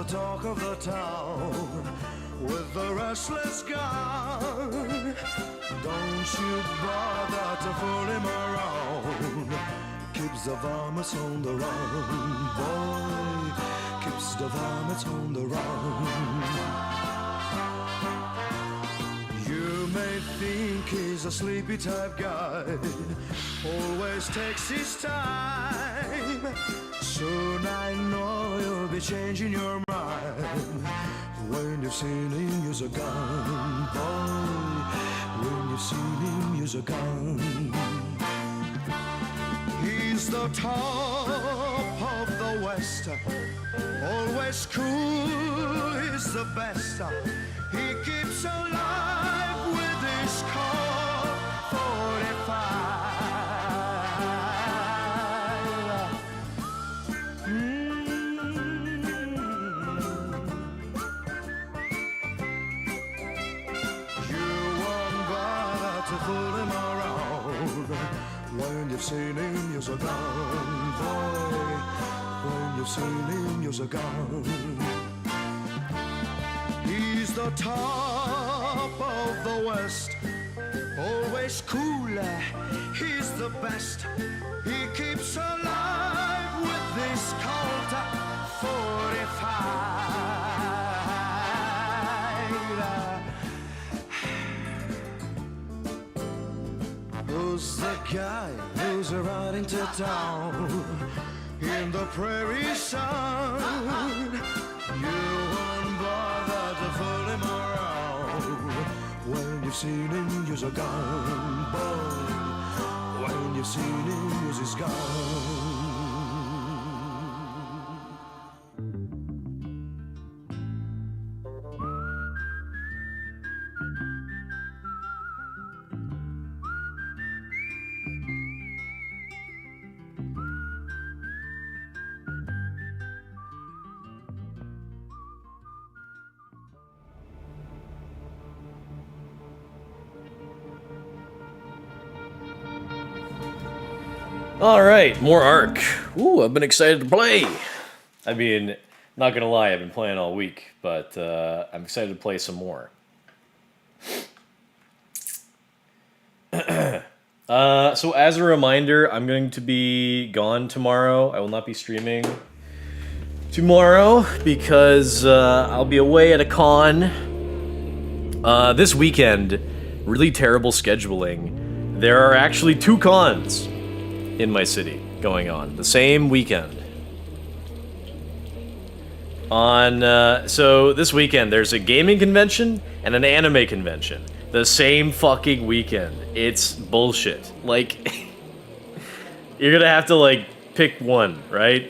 talk of the town with the restless guy. Don't you bother to fool him around. Keeps the varmints on the run, boy. Keeps the varmints on the run. You may think he's a sleepy type guy, always takes his time. Soon I know you'll be changing your mind when you've seen him use a gun, boy. When you've seen him use a gun. He's the top of the West, always cool, he's the best. He keeps alive with his Colt 45. You won't bother to fool him around when you've seen him use a gun, boy. When you've seen him use a gun. He's the top of the West, always cooler, he's the best. He keeps alive with this Colt 45. Who's the guy who's riding to town in the prairie sun? You won't bother to fool him around when you've seen him use a gun, boy. When you've seen him use his gun. Alright, more Ark. Ooh, I've been excited to play. I mean, not gonna lie, I've been playing all week, but I'm excited to play some more. So as a reminder, I'm going to be gone tomorrow. I will not be streaming tomorrow because I'll be away at a con. This weekend, really terrible scheduling. There are actually 2 cons in my city going on the same weekend. So this weekend there's a gaming convention and an anime convention the same fucking weekend. It's bullshit. Like, you're gonna have to like pick one, right?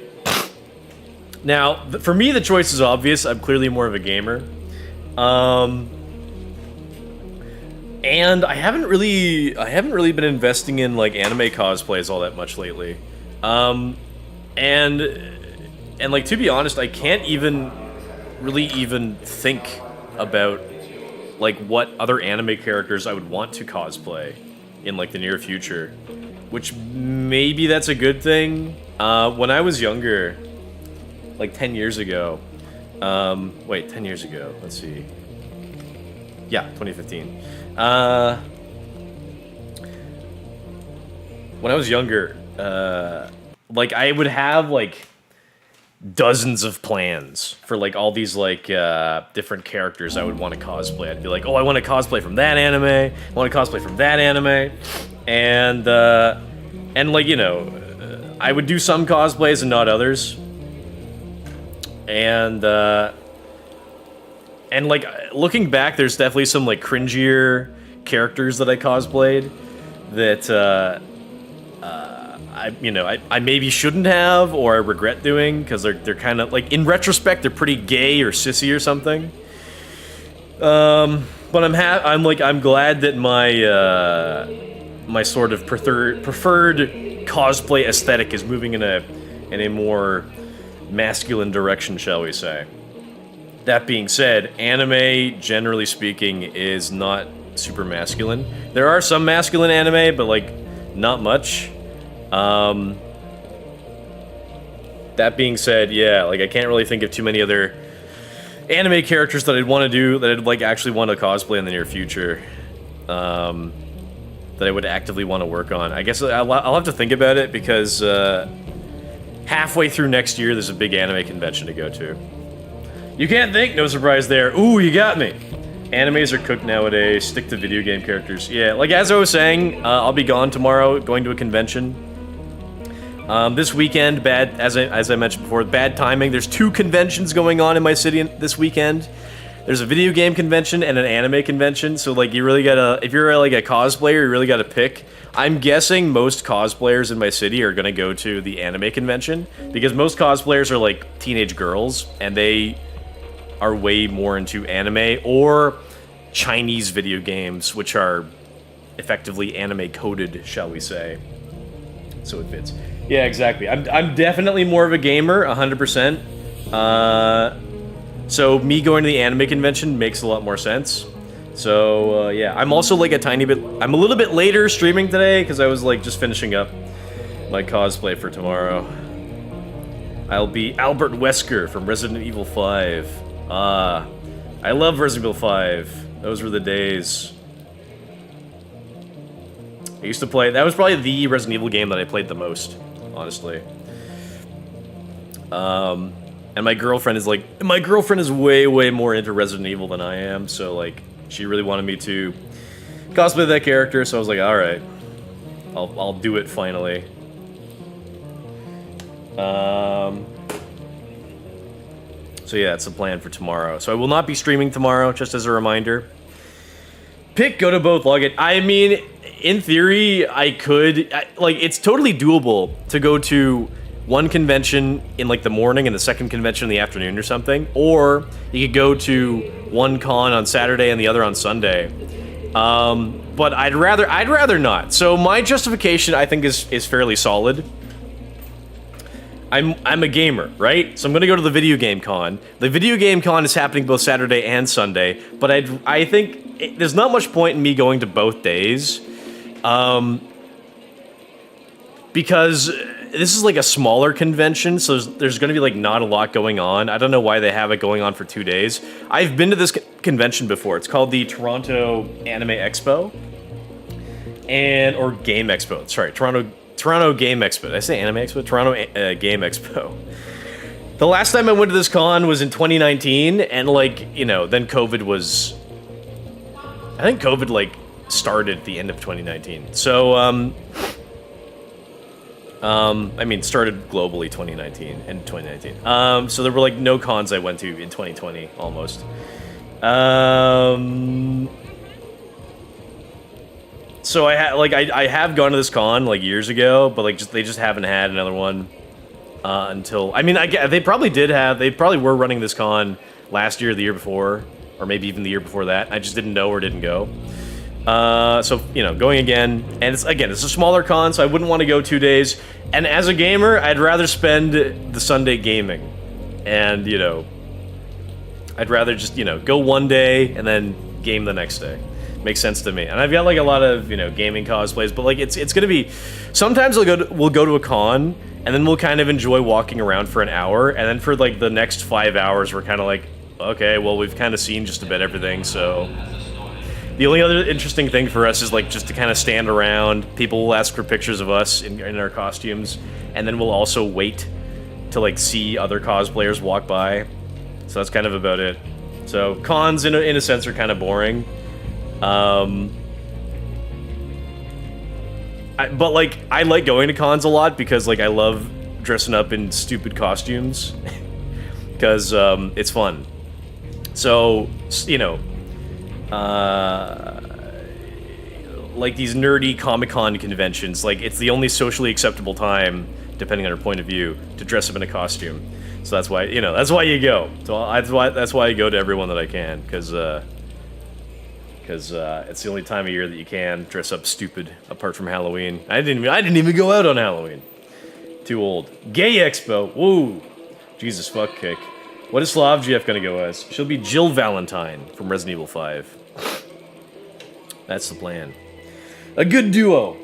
Now for me the choice is obvious. I'm clearly more of a gamer, and I haven't really been investing in like anime cosplays all that much lately. And like, to be honest, I can't even think about like what other anime characters I would want to cosplay in like the near future, which maybe that's a good thing. When I was younger, like 10 years ago, 10 years ago, let's see. Yeah, 2015. When I was younger, like I would have like dozens of plans for like all these like different characters I would want to cosplay. I'd be like, oh, I want to cosplay from that anime, I want to cosplay from that anime, and like, you know, I would do some cosplays and not others, and like, looking back, there's definitely some like cringier characters that I cosplayed that I maybe shouldn't have, or I regret doing, because they're kind of like, in retrospect, they're pretty gay or sissy or something. But I'm glad that my sort of preferred cosplay aesthetic is moving in a more masculine direction, shall we say. That being said, anime, generally speaking, is not super masculine. There are some masculine anime, but like, not much. That being said, yeah, like I can't really think of too many other anime characters that I'd want to do, that I'd like actually want to cosplay in the near future, that I would actively want to work on. I guess I'll have to think about it because halfway through next year, there's a big anime convention to go to. You can't think, no surprise there. Ooh, you got me. Animes are cooked nowadays. Stick to video game characters. Yeah, like as I was saying, I'll be gone tomorrow, going to a convention. This weekend, as I mentioned before, bad timing. There's 2 conventions going on in my city this weekend. There's a video game convention and an anime convention. So like, you really gotta, if you're like a cosplayer, you really gotta pick. I'm guessing most cosplayers in my city are gonna go to the anime convention because most cosplayers are like teenage girls and they are way more into anime or Chinese video games, which are effectively anime coded, shall we say. So it fits. Yeah, exactly. I'm definitely more of a gamer, 100%. So me going to the anime convention makes a lot more sense. So yeah, I'm also like I'm a little bit later streaming today because I was like just finishing up my cosplay for tomorrow. I'll be Albert Wesker from Resident Evil 5. I love Resident Evil 5. Those were the days. I used to play, that was probably the Resident Evil game that I played the most, honestly. And my girlfriend is way, way more into Resident Evil than I am, so like, she really wanted me to cosplay that character, so I was like, alright. I'll do it finally. So yeah, that's the plan for tomorrow. So I will not be streaming tomorrow, just as a reminder. Go to both, log it. I mean, in theory, I could... like, it's totally doable to go to one convention in, like, the morning and the second convention in the afternoon or something. Or you could go to one con on Saturday and the other on Sunday. But I'd rather not. So my justification, I think, is fairly solid. I'm a gamer, right? So I'm gonna go to the video game con. The video game con is happening both Saturday and Sunday, but I think there's not much point in me going to both days, because this is like a smaller convention, so there's gonna be like not a lot going on. I don't know why they have it going on for 2 days. I've been to this convention before. It's called the Toronto Anime Expo, or Game Expo. Sorry, Toronto Game Expo. Did I say Anime Expo? Toronto Game Expo. The last time I went to this con was in 2019, and like, you know, then COVID was... I think COVID like started at the end of 2019. So, I mean, started globally 2019 and 2019. So there were like no cons I went to in 2020 almost. So I have gone to this con like years ago, but like they just haven't had another one until, I mean, they probably were running this con last year or the year before, or maybe even the year before that. I just didn't know or didn't go. So, you know, going again, and it's a smaller con, so I wouldn't want to go 2 days. And as a gamer, I'd rather spend the Sunday gaming, and you know, I'd rather just, you know, go one day and then game the next day. Makes sense to me. And I've got like a lot of, you know, gaming cosplays, but like it's gonna be, sometimes we'll go to a con and then we'll kind of enjoy walking around for an hour, and then for like the next 5 hours we're kind of like, okay, well, we've kind of seen just about everything. So the only other interesting thing for us is like just to kind of stand around. People will ask for pictures of us in our costumes, and then we'll also wait to like see other cosplayers walk by. So that's kind of about it. So cons in a sense are kind of boring. But like, I like going to cons a lot because like I love dressing up in stupid costumes because it's fun. So, you know, like these nerdy Comic-Con conventions, like it's the only socially acceptable time, depending on your point of view, to dress up in a costume. So that's why, you know, that's why you go. So that's why I go to everyone that I can, because it's the only time of year that you can dress up stupid, apart from Halloween. I didn't even go out on Halloween. Too old. Gay Expo. Woo. Jesus fuck kick. What is Slavjeff gonna go as? She'll be Jill Valentine from Resident Evil 5. That's the plan. A good duo.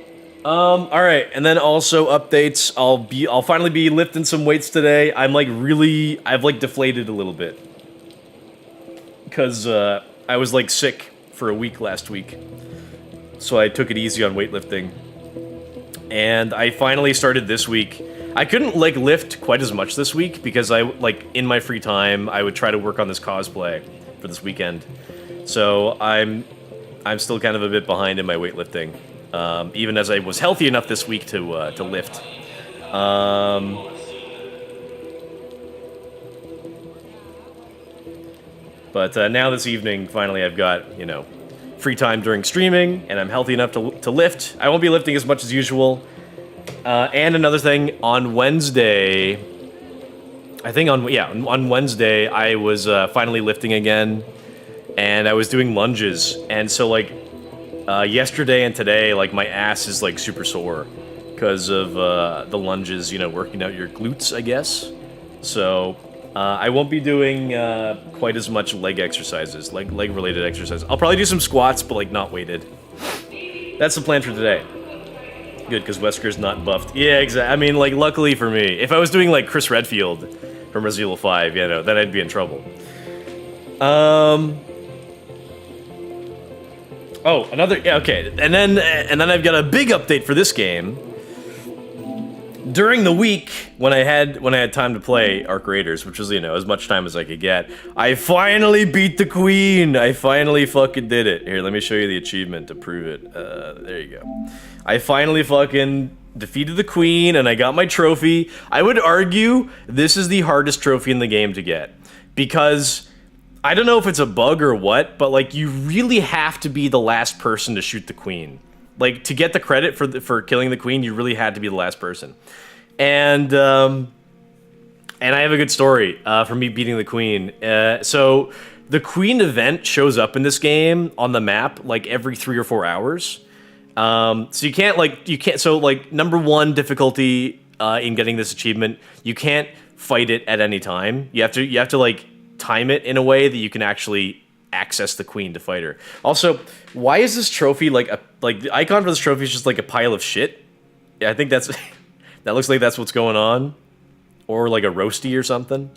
Alright, and then also updates. I'll finally be lifting some weights today. I've like deflated a little bit. because I was like sick for a week last week, so I took it easy on weightlifting. And I finally started this week. I couldn't like lift quite as much this week because I like in my free time I would try to work on this cosplay for this weekend. So I'm still kind of a bit behind in my weightlifting, even as I was healthy enough this week to lift. But now this evening, finally, I've got free time during streaming, and I'm healthy enough to lift. I won't be lifting as much as usual. And another thing, on Wednesday, on Wednesday, I was finally lifting again, and I was doing lunges, and so like yesterday and today, like my ass is like super sore because of the lunges, working out your glutes, I guess. So I won't be doing quite as much leg exercises, leg related exercises. I'll probably do some squats, but like not weighted. That's the plan for today. Good, because Wesker's not buffed. Yeah, exactly. I mean, like, luckily for me, if I was doing like Chris Redfield from Resident Evil 5, then I'd be in trouble. Oh, okay. And then I've got a big update for this game. During the week, when I had time to play Arc Raiders, which was, as much time as I could get, I finally beat the Queen! I finally fucking did it. Here, let me show you the achievement to prove it. There you go. I finally fucking defeated the Queen, and I got my trophy. I would argue this is the hardest trophy in the game to get. Because, I don't know if it's a bug or what, but, like, you really have to be the last person to shoot the Queen. Like, to get the credit for killing the Queen, you really had to be the last person. And I have a good story for me beating the Queen. So, the Queen event shows up in this game on the map, like, every 3 or 4 hours. So so, like, number one difficulty in getting this achievement, you can't fight it at any time. You have to, like, time it in a way that you can actually access the Queen to fight her. Also, why is this trophy like the icon for this trophy is just like a pile of shit? Yeah, I think that looks like that's what's going on, or like a roasty or something.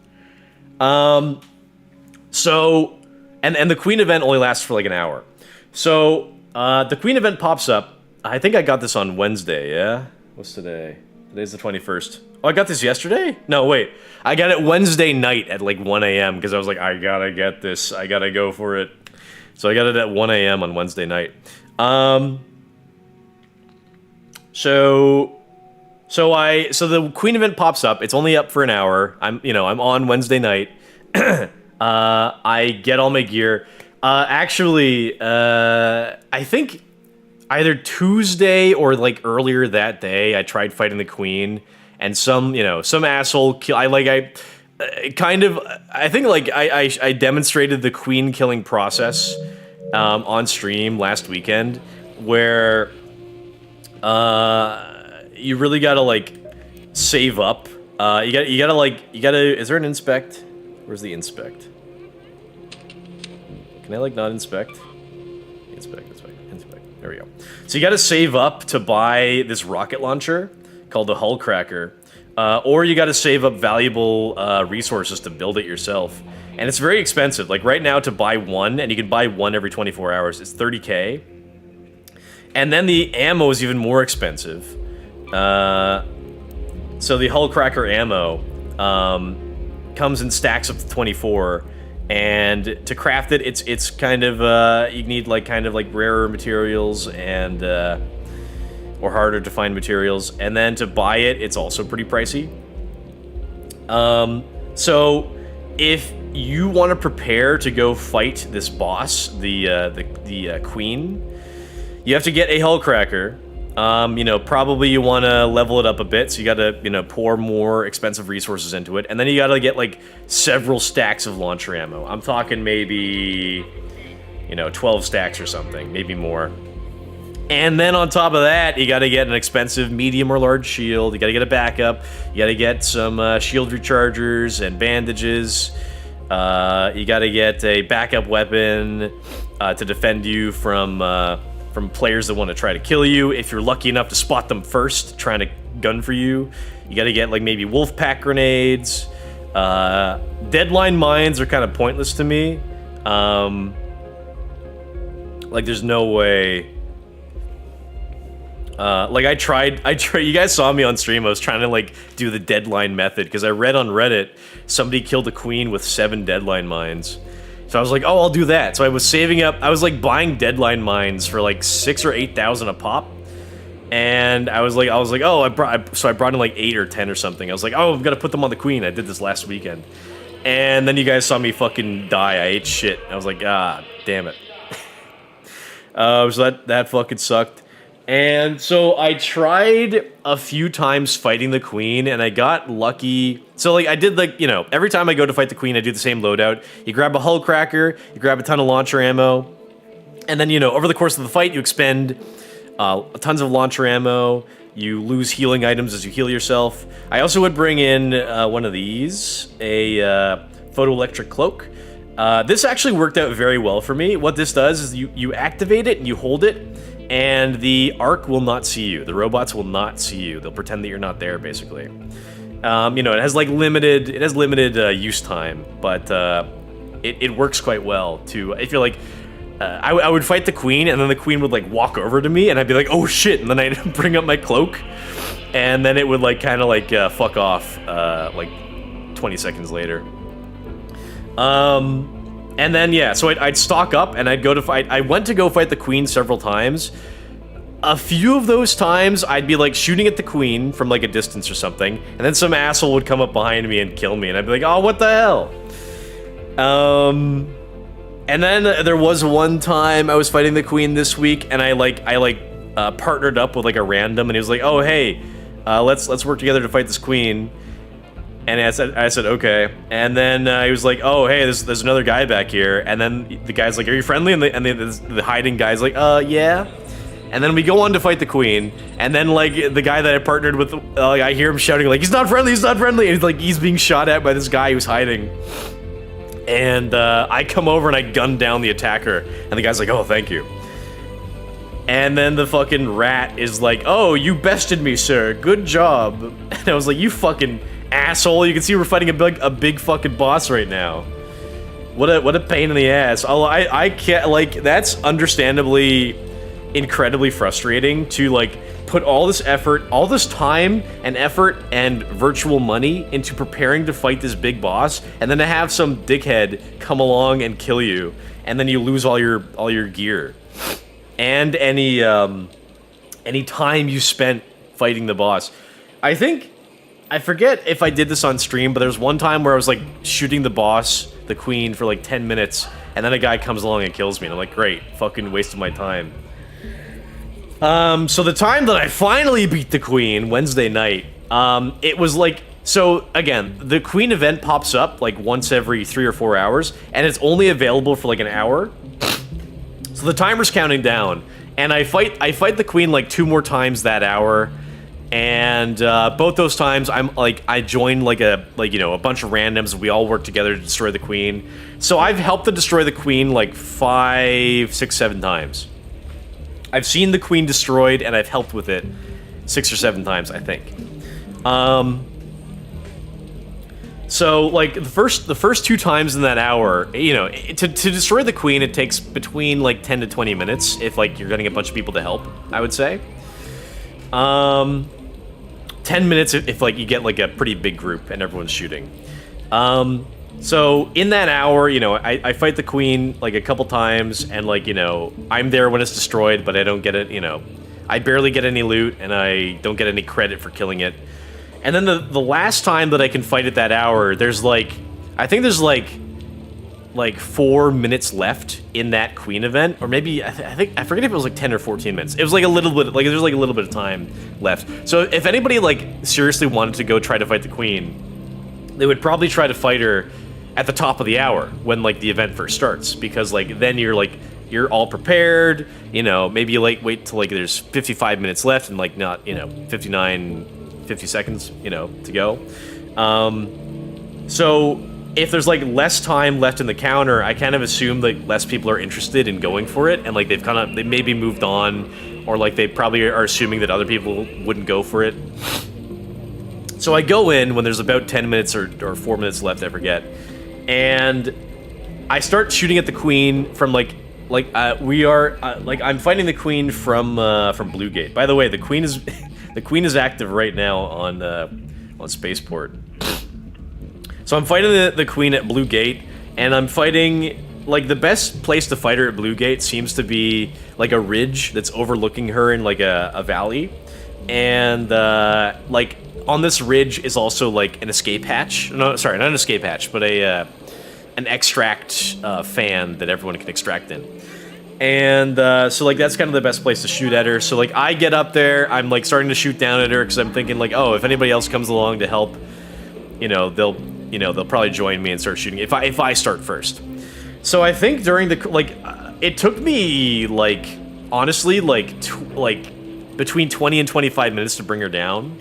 So, and the Queen event only lasts for like an hour. So the Queen event pops up. I think I got this on Wednesday. Yeah, what's today? Today's the 21st. Oh, I got this yesterday? No, wait. I got it Wednesday night at like 1 a.m. because I was like, I gotta get this. I gotta go for it. So I got it at 1 a.m. on Wednesday night. So the Queen event pops up. It's only up for an hour. I'm on Wednesday night. I get all my gear. I think either Tuesday or like earlier that day, I tried fighting the Queen. And some asshole I demonstrated the Queen killing process on stream last weekend, where you really gotta like save up. You gotta. Is there an inspect? Where's the inspect? Can I like not inspect? Inspect. There we go. So you gotta save up to buy this rocket launcher called the Hull Cracker, or you got to save up valuable resources to build it yourself, and it's very expensive. Like right now, to buy one, and you can buy one every 24 hours, it's 30k, and then the ammo is even more expensive. So the Hull Cracker ammo comes in stacks of 24, and to craft it, it's kind of you need like rarer materials and or harder to find materials, and then to buy it, it's also pretty pricey. So if you want to prepare to go fight this boss, the Queen, you have to get a Hull Cracker. Probably you want to level it up a bit, so you got to pour more expensive resources into it, and then you got to get like several stacks of launcher ammo. I'm talking maybe 12 stacks or something, maybe more. And then on top of that, you gotta get an expensive medium or large shield, you gotta get a backup, you gotta get some shield rechargers and bandages, you gotta get a backup weapon to defend you from players that want to try to kill you. If you're lucky enough to spot them first, trying to gun for you, you gotta get like maybe wolf pack grenades. Deadline mines are kind of pointless to me. Like, there's no way. Like, I tried, you guys saw me on stream, I was trying to, like, do the deadline method, because I read on Reddit, somebody killed a queen with 7 deadline mines. So I was like, oh, I'll do that. So I was saving up, I was, like, buying deadline mines for, like, 6,000 or 8,000 a pop. And I was like, oh, I brought in, like, 8 or 10 or something. I was like, oh, I've got to put them on the queen. I did this last weekend. And then you guys saw me fucking die. I ate shit. I was like, ah, damn it. So that fucking sucked. And so I tried a few times fighting the queen, and I got lucky. So, like, I did, like, you know, every time I go to fight the queen, I do the same loadout. You grab a hull cracker, you grab a ton of launcher ammo, and then, you know, over the course of the fight, you expend tons of launcher ammo. You lose healing items as you heal yourself. I also would bring in one of these, a photoelectric cloak. This actually worked out very well for me. What this does is you activate it and you hold it, and the Ark will not see you. The robots will not see you. They'll pretend that you're not there, basically. You know, it has like limited use time, but it works quite well too. I feel like I would fight the queen, and then the queen would like walk over to me, and I'd be like, oh shit, and then I'd bring up my cloak, and then it would like kind of like fuck off like 20 seconds later. And then, yeah, so I'd stock up, and I'd go to fight. I went to go fight the queen several times. A few of those times, I'd be, like, shooting at the queen from, like, a distance or something, and then some asshole would come up behind me and kill me, and I'd be like, oh, what the hell? And then there was one time I was fighting the queen this week, and I partnered up with, like, a random, and he was like, oh, hey, let's work together to fight this queen. And I said, okay. And then he was like, oh, hey, there's another guy back here. And then the guy's like, are you friendly? And the hiding guy's like, yeah. And then we go on to fight the queen. And then, like, the guy that I partnered with, like, I hear him shouting, like, he's not friendly, he's not friendly. And he's being shot at by this guy who's hiding. And I come over and I gun down the attacker. And the guy's like, oh, thank you. And then the fucking rat is like, oh, you bested me, sir. Good job. And I was like, you fucking asshole, you can see we're fighting a big fucking boss right now. What a pain in the ass. I can't, like, that's understandably incredibly frustrating to, like, put all this effort, all this time and effort and virtual money into preparing to fight this big boss, and then to have some dickhead come along and kill you, and then you lose all your gear. And any time you spent fighting the boss. I forget if I did this on stream, but there was one time where I was, like, shooting the boss, the queen, for, like, 10 minutes, and then a guy comes along and kills me, and I'm like, great, fucking wasted my time. So the time that I finally beat the queen, Wednesday night, it was, like, so, again, the queen event pops up, like, once every 3 or 4 hours, and it's only available for, like, an hour. So the timer's counting down, and I fight the queen, like, 2 more times that hour. And both those times, I joined like a bunch of randoms. We all work together to destroy the queen. So I've helped to destroy the queen like 5, 6, 7 times. I've seen the queen destroyed, and I've helped with it 6 or 7 times, I think. So like the first 2 times in that hour, you know, to destroy the queen, it takes between like 10 to 20 minutes if like you're getting a bunch of people to help, I would say. 10 minutes if like you get like a pretty big group and everyone's shooting. So in that hour, you know, I fight the queen like a couple times, and like, you know, I'm there when it's destroyed, but I don't get it, you know, I barely get any loot, and I don't get any credit for killing it. And then the last time that I can fight at that hour, there's like, I think there's like 4 minutes left in that queen event, or maybe I forget if it was like 10 or 14 minutes. It was like a little bit, like there's like a little bit of time left. So if anybody like seriously wanted to go try to fight the queen, they would probably try to fight her at the top of the hour when like the event first starts, because like then you're all prepared. You know, maybe you like wait till like there's 55 minutes left and like not, you know, 50 seconds, you know, to go. So if there's like less time left in the counter, I kind of assume that less people are interested in going for it, and like they maybe moved on, or like they probably are assuming that other people wouldn't go for it. So I go in when there's about 10 minutes or 4 minutes left, I forget, and I start shooting at the queen from we are I'm fighting the queen from Blue Gate. By the way, the queen is the queen is active right now on Spaceport. So I'm fighting the queen at Blue Gate, and I'm fighting, like, the best place to fight her at Blue Gate seems to be like a ridge that's overlooking her in like a valley, and like on this ridge is also like an escape hatch. No, sorry, not an escape hatch, but an extract fan that everyone can extract in. And so like that's kind of the best place to shoot at her. So like I get up there, I'm like starting to shoot down at her because I'm thinking like, oh, if anybody else comes along to help, they'll probably join me and start shooting if I start first. So I think during the it took me like honestly like between 20 and 25 minutes to bring her down.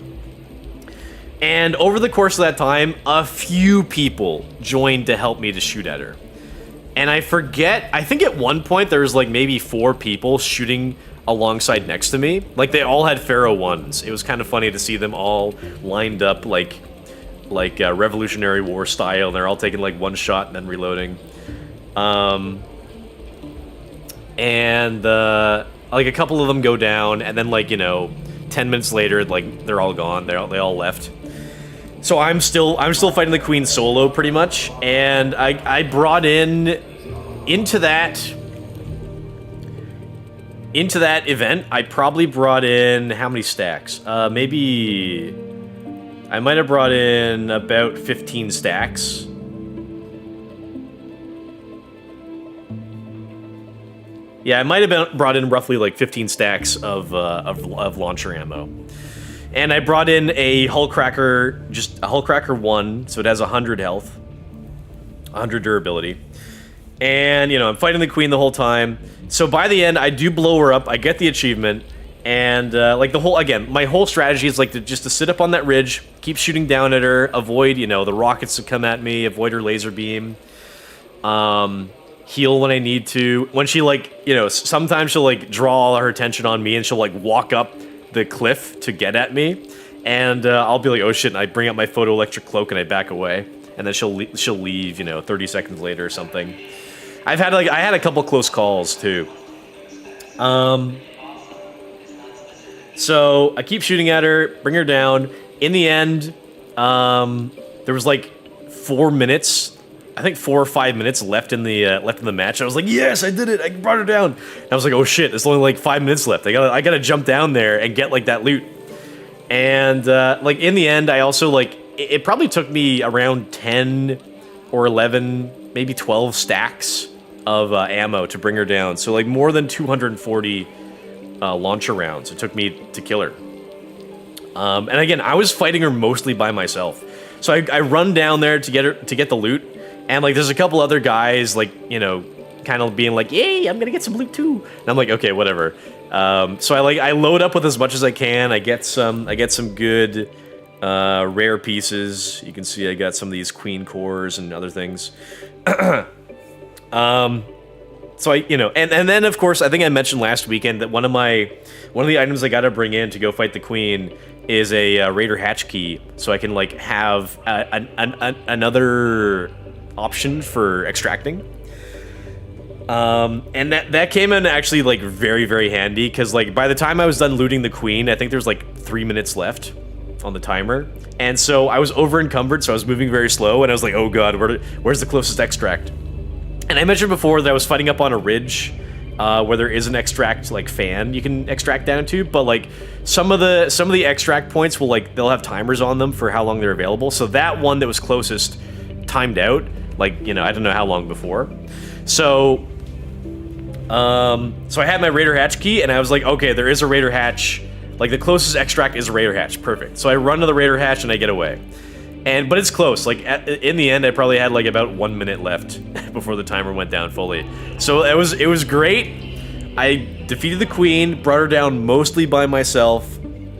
And over the course of that time, a few people joined to help me to shoot at her. And I think at one point there was like maybe 4 people shooting alongside next to me. Like they all had Pharaoh 1s. It was kind of funny to see them all lined up like Revolutionary War style. They're all taking like one shot and then reloading. Like a couple of them go down, and then 10 minutes later, like they're all gone. They all left. So I'm still fighting the queen solo pretty much, and I brought into that event. I probably brought in how many stacks? Maybe I might have brought in about 15 stacks. Yeah, I might have brought in roughly like 15 stacks of launcher ammo. And I brought in a Hullcracker, just a Hullcracker 1, so it has 100 health, 100 durability. And, I'm fighting the queen the whole time. So by the end, I do blow her up, I get the achievement, and my whole strategy is just to sit up on that ridge, keep shooting down at her, avoid, the rockets that come at me, avoid her laser beam, heal when I need to. When she sometimes she'll draw all her attention on me and she'll walk up the cliff to get at me, and I'll be like, oh shit, and I bring out my photoelectric cloak and I back away, and then she'll leave 30 seconds later or something. I had a couple close calls too. So I keep shooting at her, bring her down. In the end, there was 4 minutes. I think 4 or 5 minutes left in the match. I was like, yes, I did it. I brought her down. And I was like, oh shit, there's only 5 minutes left. I gotta jump down there and get that loot. And in the end, I also it probably took me around 10 or 11, maybe 12 stacks of ammo to bring her down. So more than 240 launcher rounds it took me to kill her. And again, I was fighting her mostly by myself. So I run down there to get the loot. And there's a couple other guys kind of being like, "Yay, I'm gonna get some loot too." And I'm like, "Okay, whatever." So I load up with as much as I can. I get some good rare pieces. You can see I got some of these queen cores and other things. So and then of course I think I mentioned last weekend that one of the items I gotta bring in to go fight the queen is a Raider hatch key, so I can have another option for extracting. And that came in actually very, very handy, because by the time I was done looting the queen, I think there's 3 minutes left on the timer, and so I was over encumbered, so I was moving very slow, and I was like, oh god, where's the closest extract? And I mentioned before that I was fighting up on a ridge where there is an extract fan you can extract down to, but some of the extract points will they'll have timers on them for how long they're available. So that one that was closest timed out I don't know how long before. So I had my Raider hatch key, and I was like, okay, there is a Raider hatch. The closest extract is a Raider hatch. Perfect. So I run to the Raider hatch and I get away. But it's close. In the end, I probably had about 1 minute left before the timer went down fully. So it was great. I defeated the queen, brought her down mostly by myself,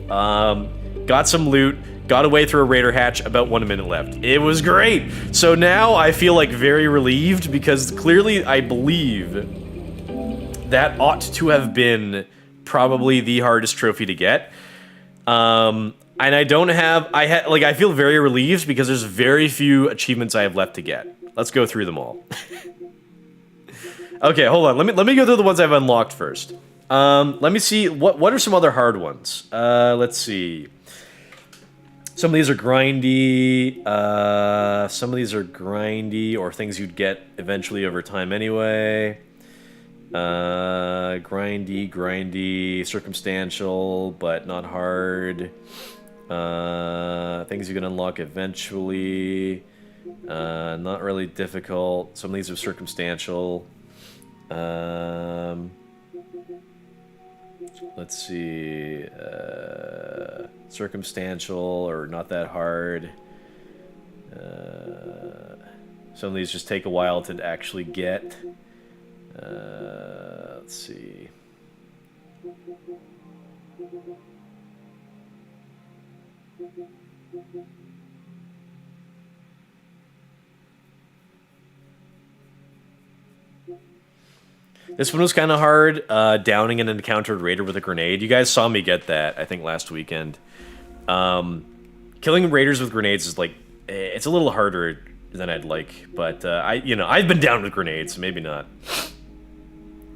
got some loot, got away through a Raider hatch, about 1 minute left. It was great! So now I feel very relieved, because clearly I believe that ought to have been probably the hardest trophy to get. And I feel very relieved because there's very few achievements I have left to get. Let's go through them all. Okay, hold on. Let me go through the ones I've unlocked first. Let me see what are some other hard ones. Let's see. Some of these are grindy. Some of these are grindy or things you'd get eventually over time anyway. Grindy, circumstantial, but not hard. Things you can unlock eventually. Not really difficult. Some of these are circumstantial. Let's see. Circumstantial or not that hard. Some of these just take a while to actually get. Let's see. This one was kind of hard, downing an encountered raider with a grenade. You guys saw me get that, I think, last weekend. Killing raiders with grenades is, like, it's a little harder than I'd like, but, I've been down with grenades, so maybe not.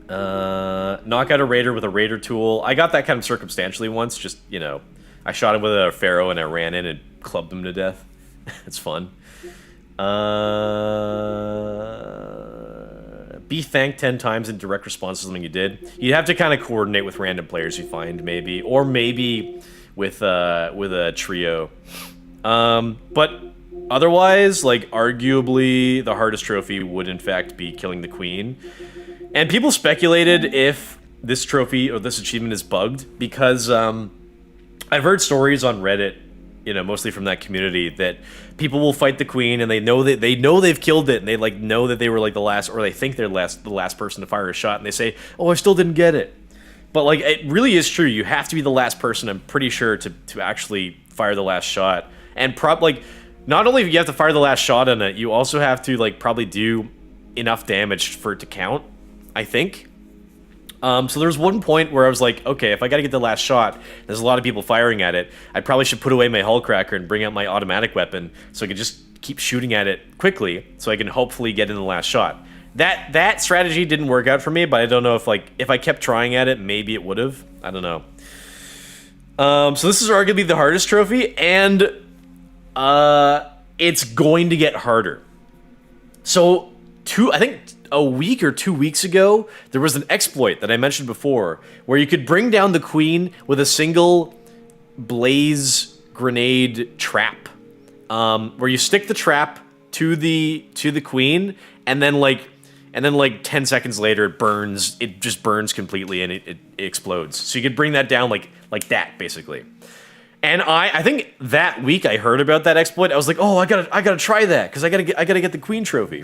Knock out a raider with a raider tool. I got that kind of circumstantially once, just, I shot him with a pharaoh and I ran in and clubbed him to death. It's fun. Be thanked 10 times in direct response to something you did. You have to kind of coordinate with random players you find, maybe. Or maybe with a trio. But otherwise, like, arguably, the hardest trophy would, in fact, be killing the queen. And people speculated if this trophy or this achievement is bugged, because I've heard stories on Reddit, mostly from that community, that people will fight the queen and they know they've killed it, and they know that they were like the last, or they think they're the last person to fire a shot, and they say, "Oh, I still didn't get it." But like, it really is true. You have to be the last person, I'm pretty sure, to actually fire the last shot. And not only do you have to fire the last shot on it, you also have to probably do enough damage for it to count, I think. So there's one point where I was like, okay, if I gotta get the last shot, there's a lot of people firing at it, I probably should put away my hull cracker and bring out my automatic weapon so I can just keep shooting at it quickly so I can hopefully get in the last shot. That strategy didn't work out for me, but I don't know if I kept trying at it, maybe it would have. I don't know. So this is arguably the hardest trophy, and it's going to get harder. So I think a week or 2 weeks ago, there was an exploit that I mentioned before, where you could bring down the queen with a single blaze grenade trap, where you stick the trap to the queen, and then 10 seconds later it just burns completely and it explodes. So you could bring that down like that, basically. And I think that week I heard about that exploit. I was like, oh, I gotta try that, because I gotta get the queen trophy.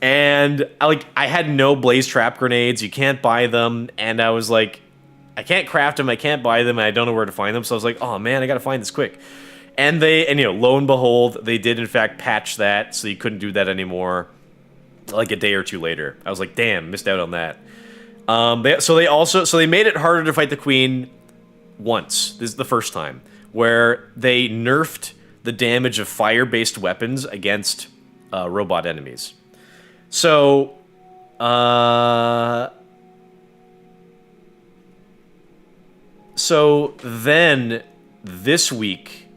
And I had no blaze trap grenades. You can't buy them, and I was like, I can't craft them. I can't buy them. And I don't know where to find them. So I was like, oh man, I gotta find this quick. And lo and behold, they did in fact patch that, so you couldn't do that anymore. Like a day or two later, I was like, damn, missed out on that. They made it harder to fight the queen once. This is the first time where they nerfed the damage of fire-based weapons against robot enemies. So, then this week,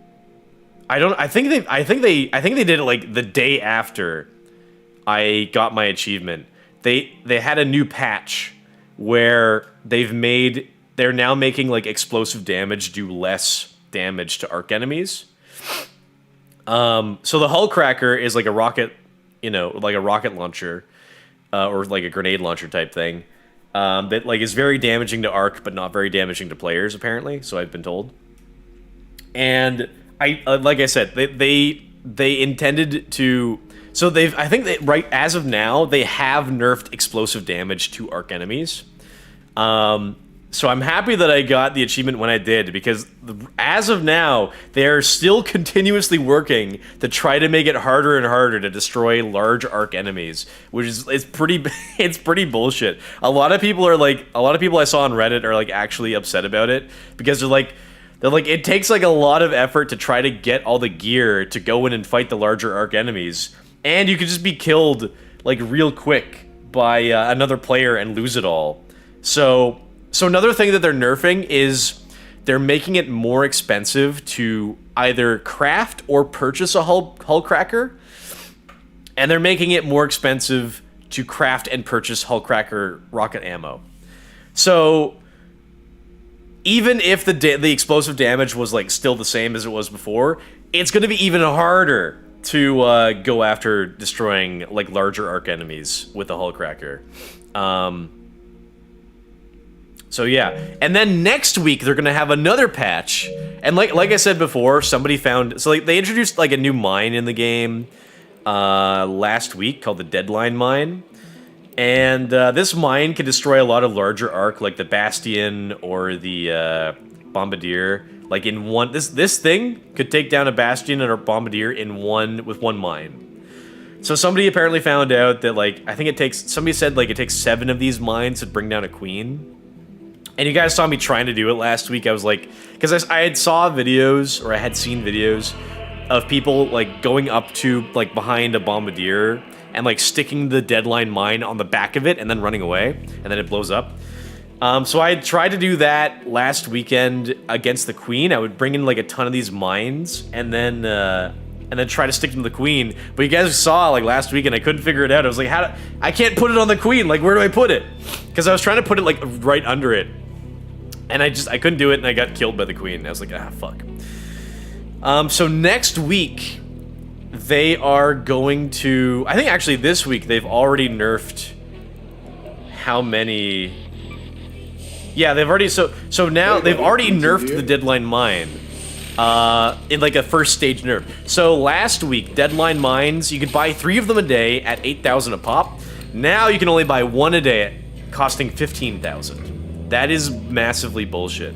I think they did it like the day after I got my achievement. They had a new patch where they're now making explosive damage do less damage to arc enemies. So the hull cracker is like a rocket, like a rocket launcher, or like a grenade launcher type thing, that is very damaging to arc but not very damaging to players, apparently. So I've been told. And like I said, they intended to. So I think that right as of now, they have nerfed explosive damage to arc enemies. So I'm happy that I got the achievement when I did, because as of now, they're still continuously working to try to make it harder and harder to destroy large arc enemies, which is pretty it's pretty bullshit. A lot of people I saw on Reddit are actually upset about it, because they're like it takes a lot of effort to try to get all the gear to go in and fight the larger arc enemies, and you could just be killed real quick by another player and lose it all. So another thing that they're nerfing is they're making it more expensive to either craft or purchase a hull cracker, and they're making it more expensive to craft and purchase hull cracker rocket ammo. So even if the explosive damage was like still the same as it was before, it's going to be even harder to go after destroying like larger arc enemies with the hull cracker. So yeah, and then next week they're gonna have another patch, and like I said before, somebody found they introduced like a new mine in the game last week called the Deadline Mine, and this mine can destroy a lot of larger arc like the Bastion or the Bombardier. Like in one, this thing could take down a Bastion and a Bombardier with one mine. So somebody apparently found out that like somebody said like it takes 7 of these mines to bring down a queen. And you guys saw me trying to do it last week. I was like, because I had seen videos of people like going up to like behind a Bombardier and like sticking the Deadline Mine on the back of it and then running away, and then it blows up. So I tried to do that last weekend against the Queen. I would bring in like a ton of these mines and then try to stick them to the Queen. But you guys saw like last weekend I couldn't figure it out. I was like, I can't put it on the Queen. Like, where do I put it? Because I was trying to put it like right under it. And I couldn't do it, and I got killed by the Queen. I was like, fuck. So next week, they are going to... I think actually this week, they've already nerfed... How many... Yeah, they've already... So now, they've already nerfed the Deadline Mine. In like a first stage nerf. So last week, Deadline Mines, you could buy 3 of them a day at 8,000 a pop. Now you can only buy 1 a day, costing 15,000. That is massively bullshit.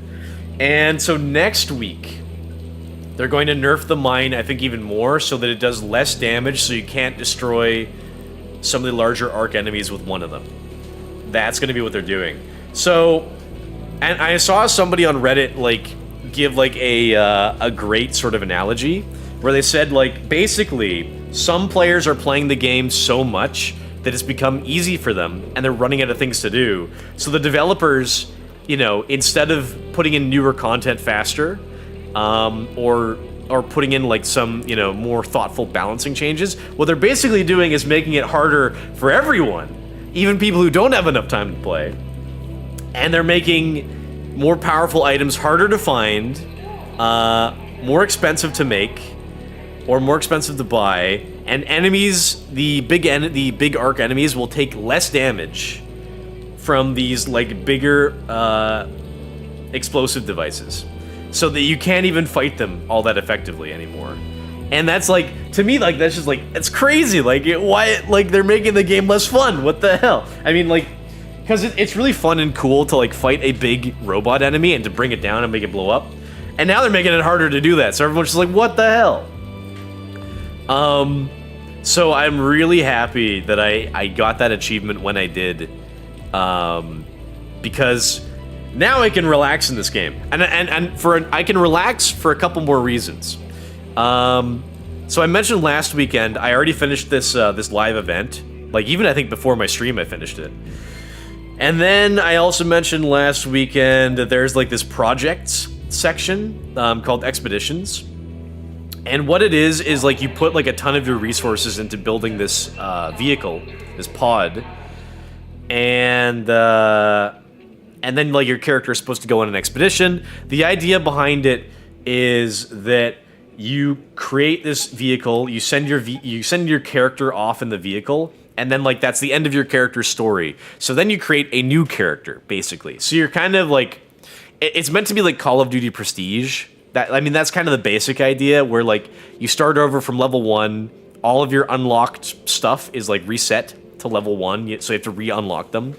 And so next week, they're going to nerf the mine, I think, even more, so that it does less damage, so you can't destroy some of the larger arc enemies with 1 of them. That's going to be what they're doing. So, and I saw somebody on Reddit, like, give, like, a great sort of analogy, where they said, like, basically, some players are playing the game so much that it's become easy for them, and they're running out of things to do. So the developers, you know, instead of putting in newer content faster, or putting in like some, you know, more thoughtful balancing changes, what they're basically doing is making it harder for everyone, even people who don't have enough time to play. And they're making more powerful items harder to find, more expensive to make, or more expensive to buy, and enemies, the big arc enemies will take less damage from these like bigger explosive devices, so that you can't even fight them all that effectively anymore. And that's like, to me, like that's just like, it's crazy. Like why, like they're making the game less fun? What the hell? I mean, like, because it's really fun and cool to like fight a big robot enemy and to bring it down and make it blow up. And now they're making it harder to do that. So everyone's just like, what the hell? So I'm really happy that I got that achievement when I did, because now I can relax in this game, and I can relax for a couple more reasons. So I mentioned last weekend I already finished this live event, like even I think before my stream I finished it, and then I also mentioned last weekend that there's like this projects section called Expeditions. And what it is like you put like a ton of your resources into building this vehicle, this pod, and then like your character is supposed to go on an expedition. The idea behind it is that you create this vehicle, you send your character off in the vehicle, and then like that's the end of your character's story. So then you create a new character, basically. So you're kind of like, it's meant to be like Call of Duty Prestige. That's kind of the basic idea, where like you start over from level 1, all of your unlocked stuff is like reset to level 1, so you have to re-unlock them.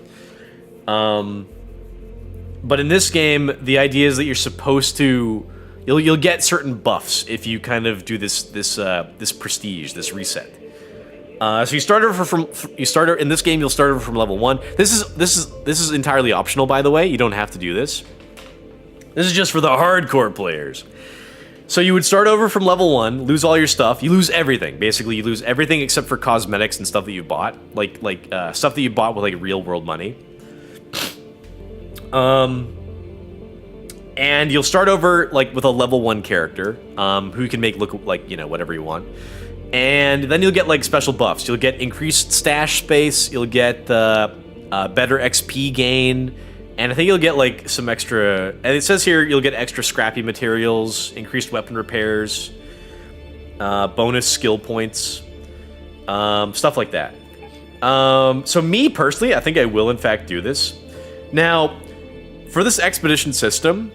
But in this game, the idea is that you're supposed to, you'll get certain buffs if you kind of do this prestige, this reset. So you start over in this game, you'll start over from level 1. This is entirely optional, by the way. You don't have to do this. This is just for the hardcore players. So you would start over from level 1, lose all your stuff. You lose everything. Basically, you lose everything except for cosmetics and stuff that you bought, like stuff that you bought with like real world money. And you'll start over like with a level 1 character, who you can make look like, you know, whatever you want. And then you'll get like special buffs. You'll get increased stash space. You'll get better XP gain. And I think you'll get like some extra, and it says here you'll get extra scrappy materials, increased weapon repairs, bonus skill points, stuff like that. So me personally, I think I will in fact do this. Now, for this expedition system,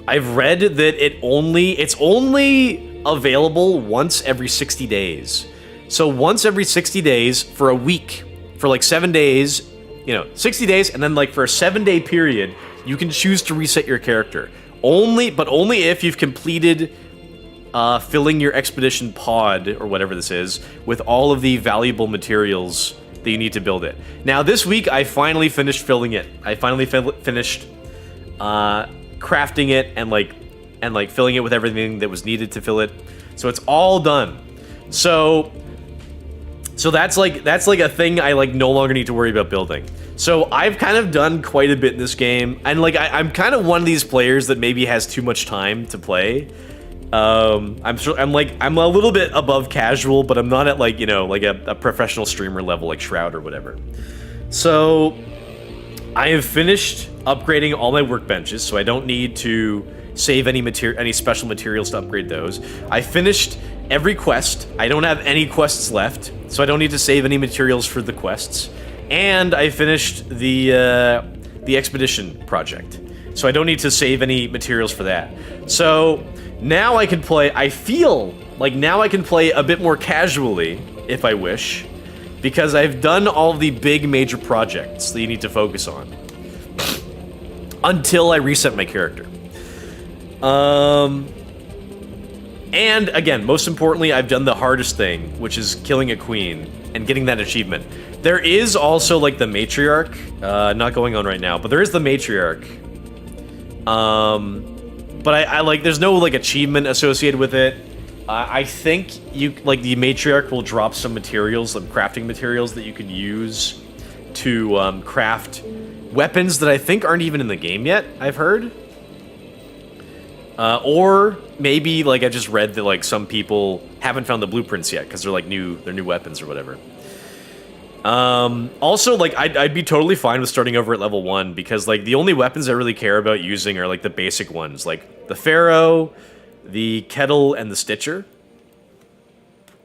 I've read that it's only available once every 60 days. So once every 60 days for a week, for like 7 days, you know, 60 days, and then like for a 7-day period, you can choose to reset your character. Only if you've completed filling your expedition pod, or whatever this is, with all of the valuable materials that you need to build it. Now, this week, I finally finished filling it. I finally finished crafting it and filling it with everything that was needed to fill it. So it's all done. So that's like a thing I like no longer need to worry about building. So I've kind of done quite a bit in this game, and like I'm kind of one of these players that maybe has too much time to play. I'm a little bit above casual, but I'm not at like, you know, like a professional streamer level like Shroud or whatever. So I have finished upgrading all my workbenches, so I don't need to save any special materials to upgrade those. I finished every quest. I don't have any quests left, so I don't need to save any materials for the quests. And I finished the expedition project, so I don't need to save any materials for that. So now I can play, I feel like now I can play a bit more casually, if I wish, because I've done all of the big major projects that you need to focus on until I reset my character. And again, most importantly, I've done the hardest thing, which is killing a queen and getting that achievement. There is also like the matriarch, not going on right now, but there is the matriarch. But I like, there's no like achievement associated with it. I think the matriarch will drop some materials, some crafting materials that you can use to craft weapons that I think aren't even in the game yet, I've heard. Or maybe like I just read that like some people haven't found the blueprints yet because they're like they're new weapons or whatever. Also, like I'd be totally fine with starting over at level 1 because like the only weapons I really care about using are like the basic ones, like the Pharaoh, the Kettle, and the Stitcher.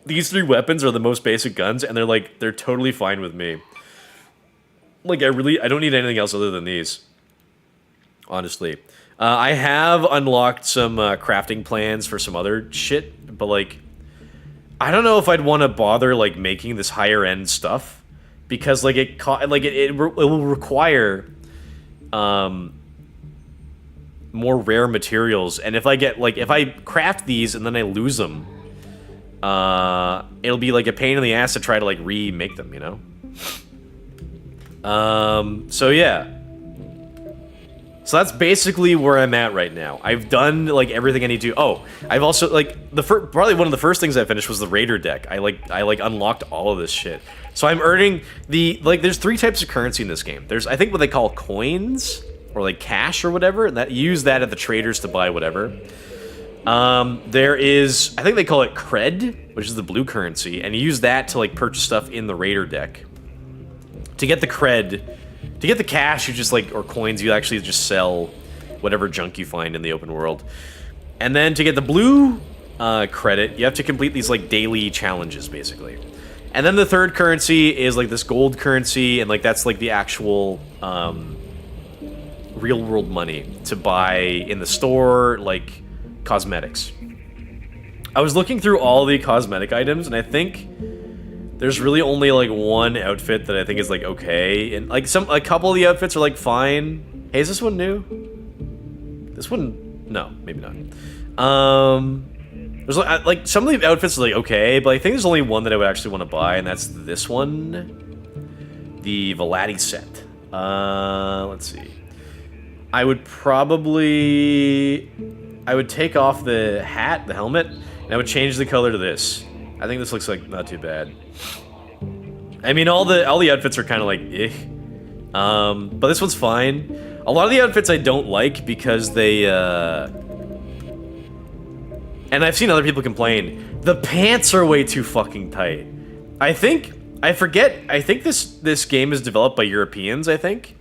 These 3 weapons are the most basic guns, and they're totally fine with me. Like I don't need anything else other than these, honestly. I have unlocked some crafting plans for some other shit, but like, I don't know if I'd want to bother like making this higher end stuff because like it will require more rare materials, and if I craft these and then I lose them, it'll be like a pain in the ass to try to like remake them, you know. So yeah. So that's basically where I'm at right now. I've done like everything I need to. Oh, I've also like probably one of the first things I finished was the Raider deck. I unlocked all of this shit. So I'm earning there's 3 types of currency in this game. There's I think what they call coins or like cash or whatever, and that use that at the traders to buy whatever. There is I think they call it cred, which is the blue currency, and you use that to like purchase stuff in the Raider deck. To get the cred. To get the cash, you just like, or coins, you actually just sell whatever junk you find in the open world. And then to get the blue credit, you have to complete these like daily challenges, basically. And then the third currency is like this gold currency, and like that's like the actual real world money to buy in the store, like cosmetics. I was looking through all the cosmetic items, and I think there's really only like one outfit that I think is like okay, and like a couple of the outfits are like fine. Hey, is this one new? This one, no, maybe not. There's like some of the outfits are like okay, but I think there's only one that I would actually want to buy, and that's this one, the Velati set. Let's see. I I would take off the hat, the helmet, and I would change the color to this. I think this looks like not too bad. I mean, all the outfits are kind of like, eh. But this one's fine. A lot of the outfits I don't like because they, and I've seen other people complain, the pants are way too fucking tight. I think this game is developed by Europeans, I think.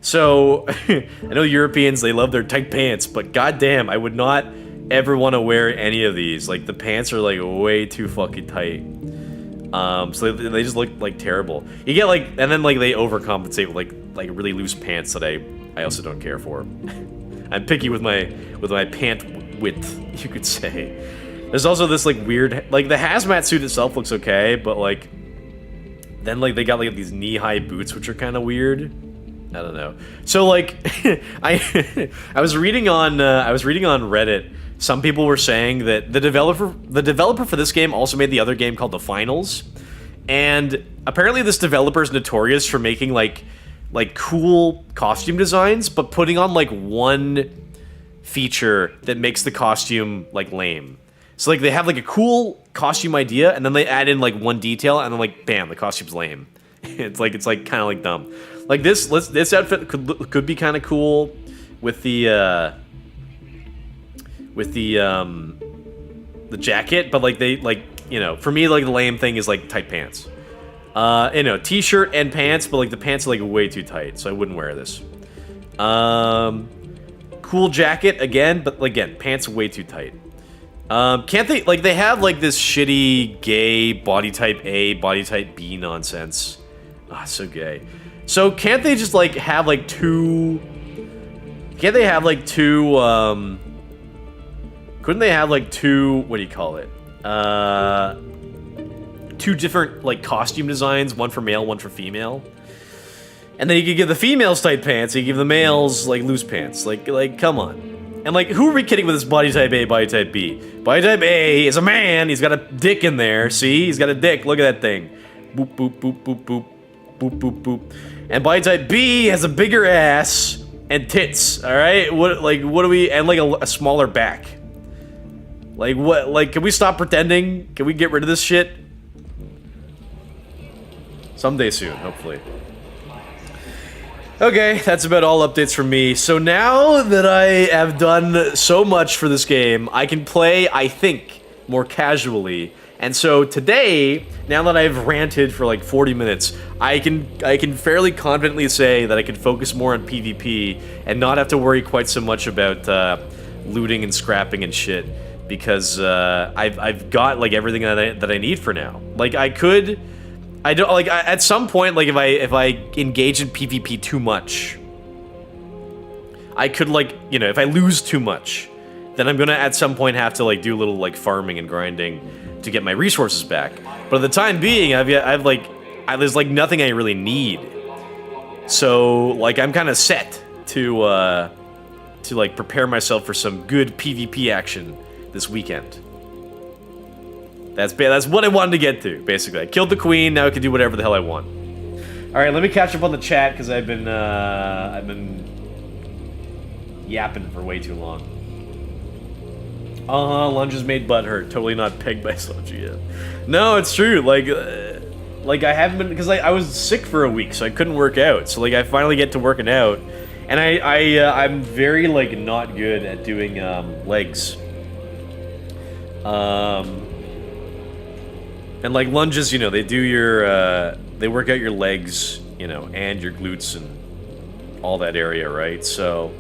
So, I know Europeans, they love their tight pants, but goddamn, I would not ever want to wear any of these. Like, the pants are, like, way too fucking tight. So they just look, like, terrible. You get, like, and then, like, they overcompensate with, like really loose pants that I also don't care for. I'm picky with my pant width, you could say. There's also this, like, weird, like, the hazmat suit itself looks okay, but, like, then, like, they got, like, these knee-high boots, which are kind of weird. I don't know. So, like, I was reading on Reddit. Some people were saying that the developer for this game also made the other game called The Finals, and apparently this developer is notorious for making like cool costume designs, but putting on like one feature that makes the costume like lame. So like they have like a cool costume idea, and then they add in like one detail, and then like bam, the costume's lame. It's like kind of like dumb. Like this outfit could be kind of cool with the jacket, but like they like, you know, for me like the lame thing is like tight pants. You know, t-shirt and pants, but like the pants are like way too tight, so I wouldn't wear this. Cool jacket again, but again, pants way too tight. Can't they, like, they have like this shitty gay body type A, body type B nonsense. Ah, so gay. So can't they just like have like two? Can't they have like two? Couldn't they have like two? What do you call it? Two different like costume designs, one for male, one for female. And then you could give the females tight pants, you give the males like loose pants. Like come on. And like, who are we kidding with this body type A, body type B? Body type A is a man. He's got a dick in there. See, he's got a dick. Look at that thing. Boop boop boop boop boop boop boop boop. And body type B has a bigger ass and tits. All right. What do we? And like a smaller back. Like what? Like, can we stop pretending? Can we get rid of this shit? Someday soon, hopefully. Okay, that's about all updates from me. So now that I have done so much for this game, I can play, I think, more casually. And so today, now that I've ranted for like 40 minutes, I can fairly confidently say that I can focus more on PvP and not have to worry quite so much about looting and scrapping and shit, because I've got like everything that I need for now. Like at some point, like if I engage in PvP too much, I could, like, you know, if I lose too much, then I'm gonna at some point have to like do a little like farming and grinding to get my resources back. But at the time being, there's like nothing I really need. So like I'm kind of set to like prepare myself for some good PvP action this weekend. That's what I wanted to get to, basically. I killed the queen, now I can do whatever the hell I want. Alright, let me catch up on the chat, because I've been yapping for way too long. Lunges made butt hurt. Totally not pegged by Sludgy yet. No, it's true. Like I haven't been, because I was sick for a week, so I couldn't work out. So like I finally get to working out, and I'm very like not good at doing legs. And like lunges, you know, they do your they work out your legs, you know, and your glutes and all that area, right? So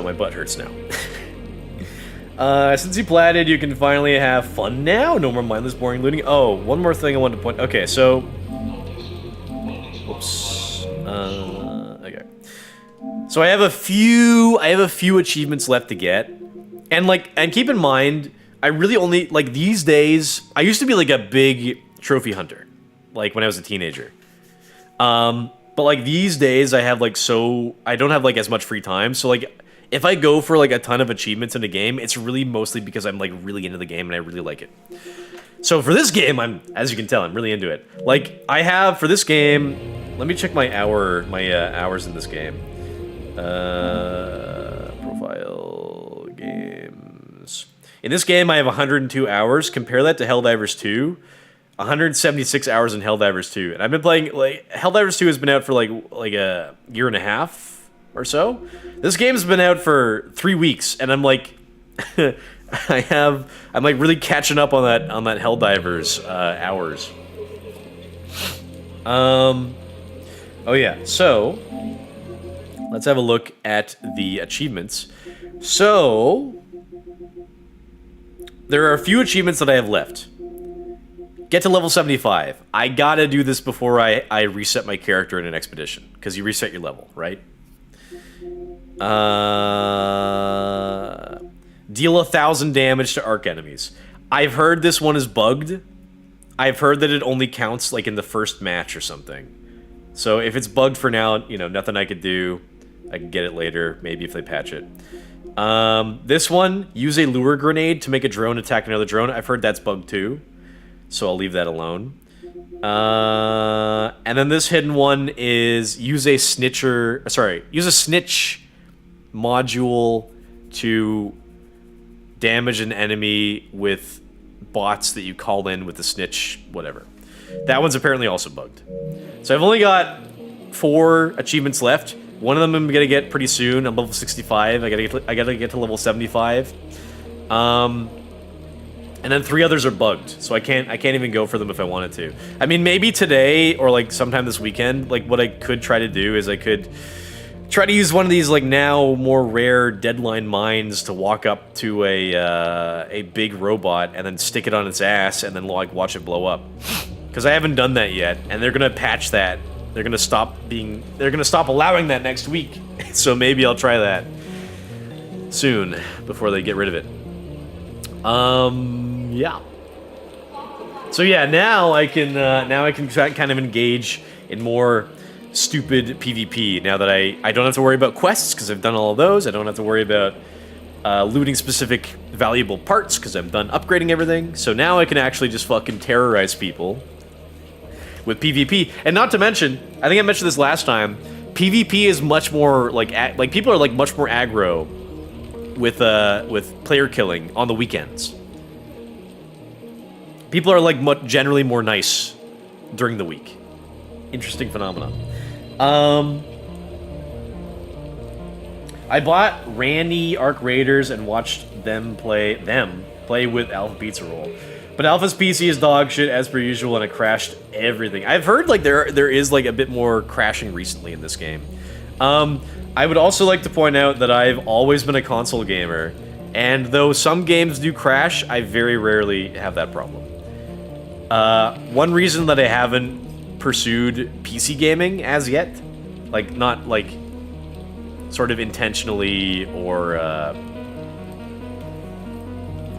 my butt hurts now. Since you platted, you can finally have fun now. No more mindless, boring looting. Oh, one more thing I wanted to point. Okay, so, whoops. Okay. So I have a few achievements left to get, and keep in mind, I really only, like, these days, I used to be like a big trophy hunter, like when I was a teenager. But like these days, I don't have like as much free time, so like, if I go for like a ton of achievements in a game, it's really mostly because I'm like really into the game and I really like it. So for this game, as you can tell, I'm really into it. Like, I have, for this game, let me check my hours in this game. Profile, games. In this game, I have 102 hours. Compare that to Helldivers 2. 176 hours in Helldivers 2. And I've been playing, like, Helldivers 2 has been out for, like a year and a half or so. This game's been out for 3 weeks, and I'm, like... I'm like really catching up on that Helldivers hours. Oh yeah, so let's have a look at the achievements. So there are a few achievements that I have left. Get to level 75. I gotta do this before I reset my character in an expedition, because you reset your level, right? Deal 1,000 damage to arc enemies. I've heard this one is bugged. I've heard that it only counts like in the first match or something. So if it's bugged for now, you know, nothing I could do. I can get it later, maybe if they patch it. This one, use a lure grenade to make a drone attack another drone. I've heard that's bugged too, so I'll leave that alone. And then this hidden one is use a snitch module to damage an enemy with bots that you call in with the snitch, whatever. That one's apparently also bugged. So I've only got 4 achievements left. One of them I'm gonna get pretty soon. I'm level 65. I gotta get to level 75. And then 3 others are bugged, so I can't even go for them if I wanted to. I mean, maybe today or like sometime this weekend. Like what I could try to do is I could try to use one of these like now more rare deadline mines to walk up to a big robot and then stick it on its ass and then like watch it blow up. Because I haven't done that yet, and they're gonna patch that. They're gonna stop allowing that next week. So maybe I'll try that soon before they get rid of it. Yeah. So yeah, now I can kind of engage in more stupid PvP now that I don't have to worry about quests because I've done all of those. I don't have to worry about looting specific valuable parts because I'm done upgrading everything. So now I can actually just fucking terrorize people with PvP. And not to mention, I think I mentioned this last time, PvP is much more like people are like much more aggro with player killing on the weekends. People are like generally more nice during the week. Interesting phenomenon. I bought Randy Arc Raiders and watched them play with Alpha Pizza Roll. But Alpha's PC is dog shit as per usual, and it crashed everything. I've heard like there is like a bit more crashing recently in this game. I would also like to point out that I've always been a console gamer, and though some games do crash, I very rarely have that problem. One reason that I haven't pursued PC gaming as yet, like not like sort of intentionally or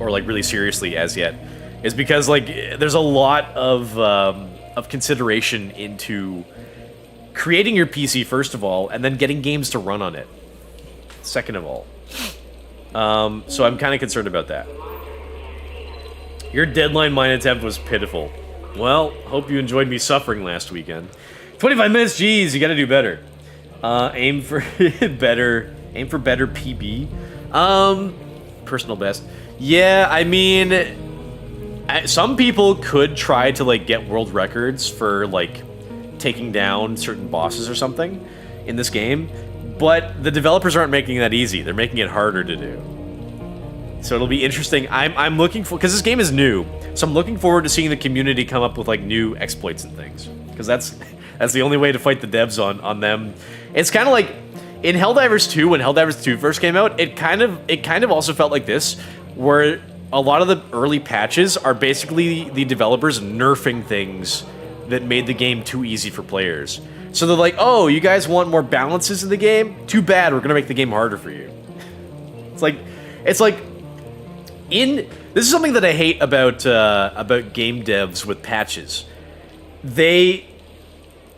like really seriously as yet, is because like there's a lot of consideration into creating your PC first of all, and then getting games to run on it second of all. So I'm kind of concerned about that. Your deadline mine attempt was pitiful. Well, hope you enjoyed me suffering last weekend. 25 minutes, geez, you gotta do better. Aim for better PB. Personal best. Yeah, I mean, some people could try to like get world records for like taking down certain bosses or something in this game, but the developers aren't making that easy. They're making it harder to do. So it'll be interesting. I'm looking for, because this game is new, so I'm looking forward to seeing the community come up with like new exploits and things, because that's the only way to fight the devs on them. It's kind of like in Helldivers 2, when Helldivers 2 first came out, it kind of also felt like this, where a lot of the early patches are basically the developers nerfing things that made the game too easy for players. So they're like, oh, you guys want more balances in the game? Too bad, we're gonna make the game harder for you. It's like this is something that I hate about game devs with patches. They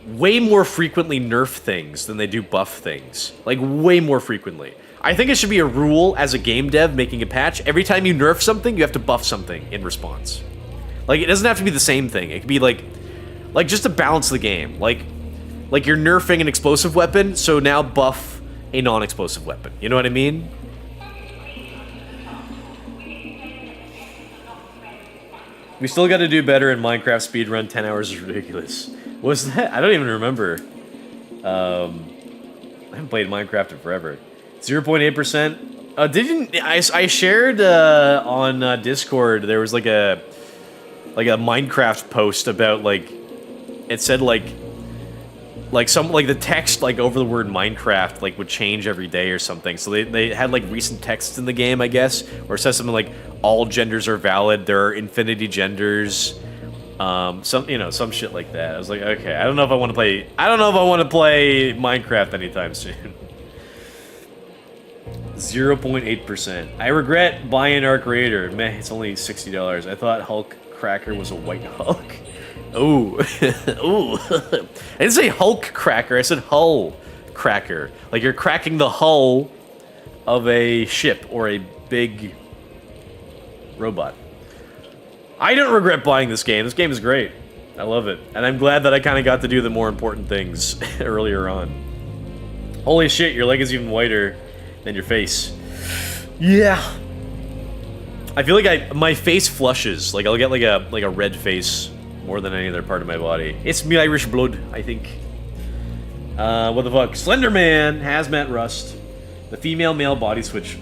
way more frequently nerf things than they do buff things. Like, way more frequently. I think it should be a rule as a game dev making a patch. Every time you nerf something, you have to buff something in response. Like, it doesn't have to be the same thing. It could be like just to balance the game. Like you're nerfing an explosive weapon, so now buff a non-explosive weapon. You know what I mean? We still got to do better in Minecraft speedrun. 10 hours is ridiculous. What was that? I don't even remember. I haven't played Minecraft in forever. 0.8%. Didn't I shared on Discord? There was like a Minecraft post about like it said like the text like over the word Minecraft like would change every day or something. So they had like recent texts in the game, I guess, or it says something like all genders are valid. There are infinity genders. Some shit like that. I was like, okay, I don't know if I want to play Minecraft anytime soon. 0.8%. I regret buying Arc Raider. Meh, it's only $60. I thought Hulk Cracker was a white Hulk. Ooh. Ooh. I didn't say Hulk Cracker, I said Hull Cracker. Like you're cracking the hull of a ship or a big robot. I don't regret buying this game. This game is great. I love it. And I'm glad that I kind of got to do the more important things earlier on. Holy shit, your leg is even whiter than your face. Yeah. I feel like my face flushes. Like I'll get like a red face more than any other part of my body. It's me Irish blood, I think. What the fuck? Slenderman, Hazmat Rust, the female male body switch,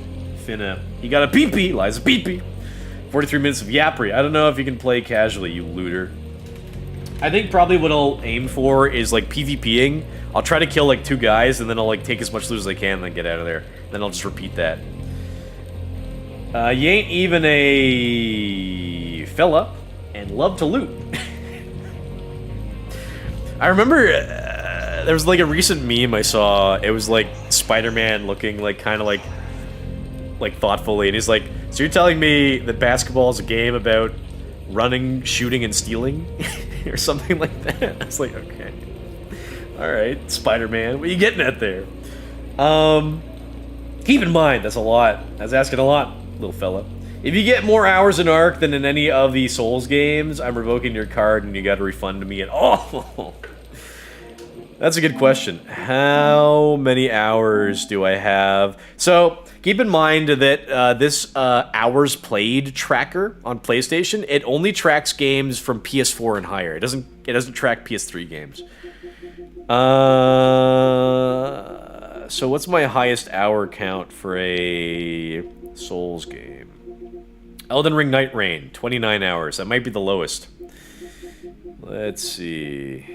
Finna. He got a pee-pee, Liza pee-pee. 43 minutes of Yapri. I don't know if you can play casually, you looter. I think probably what I'll aim for is like PvPing. I'll try to kill like 2 guys and then I'll like take as much loot as I can and then get out of there. Then I'll just repeat that. You ain't even a fella and love to loot. I remember there was like a recent meme I saw. It was like Spider-Man looking like kind of like thoughtfully, and he's like, "So you're telling me that basketball is a game about running, shooting, and stealing, or something like that?" I was like, "Okay, all right, Spider-Man, what are you getting at there?" Keep in mind that's a lot. I was asking a lot, little fella. If you get more hours in Ark than in any of the Souls games, I'm revoking your card and you got to refund me. And oh, that's a good question. How many hours do I have? So keep in mind that this hours played tracker on PlayStation, it only tracks games from PS4 and higher. It doesn't track PS3 games. So what's my highest hour count for a Souls game? Elden Ring Night Rain, 29 hours. That might be the lowest. Let's see.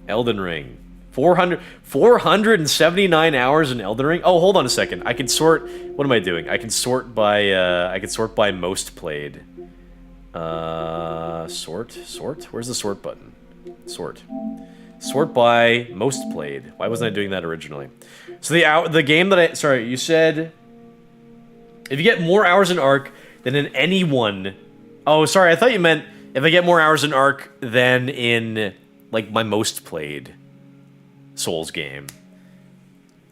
Elden Ring. 479 hours in Elden Ring? Oh, hold on a second. I can sort... What am I doing? I can sort by most played. Sort? Where's the sort button? Sort. Sort by most played. Why wasn't I doing that originally? So the game that I... Sorry, you said... If you get more hours in Ark than in any one... Oh, sorry, I thought you meant if I get more hours in Ark than in, like, my most played Souls game.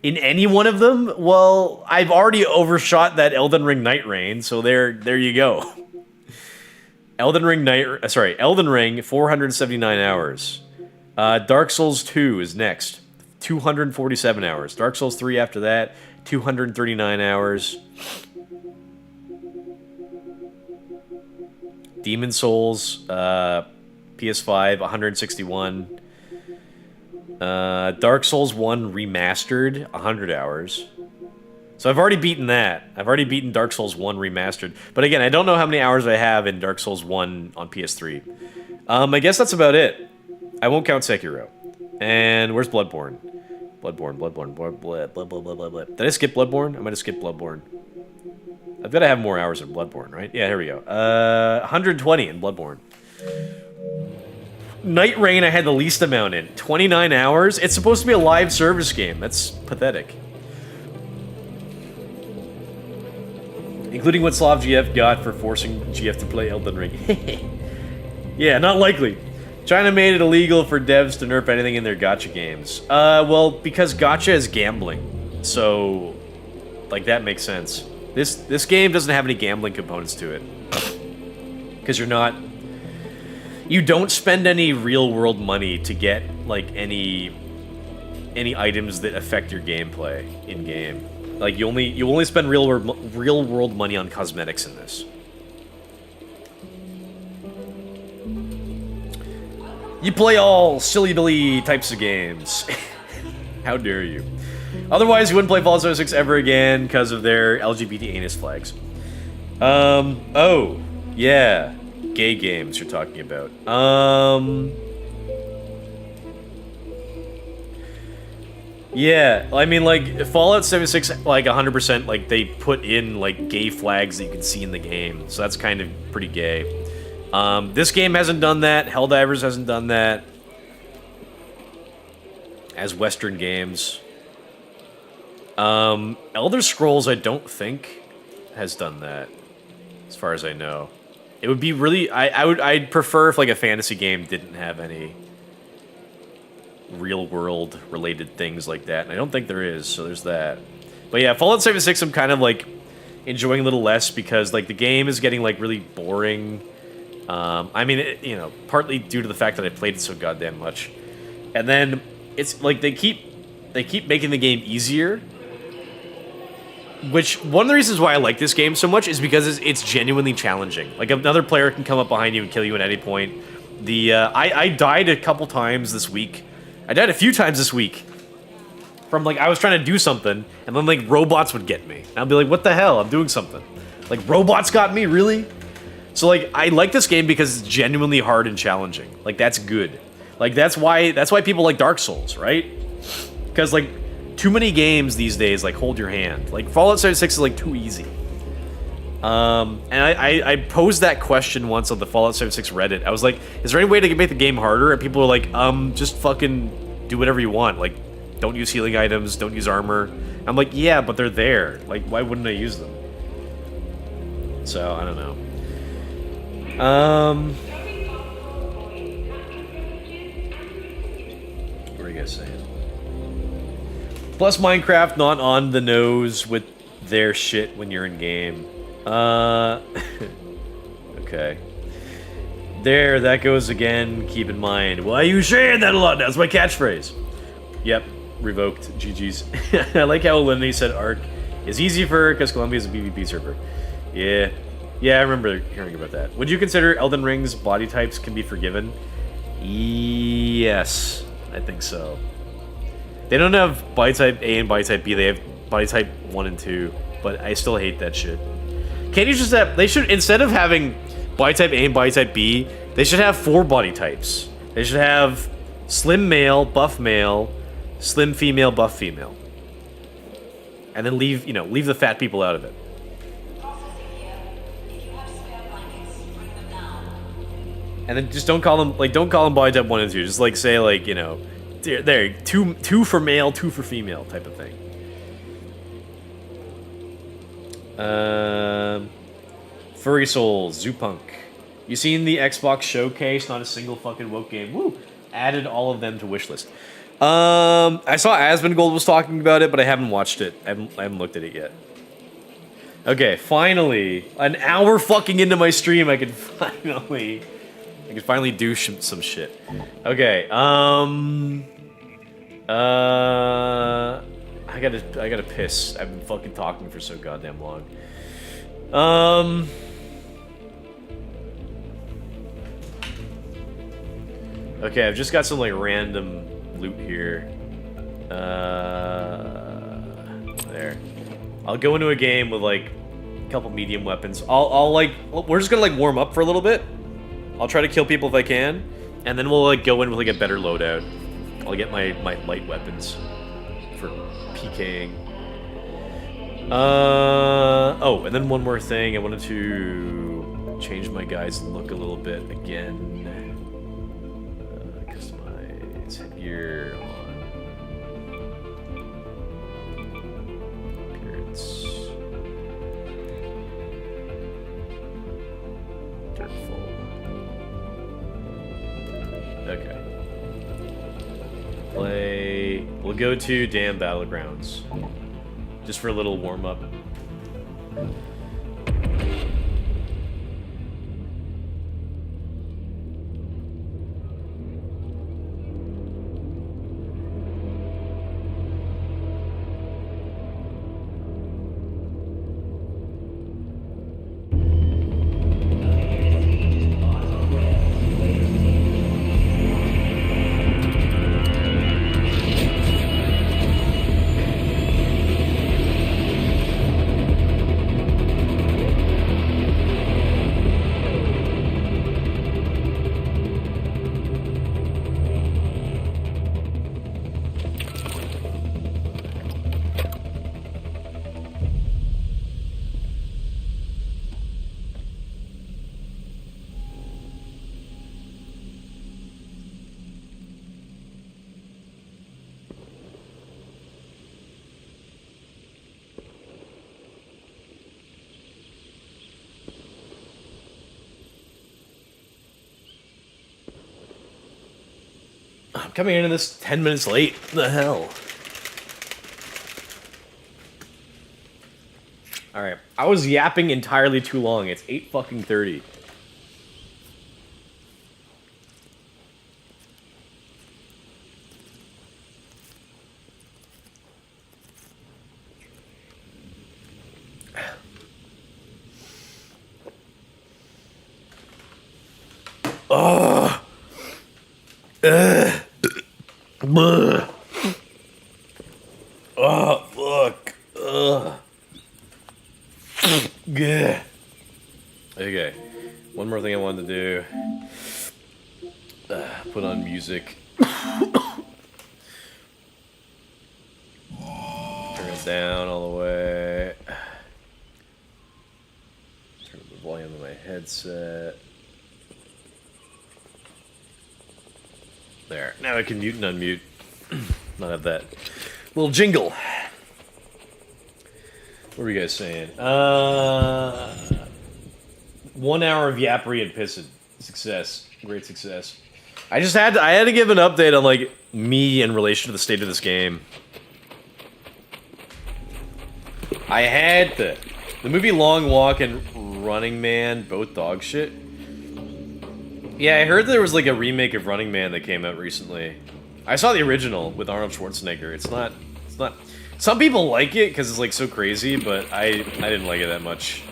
In any one of them? Well, I've already overshot that Elden Ring Night Rain, so there you go. Elden Ring, 479 hours. Dark Souls 2 is next. 247 hours. Dark Souls 3 after that, 239 hours. Demon Souls, PS5, 161. Dark Souls 1 Remastered, 100 hours. So I've already beaten that. I've already beaten Dark Souls 1 Remastered. But again, I don't know how many hours I have in Dark Souls 1 on PS3. I guess that's about it. I won't count Sekiro. And where's Bloodborne? Bloodborne. Did I skip Bloodborne? I might have skipped Bloodborne. I've got to have more hours in Bloodborne, right? Yeah, here we go. 120 in Bloodborne. Night Rain I had the least amount in. 29 hours? It's supposed to be a live service game. That's pathetic. Including what Slav GF got for forcing GF to play Elden Ring. Yeah, not likely. China made it illegal for devs to nerf anything in their gacha games. Well, because gacha is gambling. So, like, that makes sense. This game doesn't have any gambling components to it. Because you don't spend any real world money to get like any items that affect your gameplay in game. Like you only spend real world money on cosmetics in this. You play all silly billy types of games. How dare you? Otherwise, you wouldn't play Fallout 76 ever again because of their LGBT anus flags. Oh, yeah. Gay games you're talking about. Yeah, I mean, like, Fallout 76, like, 100%, like, they put in, like, gay flags that you can see in the game. So that's kind of pretty gay. This game hasn't done that. Helldivers hasn't done that. As Western games. Elder Scrolls, I don't think, has done that. As far as I know. It would be really... I'd prefer if, like, a fantasy game didn't have any real-world related things like that. And I don't think there is, so there's that. But yeah, Fallout 76 I'm kind of, like, enjoying a little less because, like, the game is getting, like, really boring. I mean, you know, partly due to the fact that I played it so goddamn much. And then, it's, like, they keep making the game easier. Which, one of the reasons why I like this game so much is because it's genuinely challenging. Like, another player can come up behind you and kill you at any point. I died a couple times this week. I died a few times this week. From, like, I was trying to do something, and then, like, robots would get me. And I'd be like, what the hell? I'm doing something. Like, robots got me? Really? So, like, I like this game because it's genuinely hard and challenging. Like, that's good. Like, that's why people like Dark Souls, right? Because, like, too many games these days, like, hold your hand. Like, Fallout 76 is, like, too easy. And I posed that question once on the Fallout 76 Reddit. I was like, is there any way to make the game harder? And people were like, just fucking do whatever you want. Like, don't use healing items, don't use armor. I'm like, yeah, but they're there. Like, why wouldn't I use them? So, I don't know. What are you guys saying? Plus, Minecraft not on the nose with their shit when you're in game. Okay. There, that goes again. Keep in mind. Why are you saying that a lot? That's my catchphrase. Yep, revoked. GG's. I like how Lindy said Ark is easy for her because Columbia is a PvP server. Yeah. Yeah, I remember hearing about that. Would you consider Elden Ring's body types can be forgiven? Yes, I think so. They don't have body type A and body type B. They have body type 1 and 2. But I still hate that shit. Can't you just have... They should... Instead of having body type A and body type B, they should have 4 body types. They should have slim male, buff male, slim female, buff female. And then leave, you know, leave the fat people out of it. And then just don't call them, like, don't call them body type 1 and 2. Just, like, say, like, you know... There, two for male, 2 for female type of thing. Furry Souls, Zoopunk. You seen the Xbox showcase? Not a single fucking woke game. Woo! Added all of them to wishlist. I saw Asmongold was talking about it, but I haven't watched it. I haven't looked at it yet. Okay, finally, an hour fucking into my stream, I can finally do some shit. Okay, I gotta piss. I've been fucking talking for so goddamn long. Okay, I've just got some, like, random loot here. There. I'll go into a game with, like, a couple medium weapons. I'll like, we're just gonna, like, warm up for a little bit. I'll try to kill people if I can, and then we'll, like, go in with, like, a better loadout. I'll get my light weapons for PKing. Oh, and then one more thing. I wanted to change my guy's look a little bit again. Customize headgear on. Appearance. Dirtful. Okay. Play. We'll go to Damn Battlegrounds. Just for a little warm-up. I'm coming into this 10 minutes late. What the hell? Alright. I was yapping entirely too long. It's 8 fucking 30. Oh. Ugh. Oh, fuck. Ugh. Yeah. Okay. One more thing I wanted to do. Put on music. Turn it down all the way. Turn up the volume of my headset. There. Now I can mute and unmute. Not have that little jingle. What were you guys saying? 1 hour of yappery and pissing. Success. Great success. I had to give an update on, like, me in relation to the state of this game. I had the movie Long Walk and Running Man, both dog shit. Yeah, I heard there was like a remake of Running Man that came out recently. I saw the original with Arnold Schwarzenegger. It's not. Some people like it because it's like so crazy, but I didn't like it that much.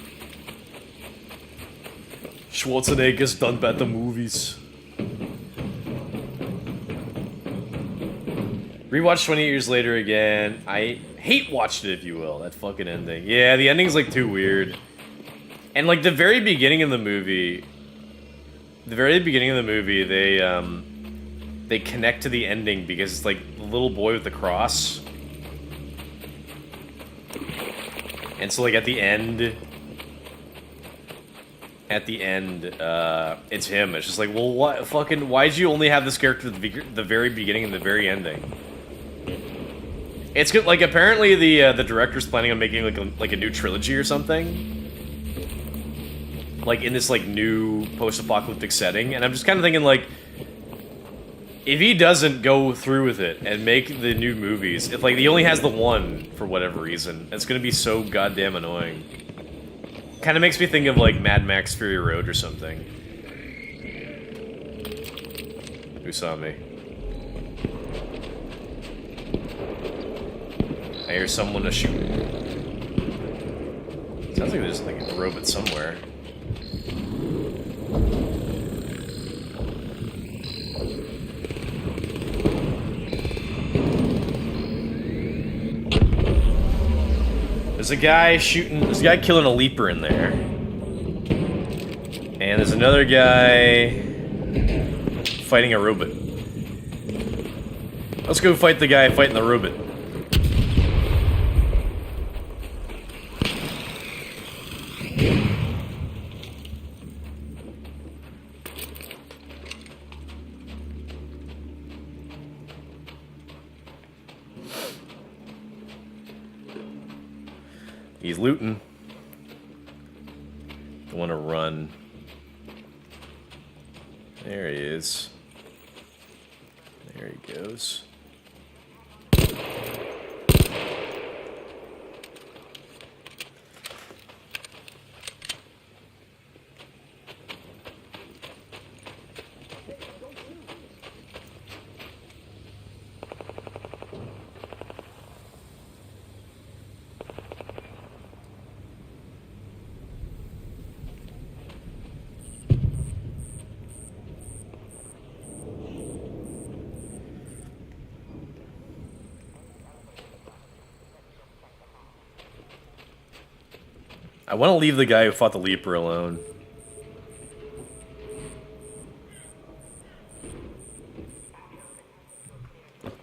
Schwarzenegger's done better movies. Rewatched 28 years later again. I hate watched it, if you will. That fucking ending. Yeah, the ending's like too weird. And like the very beginning of the movie. They connect to the ending because it's like the little boy with the cross. And so like at the end, it's him. It's just like, well, why'd you only have this character at the very beginning and the very ending? It's good. Like apparently the director's planning on making like a new trilogy or something. Like in this like new post-apocalyptic setting, and I'm just kind of thinking like, if he doesn't go through with it and make the new movies, if like he only has the one for whatever reason, it's gonna be so goddamn annoying. Kind of makes me think of like Mad Max Fury Road or something. Who saw me? I hear someone shoot. Sounds like there's like a robot somewhere. There's a guy killing a leaper in there. And there's another guy fighting a robot. Let's go fight the guy fighting the robot. He's looting. Don't want to run. There he is. There he goes. I want to leave the guy who fought the Leaper alone.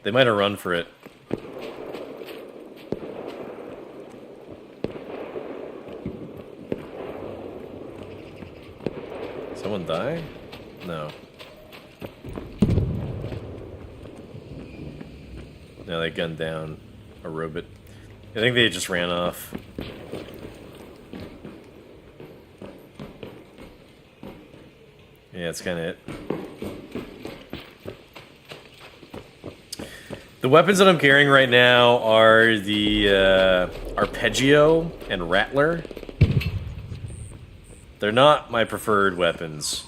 They might have run for it. Someone die? No. No, they gunned down a robot. I think they just ran off. Yeah, that's kind of it. The weapons that I'm carrying right now are the Arpeggio and Rattler. They're not my preferred weapons.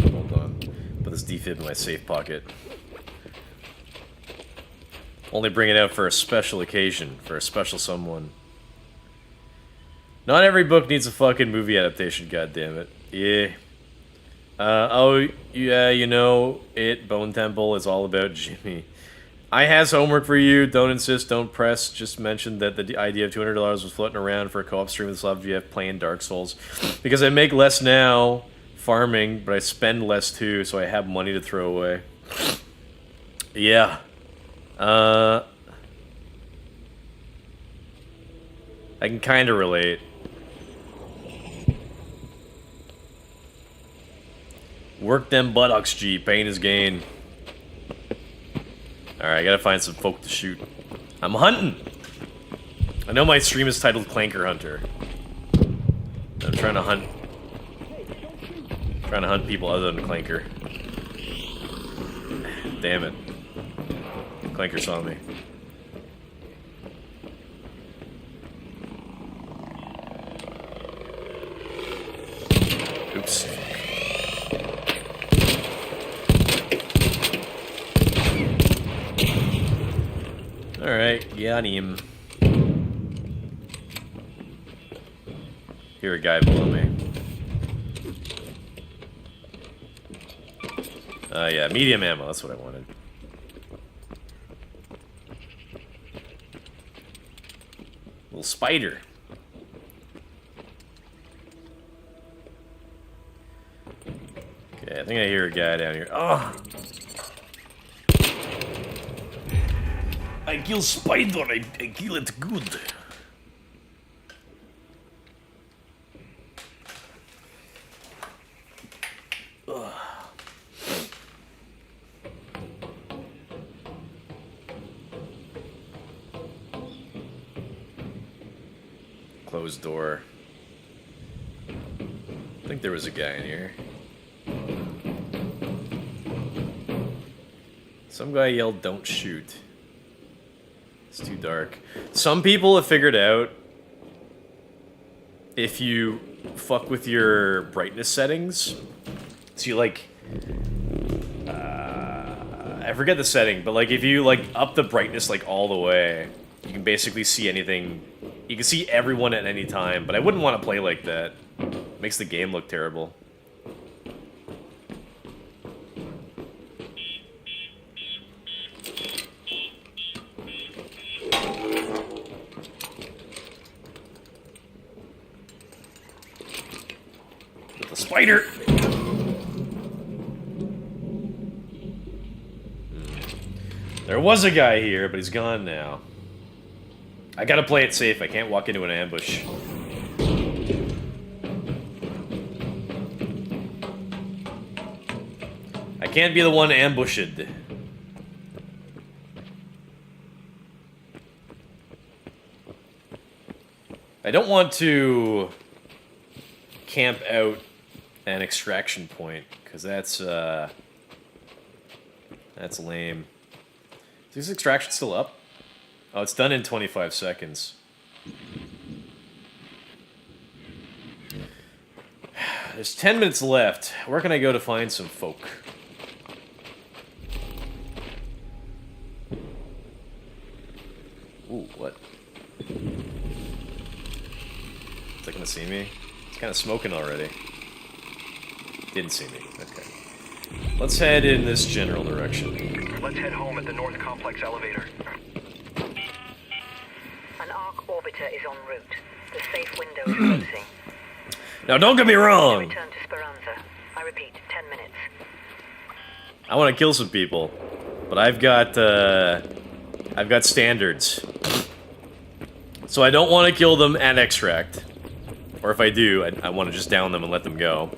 Hold on. Put this defib in my safe pocket. Only bring it out for a special occasion, for a special someone. Not every book needs a fucking movie adaptation, goddammit. Yeah. Oh, yeah, you know, Bone Temple is all about Jimmy. I has homework for you. Don't insist, don't press. Just mentioned that the idea of $200 was floating around for a co-op stream with Slav GF playing Dark Souls. Because I make less now farming, but I spend less too, so I have money to throw away. Yeah. I can kind of relate. Work them buttocks, G. Pain is gain. Alright, I gotta find some folk to shoot. I'm hunting! I know my stream is titled Clanker Hunter. I'm trying to hunt... trying to hunt people other than Clanker. Damn it. Clanker saw me. Oops. Alright, got him. Hear a guy below me. Yeah, medium ammo, that's what I wanted. Little spider. Okay, I think I hear a guy down here. Oh! I kill spider, I kill it good. Ugh. Closed door. I think there was a guy in here. Some guy yelled, "Don't shoot." It's too dark. Some people have figured out if you fuck with your brightness settings, so you like, I forget the setting, but like if you like up the brightness like all the way, you can basically see anything. You can see everyone at any time, but I wouldn't want to play like that. It makes the game look terrible. Spider! There was a guy here, but he's gone now. I gotta play it safe. I can't walk into an ambush. I can't be the one ambushed. I don't want to camp out an extraction point, because that's lame. Is this extraction still up? Oh, it's done in 25 seconds. There's 10 minutes left. Where can I go to find some folk? Ooh, what? Is it gonna see me? It's kind of smoking already. Didn't see me. Okay. Let's head in this general direction. Let's head home at the North Complex elevator. orbiter is en route. The safe window is closing. Now, don't get me wrong. Return to Speranza. I repeat, 10 minutes. I want to kill some people, but I've got standards. So I don't want to kill them at extract. Or if I do, I want to just down them and let them go.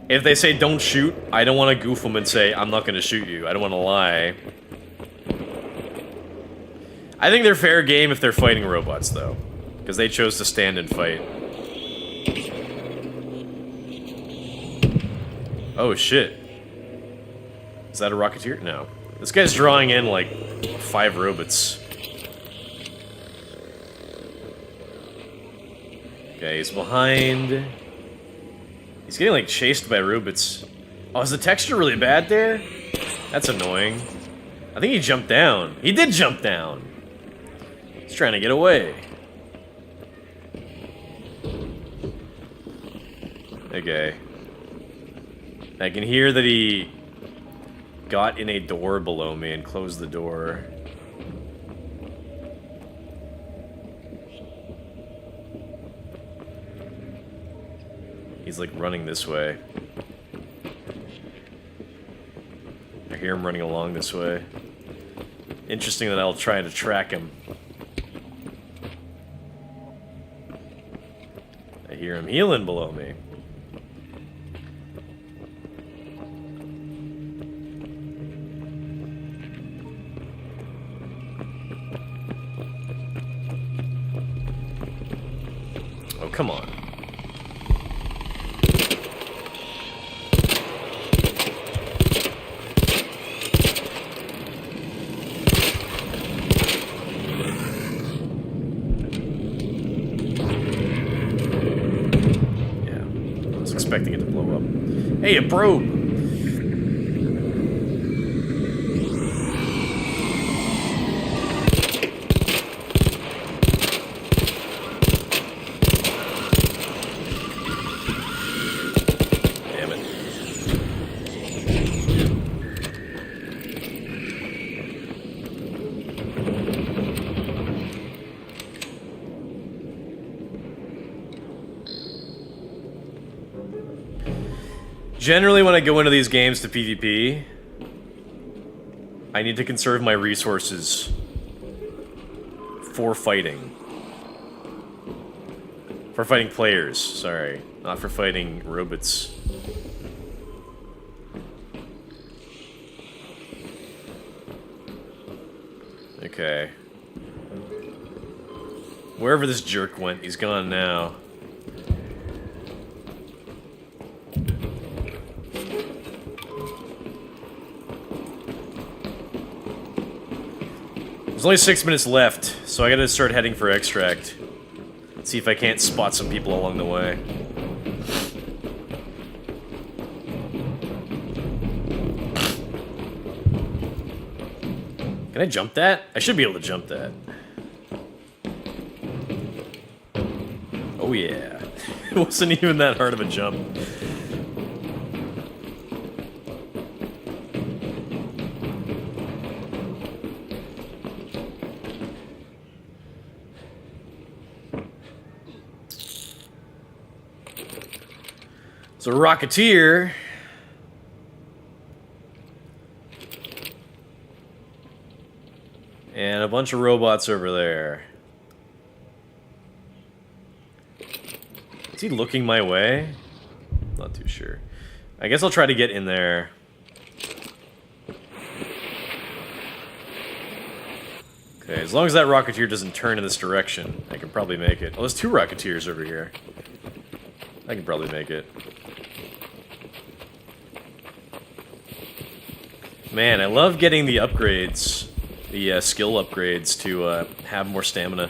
If they say don't shoot, I don't want to goof them and say I'm not going to shoot you. I don't want to lie. I think they're fair game if they're fighting robots, though. Because they chose to stand and fight. Oh, shit. Is that a Rocketeer? No. This guy's drawing in, like, 5 robots. Okay, he's behind. He's getting, like, chased by robots. Oh, is the texture really bad there? That's annoying. I think he jumped down. He did jump down. He's trying to get away. Okay. I can hear that he got in a door below me and closed the door. He's like running this way. I hear him running along this way. Interesting that I'll try to track him. I hear him healing below me. Oh, come on. Expecting it to blow up. Hey, a probe! Damn it. Generally, when I go into these games to PvP, I need to conserve my resources for fighting. For fighting players, sorry. Not for fighting robots. Okay. Wherever this jerk went, he's gone now. There's only 6 minutes left, so I gotta start heading for extract. See if I can't spot some people along the way. Can I jump that? I should be able to jump that. Oh yeah. It wasn't even that hard of a jump. So Rocketeer. And a bunch of robots over there. Is he looking my way? Not too sure. I guess I'll try to get in there. Okay, as long as that Rocketeer doesn't turn in this direction, I can probably make it. Oh, there's 2 Rocketeers over here. I can probably make it. Man, I love getting the upgrades, the skill upgrades to have more stamina.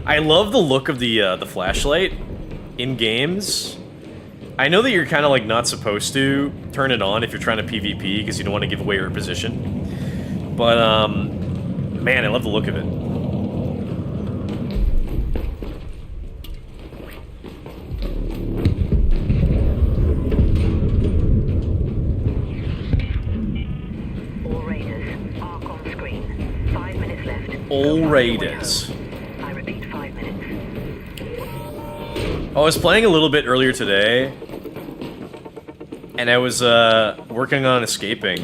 I love the look of the flashlight in games. I know that you're kind of like not supposed to turn it on if you're trying to PvP because you don't want to give away your position. But man, I love the look of it. Alrighties. I repeat, 5 minutes. I was playing a little bit earlier today, and I was working on escaping.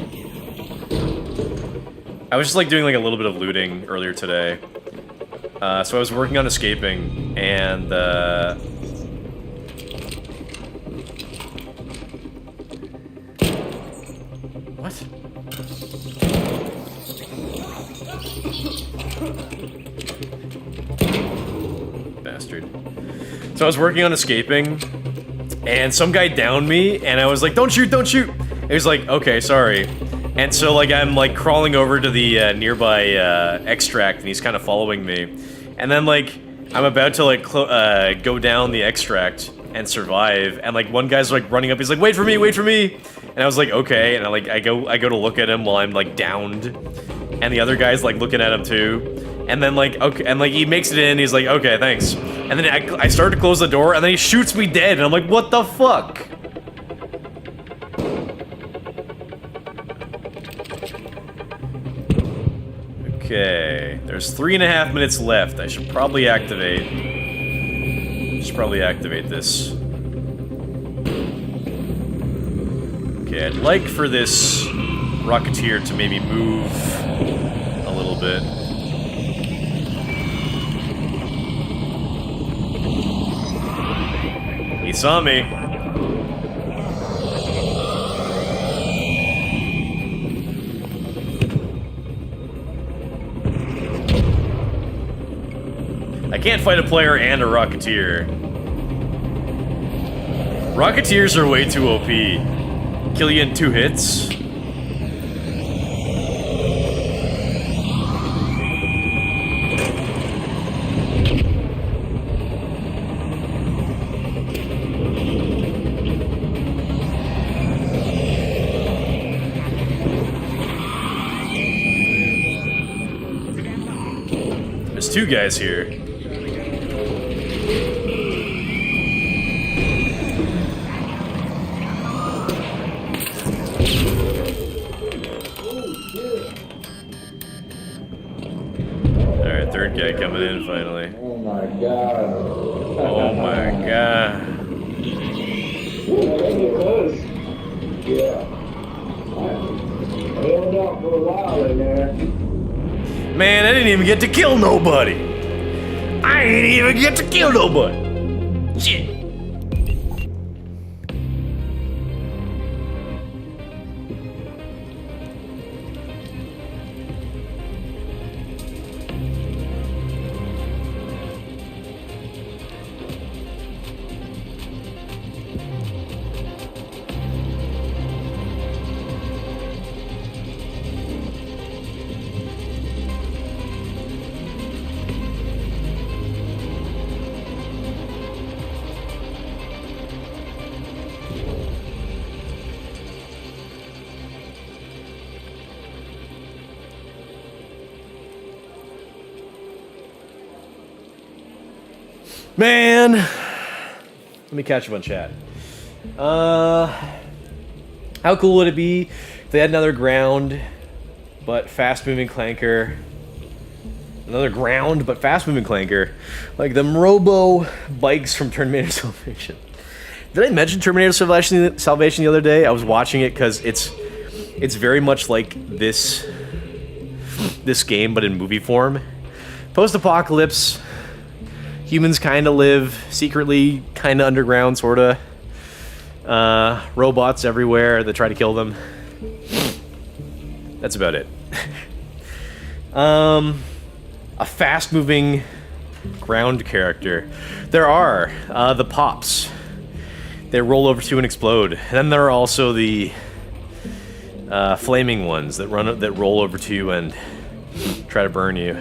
I was just like doing like a little bit of looting earlier today. So I was working on escaping, and what? Bastard. So I was working on escaping, and some guy downed me, and I was like, "Don't shoot, don't shoot!" And he was like, "Okay, sorry." And so like I'm like crawling over to the nearby extract, and he's kind of following me. And then like I'm about to like go down the extract and survive, and like one guy's like running up. He's like, "Wait for me, wait for me!" And I was like, "Okay." And I go to look at him while I'm like downed, and the other guy's like looking at him too. And then like okay, and like he makes it in. He's like, "Okay, thanks." And then I start to close the door, and then he shoots me dead. And I'm like, "What the fuck?" Okay, there's 3.5 minutes left. I should probably activate. This. Okay, I'd like for this Rocketeer to maybe move a little bit. He saw me. I can't fight a player and a Rocketeer. Rocketeers are way too OP. Kill you in 2 hits. There's 2 guys here. Third guy coming in finally. Oh my god. Oh my god. Yeah. I held out for a while in there. Man, I didn't even get to kill nobody. I ain't even get to kill nobody. Shit. Man, let me catch up on chat. How cool would it be if they had another ground, but fast-moving Clanker? Another ground, but fast-moving Clanker, like them Robo bikes from Terminator Salvation. Did I mention Terminator Salvation the other day? I was watching it because it's very much like this game, but in movie form. Post-apocalypse. Humans kind of live secretly, kind of underground, sort of. Robots everywhere that try to kill them. That's about it. A fast-moving ground character. There are the Pops. They roll over to and explode. And then there are also the flaming ones that roll over to you and try to burn you.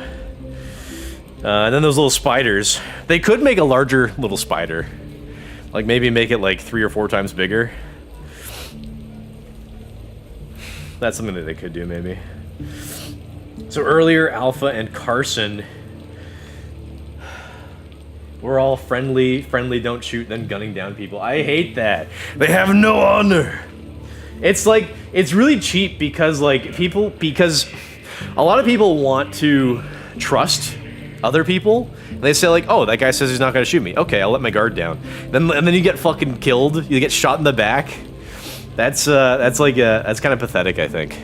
And then those little spiders. They could make a larger little spider. Like maybe make it like 3 or 4 times bigger. That's something that they could do maybe. So earlier, Alpha and Carson were all friendly, don't shoot, then gunning down people. I hate that. They have no honor. It's like, it's really cheap because like because a lot of people want to trust other people. And they say like, oh, that guy says he's not gonna shoot me. Okay, I'll let my guard down. And then you get fucking killed. You get shot in the back. That's kind of pathetic, I think.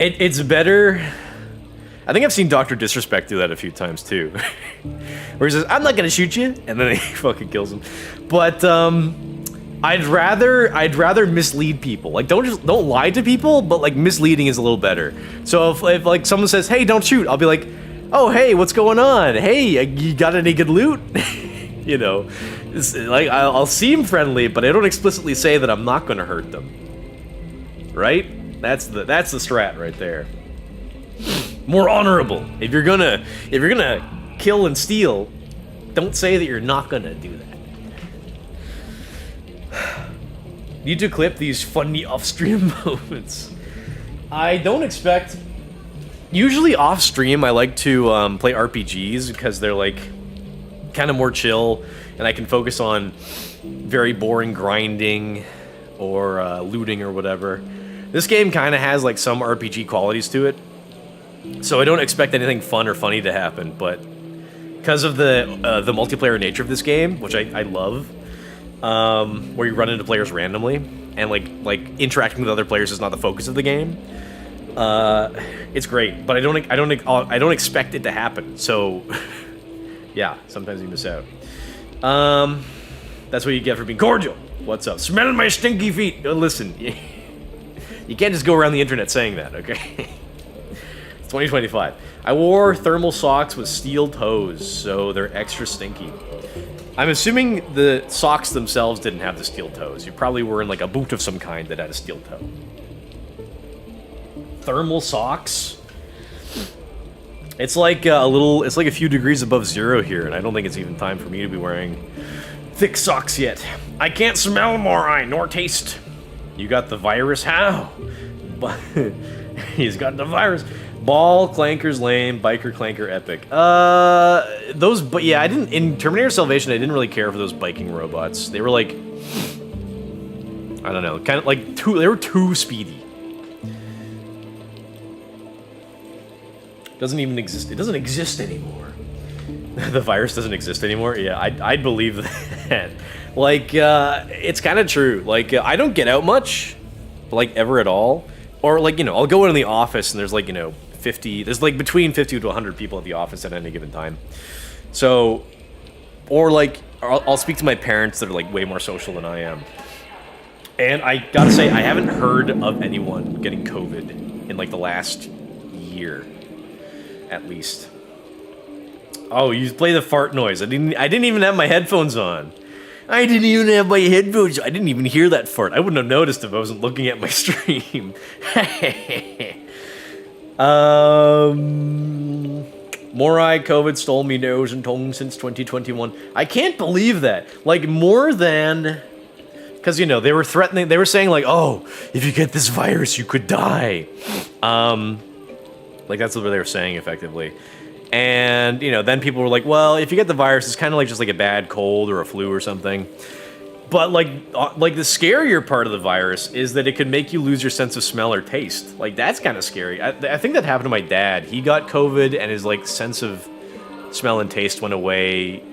It's better. I think I've seen Dr. Disrespect do that a few times too. Where he says, I'm not gonna shoot you, and then he fucking kills him. But I'd rather mislead people. Like don't lie to people, but like misleading is a little better. So if like someone says, hey, don't shoot, I'll be like, oh, hey, what's going on? Hey, you got any good loot? You know, it's like I'll seem friendly, but I don't explicitly say that I'm not gonna hurt them. Right? That's the strat right there. More honorable. If you're gonna kill and steal, don't say that you're not gonna do that. Need to clip these funny off-stream moments. I don't expect. Usually off-stream, I like to play RPGs because they're like kind of more chill, and I can focus on very boring grinding or looting or whatever. This game kind of has like some RPG qualities to it. So I don't expect anything fun or funny to happen, but because of the multiplayer nature of this game, which I love, where you run into players randomly and like interacting with other players is not the focus of the game. It's great, but I don't expect it to happen. So yeah, sometimes you miss out. That's what you get for being cordial. What's up? Smelling my stinky feet. Listen, you can't just go around the internet saying that, okay? 2025. I wore thermal socks with steel toes, so they're extra stinky. I'm assuming the socks themselves didn't have the steel toes. You probably were in like a boot of some kind that had a steel toe. Thermal socks? It's like it's like a few degrees above zero here, and I don't think it's even time for me to be wearing thick socks yet. I can't smell Morai, nor taste. You got the virus? How? But he's got the virus. Ball, Clanker's lame, Biker, Clanker, epic. But yeah, I didn't, in Terminator Salvation, I didn't really care for those biking robots. They were like, I don't know, kind of like they were too speedy. Doesn't even exist. It doesn't exist anymore. The virus doesn't exist anymore? Yeah, I'd believe that. Like, it's kind of true. Like, I don't get out much, like, ever at all. Or, like, you know, I'll go into the office and there's, like, you know, there's, like, between 50 to 100 people at the office at any given time. So, or, like, I'll speak to my parents that are, like, way more social than I am. And I gotta say, I haven't heard of anyone getting COVID in, like, the last year, at least. Oh, you play the fart noise. I didn't even have my headphones on. I didn't even have my headphones. I didn't even hear that fart. I wouldn't have noticed if I wasn't looking at my stream. Morai COVID stole me nose and tongue since 2021. I can't believe that. Like, more than... Because, you know, they were threatening... They were saying, like, oh, if you get this virus, you could die. Like, that's what they were saying, effectively. And, you know, then people were like, well, if you get the virus, it's kind of like just like a bad cold or a flu or something. But, like the scarier part of the virus is that it could make you lose your sense of smell or taste. Like, that's kind of scary. I think that happened to my dad. He got COVID and his, like, sense of smell and taste went away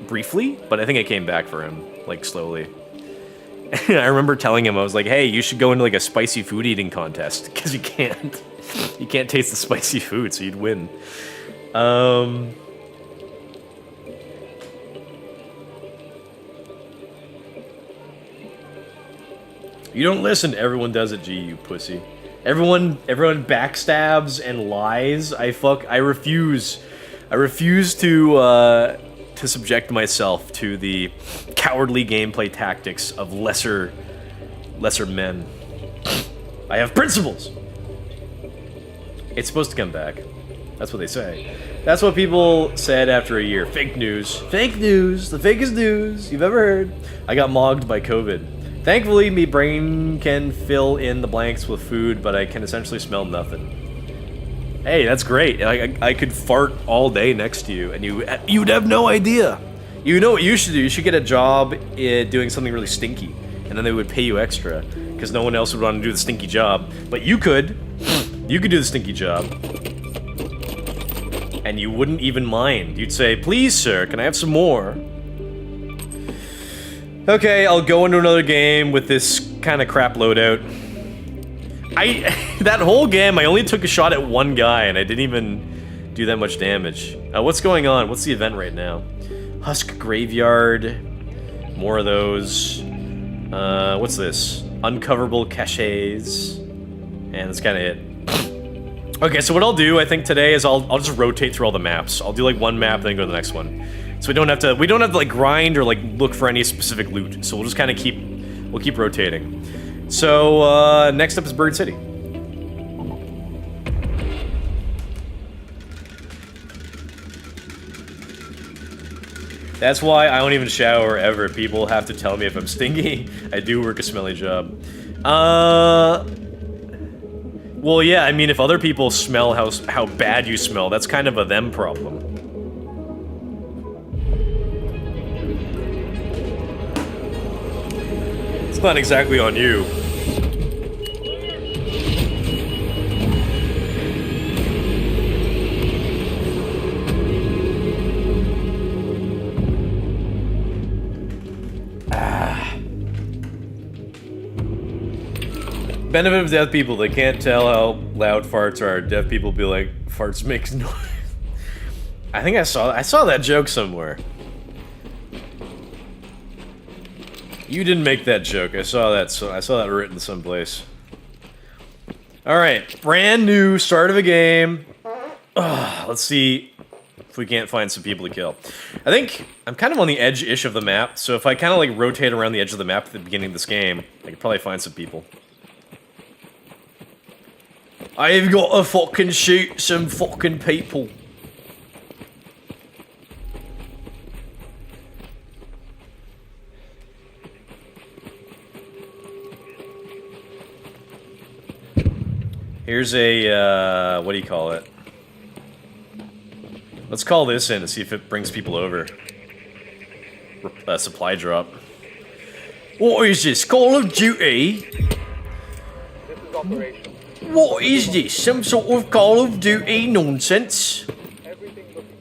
briefly, but I think it came back for him, like, slowly. I remember telling him, I was like, hey, you should go into, like, a spicy food eating contest, because you can't taste the spicy food, so you'd win. You don't listen. Everyone does it, G, you pussy. Everyone backstabs and lies. I refuse to subject myself to the cowardly gameplay tactics of lesser men. I have principles. It's supposed to come back. That's what they say. That's what people said after a year. Fake news. Fake news. The fakest news you've ever heard. I got mogged by COVID. Thankfully, me brain can fill in the blanks with food, but I can essentially smell nothing. Hey, that's great. I could fart all day next to you, and you'd have no idea. You know what you should do? You should get a job doing something really stinky, and then they would pay you extra, because no one else would want to do the stinky job. But you could. You could do the stinky job. and you wouldn't even mind. You'd say, please, sir, can I have some more? Okay, I'll go into another game with this kind of crap loadout. That whole game, I only took a shot at one guy, and I didn't even do that much damage. What's going on? What's the event right now? Husk Graveyard. More of those. What's this? Uncoverable caches. And that's kind of it. Okay, so what I'll do, I think today is I'll just rotate through all the maps. I'll do like one map, then go to the next one. So we don't have to like grind or like look for any specific loot. So we'll just kind of keep rotating. So next up is Bird City. That's why I don't even shower ever. People have to tell me if I'm stinky. I do work a smelly job. Well, yeah, I mean, if other people smell how bad you smell, that's kind of a them problem. It's not exactly on you. Benefit of deaf people, they can't tell how loud farts are. Deaf people be like, farts makes noise. I think I saw that joke somewhere. You didn't make that joke. I saw that written someplace. Alright, brand new start of a game. Let's see if we can't find some people to kill. I think I'm kind of on the edge-ish of the map, so if I kind of like rotate around the edge of the map at the beginning of this game, I could probably find some people. I've got to fucking shoot some fucking people. Here's a, what do you call it? Let's call this in and see if it brings people over. Supply drop. What is this? Call of Duty? This is Operation. What is this? Some sort of Call of Duty nonsense? Everything looking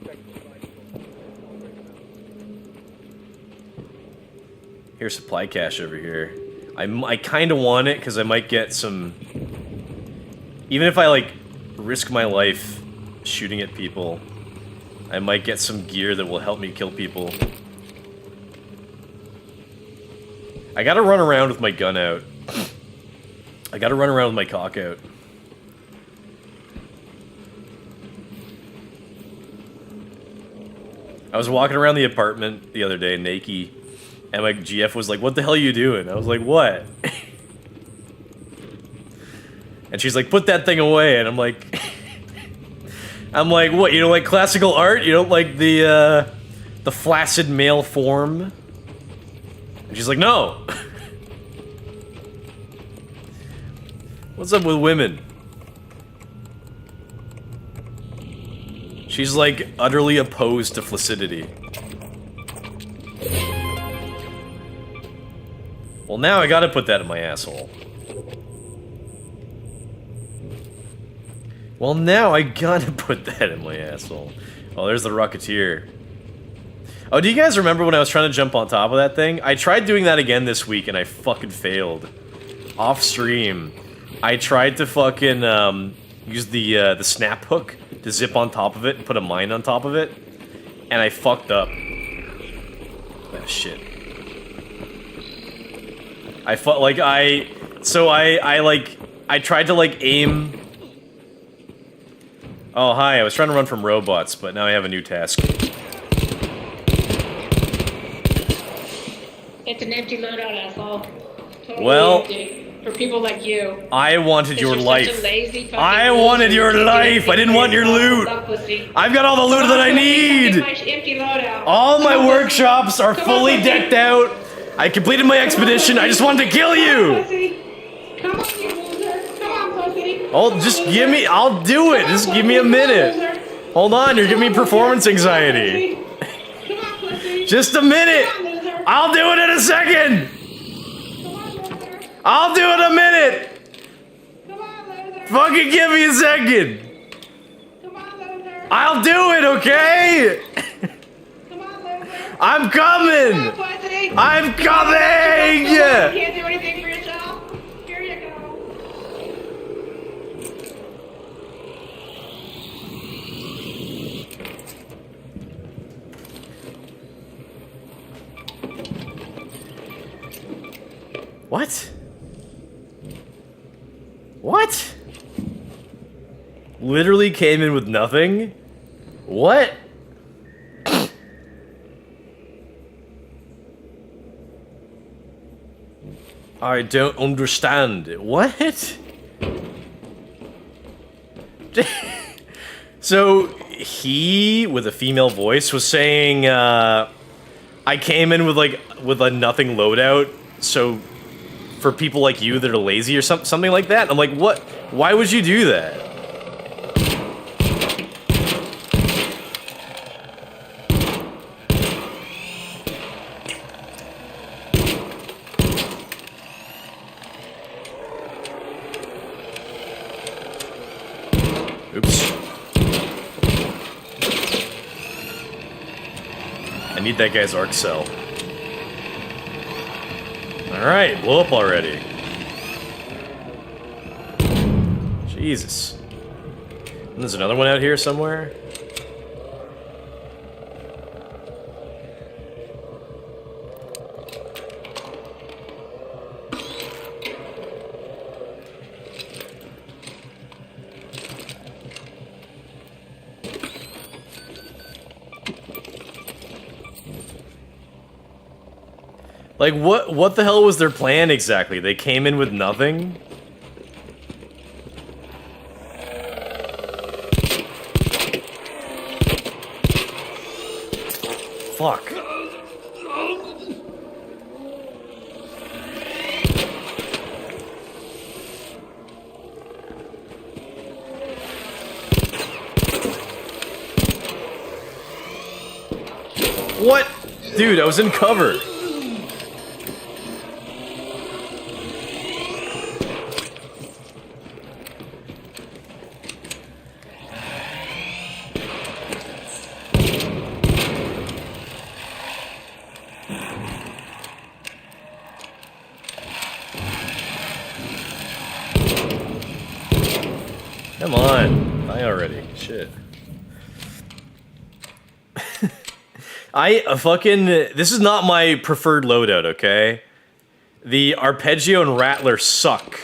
good. Here's supply cache over here. I kind of want it because I might get some... Even if I, like, risk my life shooting at people, I might get some gear that will help me kill people. I gotta run around with my gun out. I gotta run around with my cock out. I was walking around the apartment the other day, naked, and my GF was like, "What the hell are you doing?" I was like, "What?" And she's like, "Put that thing away," and I'm like, "What? You don't like classical art? You don't like the flaccid male form?" And she's like, "No." What's up with women? She's like utterly opposed to flaccidity. Well, now I gotta put that in my asshole. Well, now I gotta put that in my asshole. Oh, there's the Rocketeer. Oh, do you guys remember when I was trying to jump on top of that thing? I tried doing that again this week and I fucking failed. Off stream. I tried to fucking use the snap hook to zip on top of it and put a mine on top of it, and I fucked up. Oh, shit. I felt like I tried to like aim. Oh hi, I was trying to run from robots, but now I have a new task. It's an empty loadout, asshole. Totally Well, empty. For people like you. I wanted your You're life. such a lazy fucking I loser. wanted your life. I didn't want your loot. I've got all the loot that I need. Empty loadout. All my workshops are fully decked out. I completed my expedition. I just wanted to kill you. Come on, you loser. Come on, pussy. Oh, just give me. I'll do it. Just give me a minute. Hold on, you're giving me performance anxiety. Come on, pussy. Just a minute. Come on, loser. I'll do it in a second. Come on, loser. I'll do it in a minute. Come on, loser. Fucking give me a second. Come on, loser. I'll do it, okay? Come on, loser. I'm Come on, coming! pussy. I'm coming! You can't do anything for yourself. Here you go. What? What? Literally came in with nothing? What? I don't understand. What? So, he, with a female voice, was saying, I came in with, like, with a nothing loadout, so for people like you that are lazy or something like that? I'm like, what? Why would you do that? Oops. I need that guy's arc cell. Alright, blow up already. Jesus. And there's another one out here somewhere? Like, what the hell was their plan exactly? They came in with nothing? Fuck. What? Dude, I was in cover. Come on, die already. Shit. This is not my preferred loadout, okay? The Arpeggio and Rattler suck.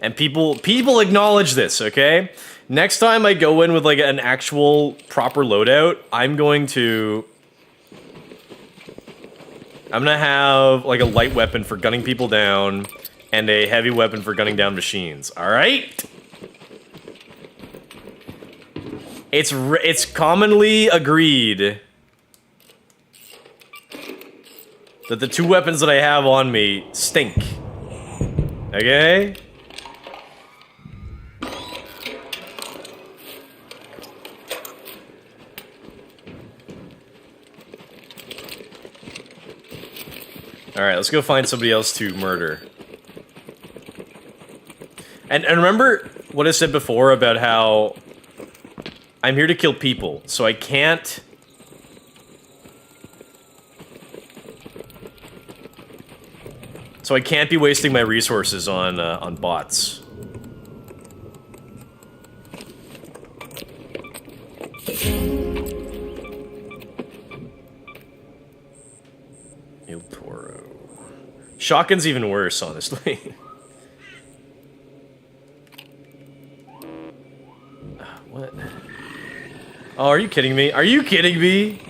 And people acknowledge this, okay? Next time I go in with, like, an actual proper loadout, I'm gonna have, like, a light weapon for gunning people down, and a heavy weapon for gunning down machines, alright? It's commonly agreed that the two weapons that I have on me stink. Okay? Alright, let's go find somebody else to murder. And remember what I said before about how I'm here to kill people, so I can't... So I can't be wasting my resources on bots. Il Toro. Shotgun's even worse, honestly. What? Oh, are you kidding me? Are you kidding me?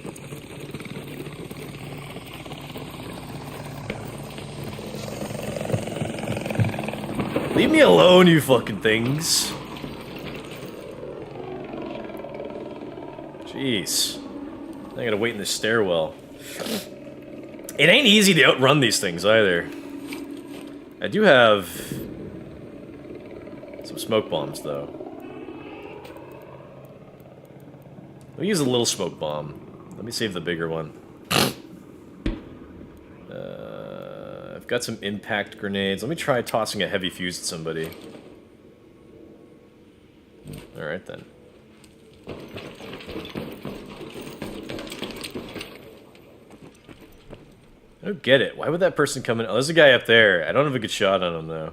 Leave me alone, you fucking things. Jeez. I gotta wait in the stairwell. It ain't easy to outrun these things, either. I do have some smoke bombs, though. Let me use a little smoke bomb. Let me save the bigger one. I've got some impact grenades. Let me try tossing a heavy fuse at somebody. Alright then. I don't get it. Why would that person come in? Oh, there's a guy up there. I don't have a good shot on him, though.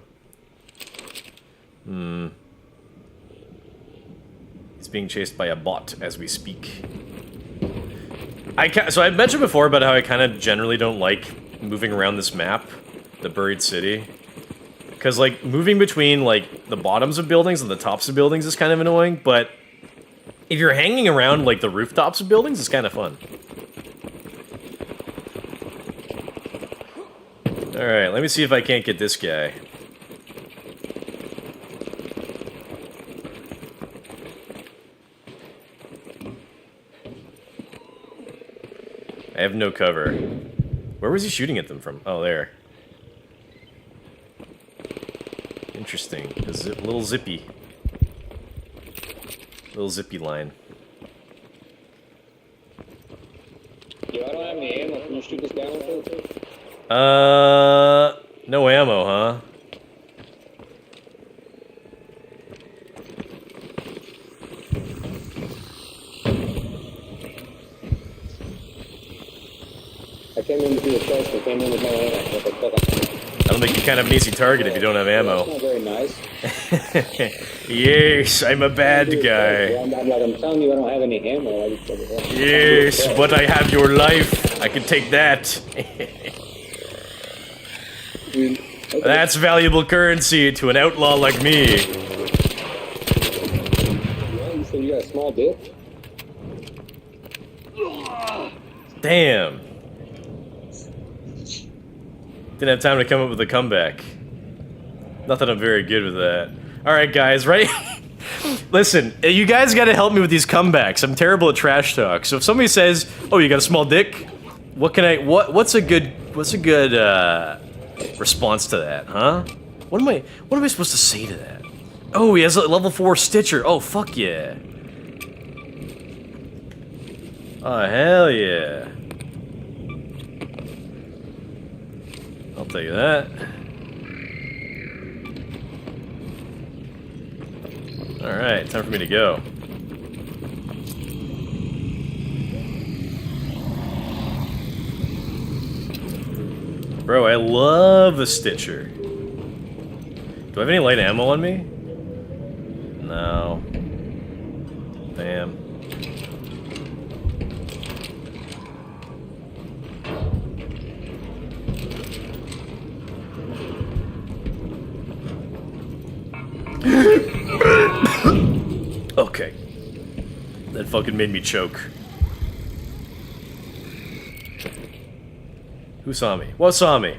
He's being chased by a bot as we speak. So I mentioned before about how I kind of generally don't like moving around this map, the buried city. Because, like, moving between, like, the bottoms of buildings and the tops of buildings is kind of annoying, but if you're hanging around, like, the rooftops of buildings, it's kind of fun. Alright, let me see if I can't get this guy. I have no cover. Where was he shooting at them from? Oh, there. Interesting. Little zippy. Little zippy line. Yo, I don't have any ammo. Can you shoot this guy with it? No ammo, huh? I came in to do a test. I came in with no ammo. What the fuck? I don't think you're kind of an easy target if you don't have ammo. That's not very nice. Yes, I'm a bad guy. I'm telling you, I don't have any ammo. Yes, but I have your life. I can take that. That's valuable currency to an outlaw like me. Yeah, you said you got a small dick? Damn. Didn't have time to come up with a comeback. Not that I'm very good with that. Alright, guys, right? Listen, you guys gotta help me with these comebacks. I'm terrible at trash talk. So if somebody says, "Oh, you got a small dick?" What's a good response to that, huh? What am I supposed to say to that? Oh, he has a level 4 Stitcher. Oh, fuck yeah. Oh, hell yeah. I'll tell you that. Alright, time for me to go. Bro, I love the Stitcher. Do I have any light ammo on me? No. Damn. Okay. That fucking made me choke. Who saw me? What saw me?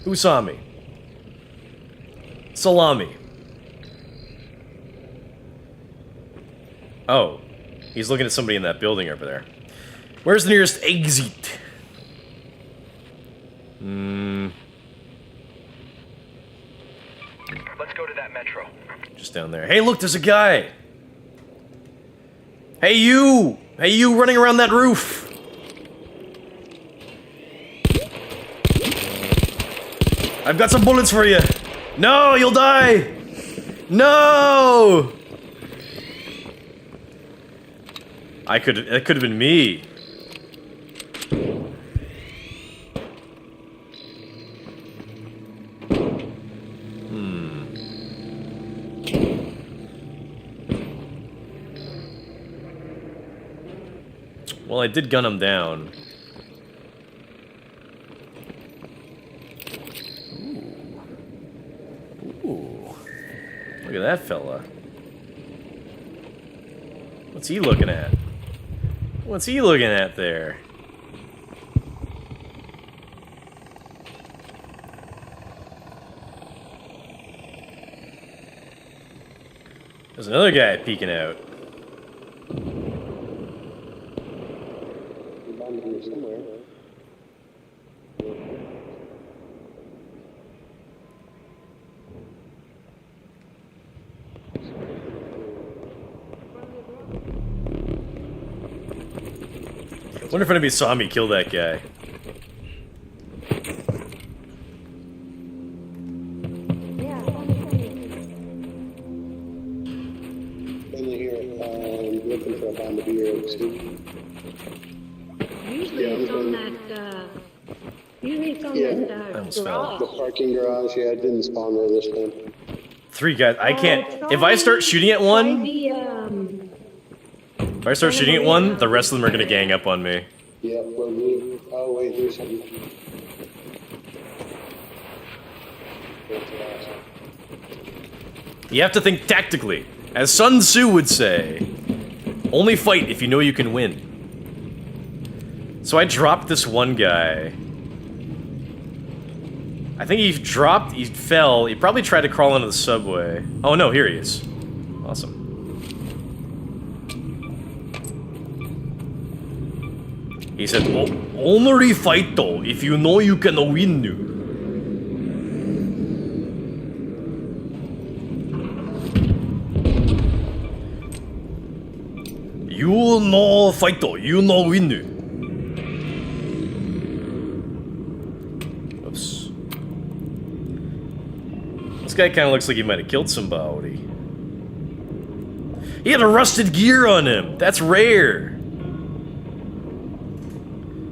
Who saw me? Salami. Oh. He's looking at somebody in that building over there. Where's the nearest exit? Let's go to that metro. Just down there. Hey, look, there's a guy! Hey, you! Hey, you running around that roof! I've got some bullets for you! No, you'll die! No! That could have been me. Well, I did gun him down. Ooh. Look at that fella. What's he looking at? What's he looking at there? There's another guy peeking out. Wonder if anybody saw me kill that guy. Looking for a bomb to be here. Usually it's on that, usually Yeah. I almost fell. The parking garage, yeah, it didn't spawn there this time. 3 guys. I can't. If I start shooting at one, if I start shooting at one, the rest of them are gonna gang up on me. Yeah, well, we, oh wait, there's something. You have to think tactically. As Sun Tzu would say, only fight if you know you can win. So I dropped this one guy. I think he dropped, he fell, he probably tried to crawl into the subway. Oh no, here he is. Awesome. He said, only fight though, if you know you can win. You know fight though, you know win. Oops. This guy kind of looks like he might have killed somebody. He had a rusted gear on him. That's rare.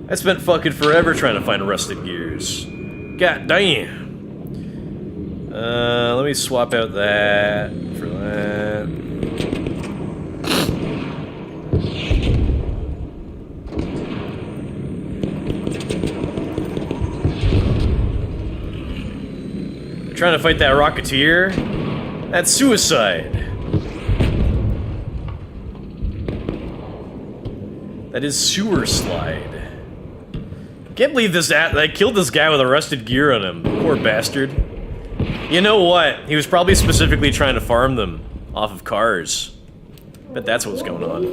I spent fucking forever trying to find rusted gears. God damn. Let me swap out that for that. They're trying to fight that Rocketeer? That's suicide. That is sewer slide. Can't believe this I killed this guy with a rusted gear on him. Poor bastard. You know what? He was probably specifically trying to farm them off of cars. Bet that's what's going on.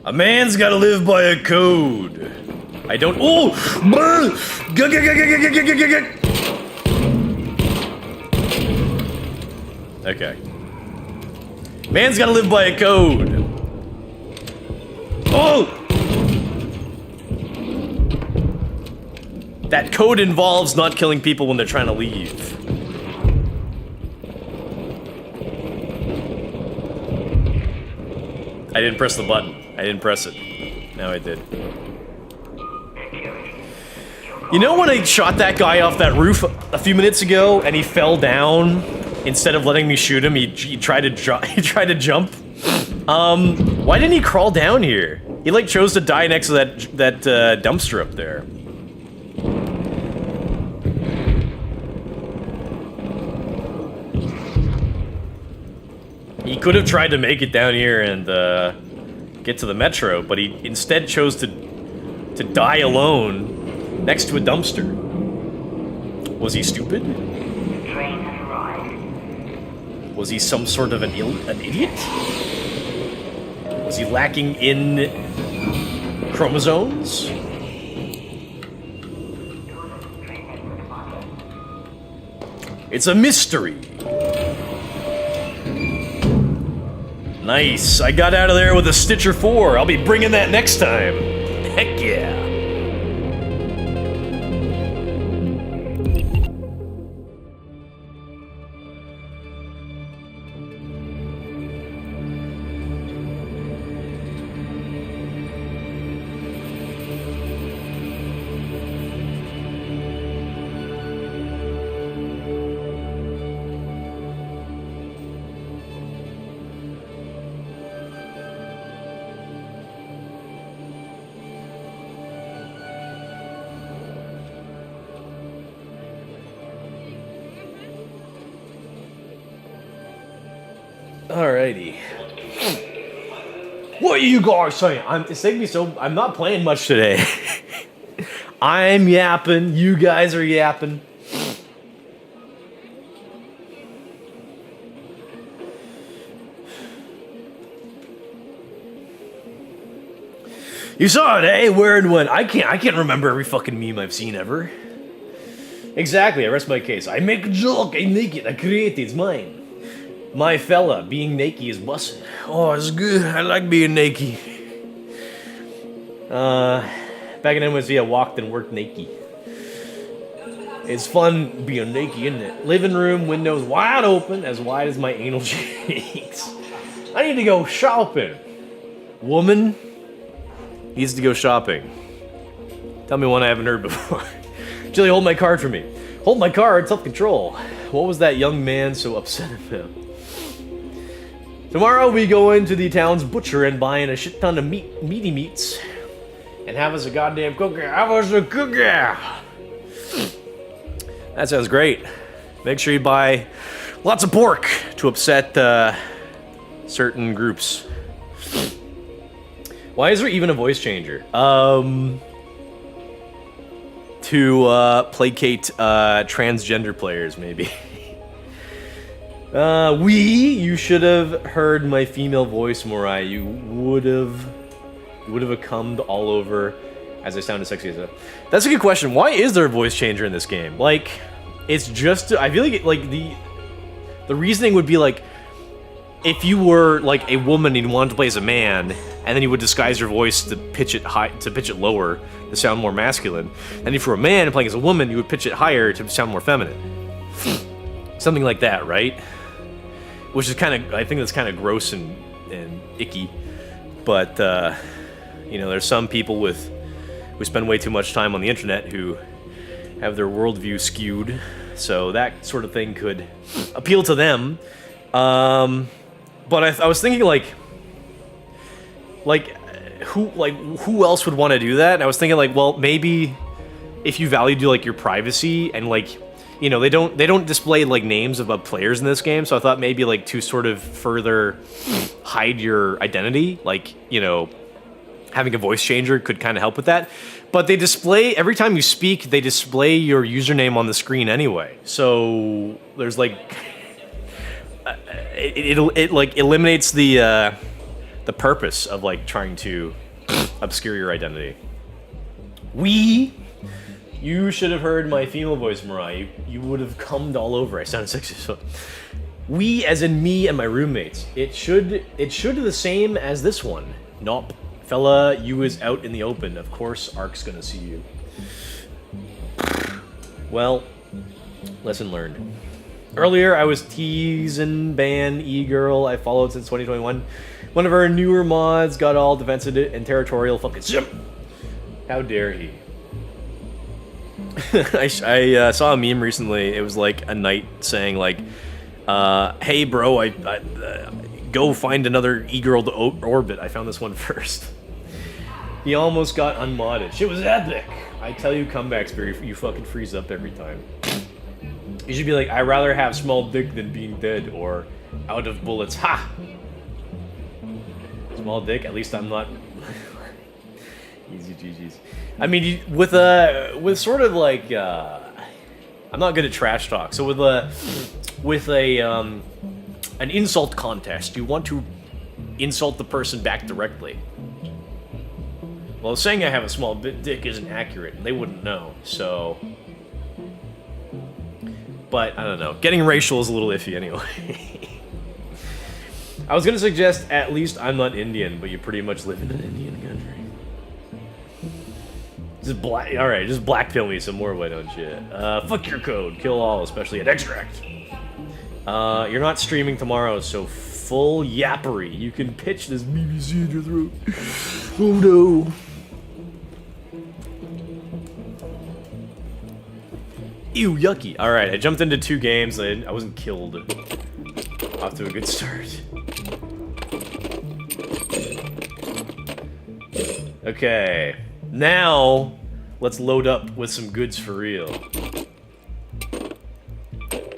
A man's gotta live by a code. I don't. Oh! Okay. Man's gotta live by a code. Oh! That code involves not killing people when they're trying to leave. I didn't press the button. I didn't press it. Now I did. You know when I shot that guy off that roof a few minutes ago and he fell down? Instead of letting me shoot him, he tried to he tried to jump. Why didn't he crawl down here? He like chose to die next to that dumpster up there. He could have tried to make it down here and get to the metro, but he instead chose to die alone next to a dumpster. Was he stupid? Was he some sort of an idiot? Was he lacking in chromosomes? It's a mystery. Nice. I got out of there with a Stitcher 4. I'll be bringing that next time. Heck yeah. Alrighty. What are you guys saying? It's taking me so. I'm not playing much today. I'm yapping. You guys are yapping. You saw it, eh? Where and when? I can't remember every fucking meme I've seen ever. Exactly. I rest my case. I make a joke. I make it. I create it. It's mine. My fella, being naked is bussin'. Oh, it's good. I like being naked. Back in NYC, I walked and worked naked. It's fun being naked, isn't it? Living room, windows wide open, as wide as my anal cheeks. I need to go shopping. Woman needs to go shopping. Tell me one I haven't heard before. Jilly, hold my card for me. Hold my card, self-control. What was that young man so upset about? Tomorrow we go into the town's butcher and buy in a shit ton of meaty meats. And have us a goddamn cookie. Have us a cookie! That sounds great. Make sure you buy lots of pork to upset certain groups. Why is there even a voice changer? To placate transgender players, maybe. You should have heard my female voice, Morai. You would have cummed all over as I sounded sexy as that. That's a good question. Why is there a voice changer in this game? Like, it's just, I feel like the reasoning would be like, if you were like a woman and you wanted to play as a man, and then you would disguise your voice to pitch it high, to pitch it lower, to sound more masculine. And if you were a man and playing as a woman, you would pitch it higher to sound more feminine. Something like that, right? Which is kind of, I think that's kind of gross and icky. But you know, there's some people who spend way too much time on the internet who have their worldview skewed, so that sort of thing could appeal to them. But I was thinking who else would want to do that? And I was thinking like, well, maybe if you valued like your privacy and like, you know, they don't display like names of players in this game, so I thought maybe like to sort of further hide your identity, like, you know, having a voice changer could kind of help with that. But they display, every time you speak, they display your username on the screen anyway. So there's like, it like eliminates the purpose of like trying to obscure your identity. You should have heard my female voice, Mariah. You would have cummed all over. I sounded sexy. So, we, as in me and my roommates. It should the same as this one. Nope. Fella, you is out in the open. Of course, Ark's gonna see you. Well, lesson learned. Earlier, I was teasing Ban E-Girl I followed since 2021. One of our newer mods got all defensive and territorial fucking shit. How dare he? I saw a meme recently. It was like a knight saying like, hey bro, I go find another E-Girl to orbit. I found this one first. He almost got unmodded. Shit was epic. I tell you, comeback spirit, you fucking freeze up every time. You should be like, I'd rather have small dick than being dead, or out of bullets. Ha! Small dick, at least I'm not... Easy GG's. I mean, with sort of like, I'm not good at trash talk, so with an insult contest, you want to insult the person back directly. Well, saying I have a small dick isn't accurate, and they wouldn't know, so... But, I don't know. Getting racial is a little iffy anyway. I was gonna suggest, at least I'm not Indian, but you pretty much live in an Indian country. Alright, just blackpill me some more, why don't you? Fuck your code. Kill all, especially at Extract. You're not streaming tomorrow, so full yappery. You can pitch this BBC in your throat. Oh no. Ew, yucky. Alright, I jumped into 2 games. I wasn't killed. Off to a good start. Okay. Now, let's load up with some goods for real.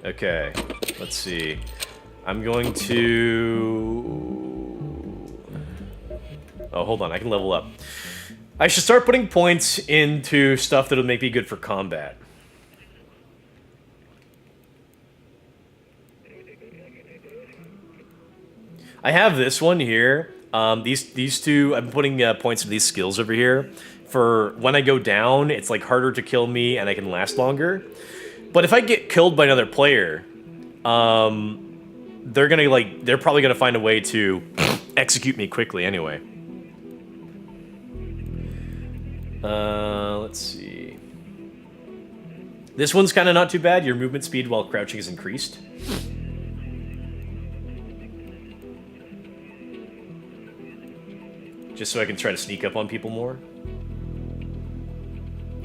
Okay. Let's see. I'm going to... Oh, hold on. I can level up. I should start putting points into stuff that'll make me good for combat. I have this one here. These two, I'm putting points of these skills over here. For when I go down, it's like harder to kill me and I can last longer. But if I get killed by another player, they're probably gonna find a way to execute me quickly anyway. Let's see. This one's kind of not too bad. Your movement speed while crouching is increased. Just so I can try to sneak up on people more.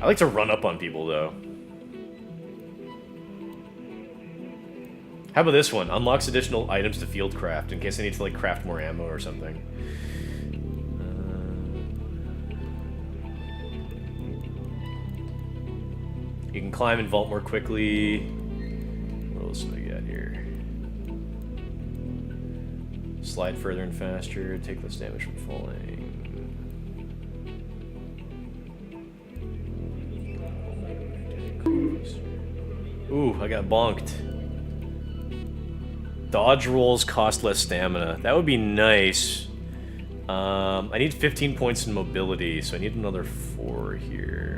I like to run up on people, though. How about this one? Unlocks additional items to field craft in case I need to, like, craft more ammo or something. You can climb and vault more quickly. What else do we got here? Slide further and faster. Take less damage from falling. Ooh, I got bonked. Dodge rolls cost less stamina. That would be nice. I need 15 points in mobility, so I need another 4 here.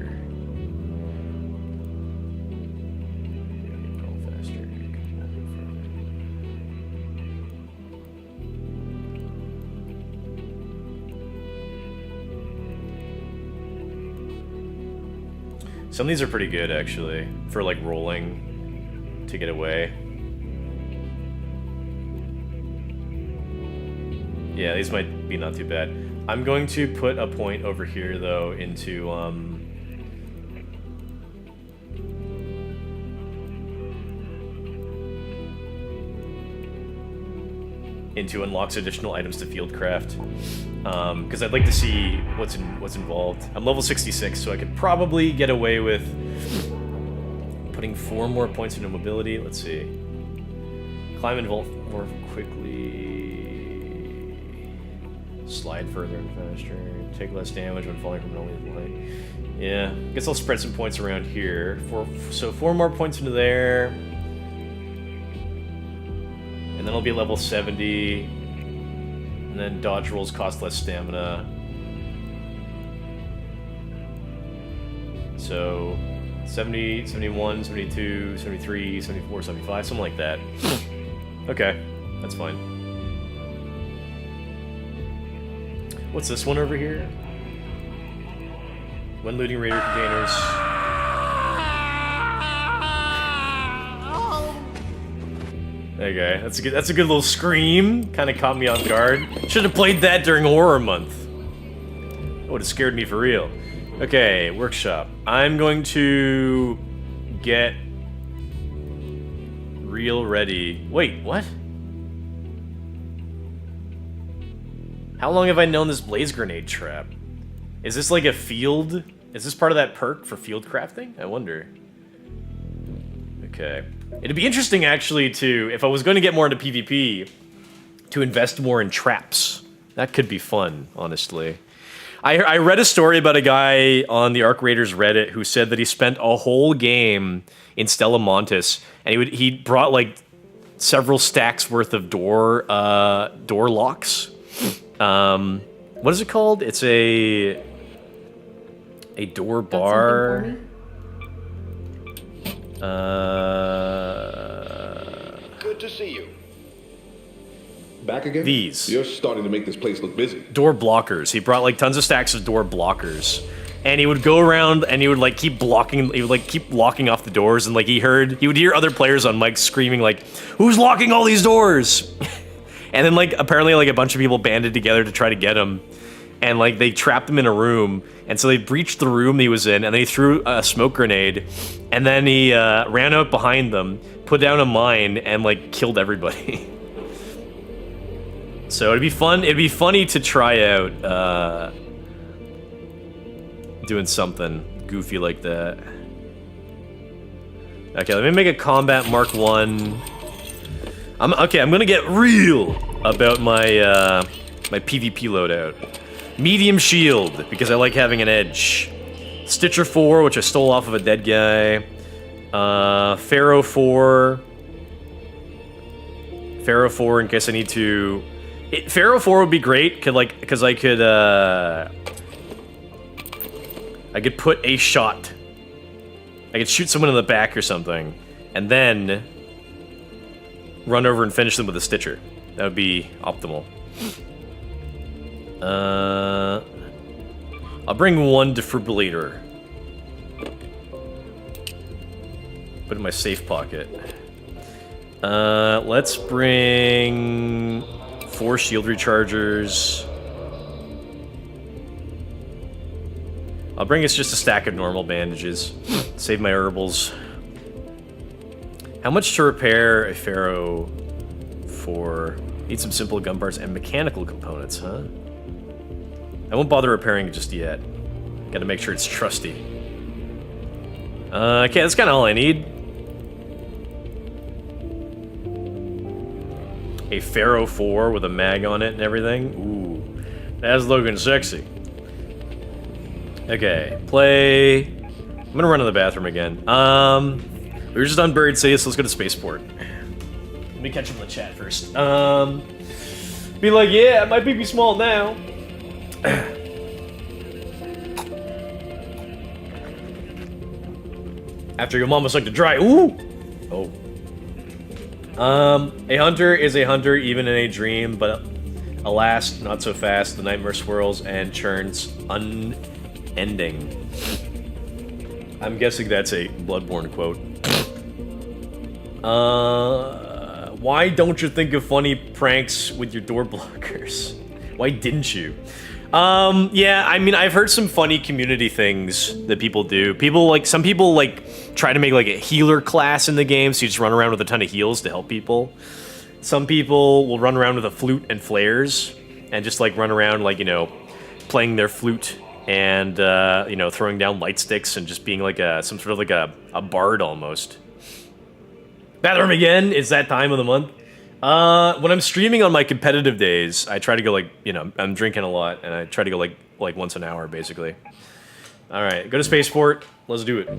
Some of these are pretty good, actually, for, like, rolling to get away. Yeah, these might be not too bad. I'm going to put a point over here, though, into unlocks additional items to fieldcraft. Because I'd like to see what's involved. I'm level 66, so I could probably get away with putting 4 more points into mobility. Let's see. Climb and vault more quickly. Slide further and faster. Take less damage when falling from an only line. Yeah, guess I'll spread some points around here. So 4 more points into there. And then I'll be level 70. And then dodge rolls cost less stamina. So 70, 71, 72, 73, 74, 75, something like that. Okay, that's fine. What's this one over here? When looting raider containers. Okay, that's a good little scream. Kind of caught me off guard. Should have played that during Horror Month. That would have scared me for real. Okay, workshop. I'm going to get reel ready. Wait, what? How long have I known this blaze grenade trap? Is this like a field? Is this part of that perk for field crafting? I wonder. Okay. It'd be interesting, actually, to, if I was going to get more into PvP, to invest more in traps. That could be fun, honestly. I read a story about a guy on the Arc Raiders Reddit who said that he spent a whole game in Stella Montis, and he brought, like, several stacks worth of door locks. What is it called? It's a door bar. Good to see you. Back again? These. You're starting to make this place look busy. Door blockers. He brought like tons of stacks of door blockers. And he would go around and he would like keep blocking, he would like keep locking off the doors, and like he would hear other players on mic screaming like, "Who's locking all these doors?" And then like apparently like a bunch of people banded together to try to get him. And like they trapped him in a room, and so they breached the room he was in, and they threw a smoke grenade, and then he ran out behind them, put down a mine, and like killed everybody. So it'd be fun. It'd be funny to try out doing something goofy like that. Okay, let me make a combat Mark 1. I'm gonna get real about my my PvP loadout. Medium shield, because I like having an edge. Stitcher 4, which I stole off of a dead guy. Pharaoh 4. Pharaoh 4 in case I need to... Pharaoh 4 would be great, because I could put a shot. I could shoot someone in the back or something, and then run over and finish them with a Stitcher. That would be optimal. I'll bring one defibrillator. Put it in my safe pocket. Let's bring 4 shield rechargers. I'll bring us just a stack of normal bandages. Save my herbals. How much to repair a Pharaoh for... Need some simple gun parts and mechanical components, huh? I won't bother repairing it just yet. Gotta make sure it's trusty. Okay, that's kinda all I need. A Pharaoh 4 with a mag on it and everything. Ooh, that's looking sexy. Okay, play. I'm gonna run to the bathroom again. We were just on Bird City, so let's go to Spaceport. Let me catch up in the chat first. Be like, yeah, my BB small now. After your mama sucked a dry. Ooh. Oh. A hunter is a hunter even in a dream, but alas, not so fast. The nightmare swirls and churns unending. I'm guessing that's a Bloodborne quote. Why don't you think of funny pranks with your door blockers? Why didn't you? Yeah, I mean, I've heard some funny community things that people do. Some people, try to make, a healer class in the game, so you just run around with a ton of heals to help people. Some people will run around with a flute and flares, and just, run around, playing their flute and, throwing down light sticks and just being, some sort of, a bard almost. Bathroom again, it's that time of the month. When I'm streaming on my competitive days, I try to go I'm drinking a lot, and I try to go like once an hour, basically. Alright, go to Spaceport, let's do it.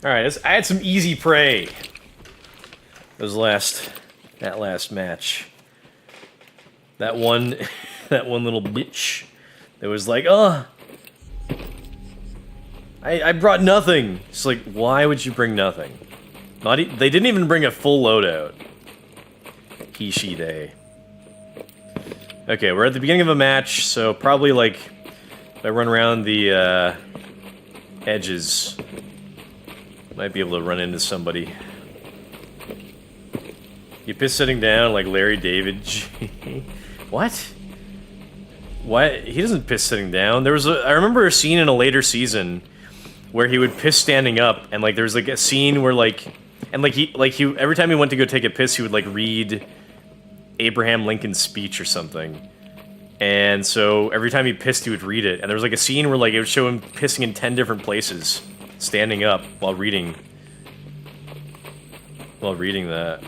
Alright, I had some easy prey. That last match. That one little bitch that was like, oh, I brought nothing. It's like, why would you bring nothing? They didn't even bring a full loadout. Kishi Day. Okay, we're at the beginning of a match, so probably if I run around the edges, might be able to run into somebody. You piss sitting down like Larry David. What? What? He doesn't piss sitting down. I remember a scene in a later season where he would piss standing up, and there was a scene where he every time he went to go take a piss, he would read Abraham Lincoln's speech or something. And so every time he pissed, he would read it. And there was a scene where it would show him pissing in 10 different places, standing up while reading that.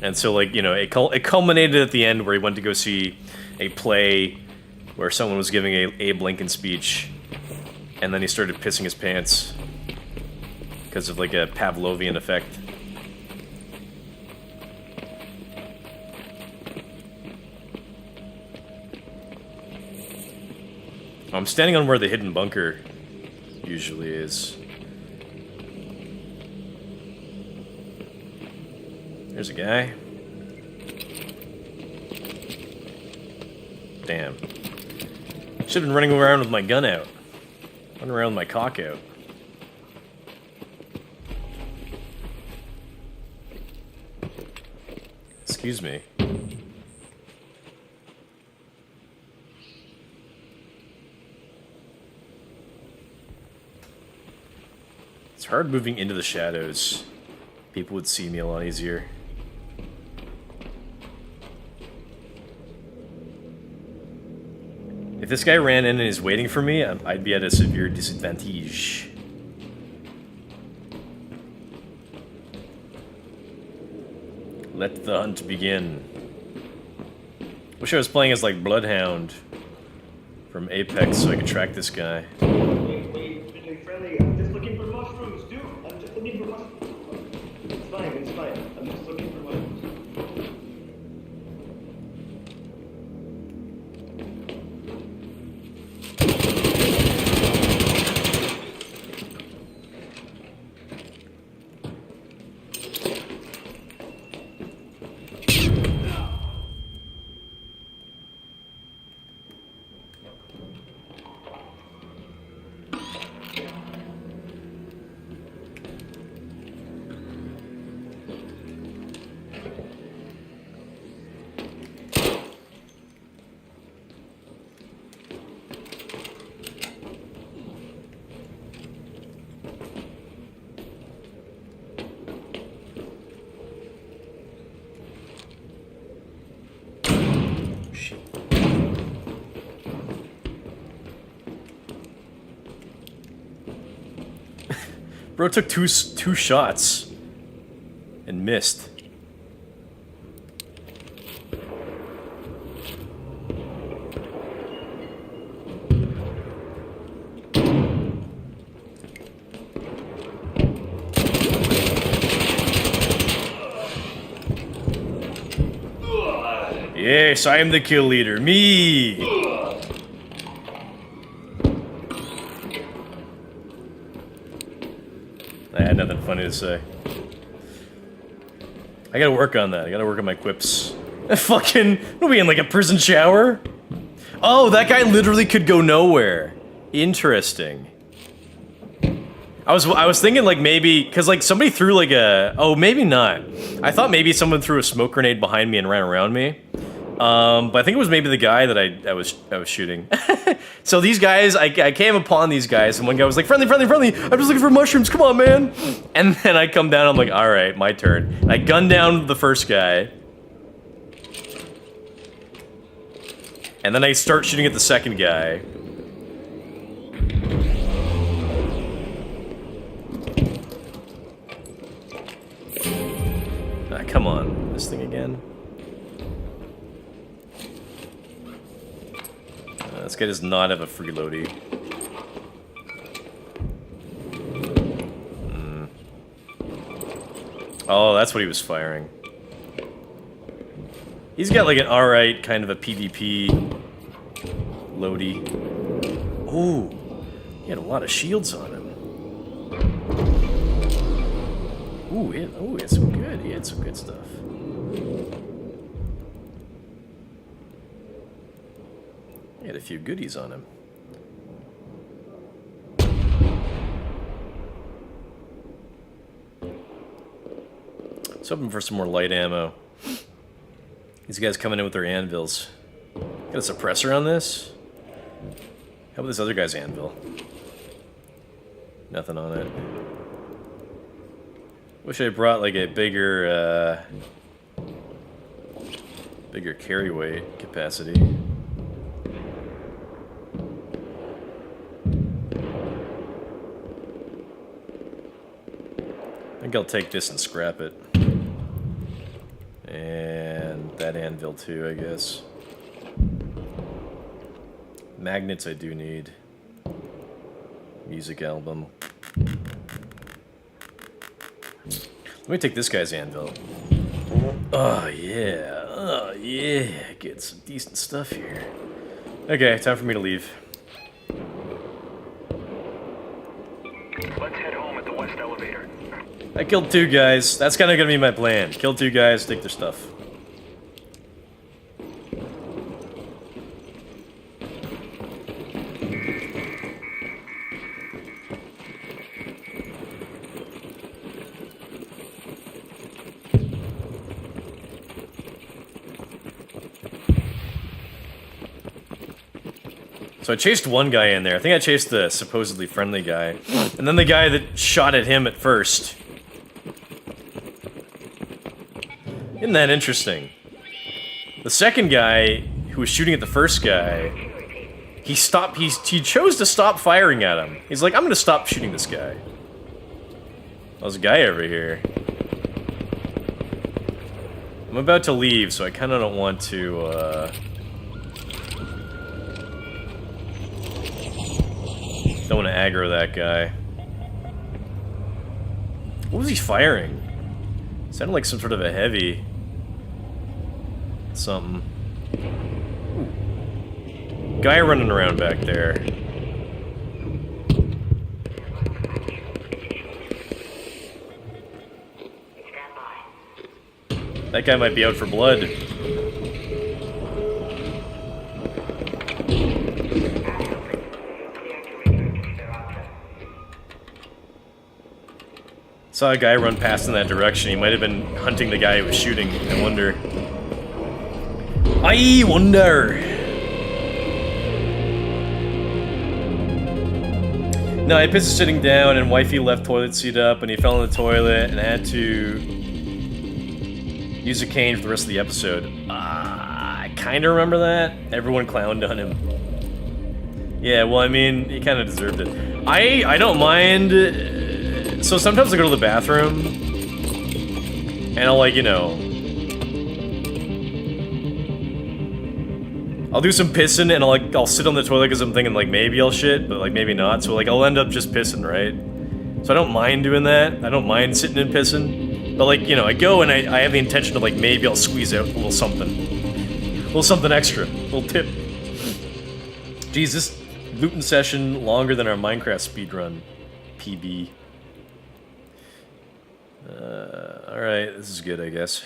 And so it culminated at the end where he went to go see a play where someone was giving a Abe Lincoln speech, and then he started pissing his pants because of a Pavlovian effect. I'm standing on where the hidden bunker usually is. There's a guy. Damn. Should've been running around with my gun out. Running around with my cock out. This Excuse me. It's hard moving into the shadows. People would see me a lot easier. If this guy ran in and is waiting for me, I'd be at a severe disadvantage. Let the hunt begin. Wish I was playing as like Bloodhound from Apex so I could track this guy. Wait, friendly. I'm just looking for mushrooms, dude. I'm just looking for mushrooms. It's fine. I'm just looking for mushrooms. Bro took two shots and missed. Yes, I am the kill leader. Me! I had nothing funny to say. I gotta work on that. I gotta work on my quips. Fucking... What are we in, like a prison shower? Oh, that guy literally could go nowhere. Interesting. I was thinking like maybe... Because like somebody threw like a... Oh, maybe not. I thought maybe someone threw a smoke grenade behind me and ran around me. But I think it was maybe the guy that I was shooting. So these guys, I came upon these guys, and one guy was like, friendly, I'm just looking for mushrooms, come on, man. And then I come down, I'm like, all right, my turn. And I gun down the first guy. And then I start shooting at the second guy. Ah, come on, this thing again. This guy does not have a freeloadie. Oh, that's what he was firing. He's got like an alright kind of a PvP loadie. Ooh, he had a lot of shields on him. Ooh, he had some good. He had some good stuff. He had a few goodies on him. Let's hoping for some more light ammo. These guys coming in with their anvils. Got a suppressor on this? How about this other guy's anvil? Nothing on it. Wish I brought like a bigger carry weight capacity. I think I'll take this and scrap it. And that anvil too, I guess. Magnets I do need. Music album. Let me take this guy's anvil. Oh yeah, get some decent stuff here. Okay, time for me to leave. Let's head home at the west elevator. I killed 2 guys. That's kind of gonna be my plan. Kill 2 guys, take their stuff. So I chased one guy in there. I think I chased the supposedly friendly guy. And then the guy that shot at him at first. Isn't that interesting? The second guy who was shooting at the first guy, he chose to stop firing at him. He's like, I'm gonna stop shooting this guy. There's a guy over here. I'm about to leave, so I kinda don't want to, don't want to aggro that guy. What was he firing? Sounded like some sort of a heavy... something. Ooh. Guy running around back there. That guy might be out for blood. Saw a guy run past in that direction. He might have been hunting the guy who was shooting. I wonder. I wonder. No, I pissed sitting down and wifey left toilet seat up and he fell in the toilet and had to use a cane for the rest of the episode. I kind of remember that. Everyone clowned on him. Yeah, well, I mean, he kind of deserved it. I don't mind... So sometimes I go to the bathroom, and I'll, like, you know... I'll do some pissing, and I'll sit on the toilet because I'm thinking, like, maybe I'll shit, but, like, maybe not. So, like, I'll end up just pissing, right? So I don't mind doing that. I don't mind sitting and pissing. But, like, you know, I go and I have the intention of, like, maybe I'll squeeze out a little something. A little something extra. A little tip. Jeez, this looting session longer than our Minecraft speedrun. PB. Alright, this is good, I guess.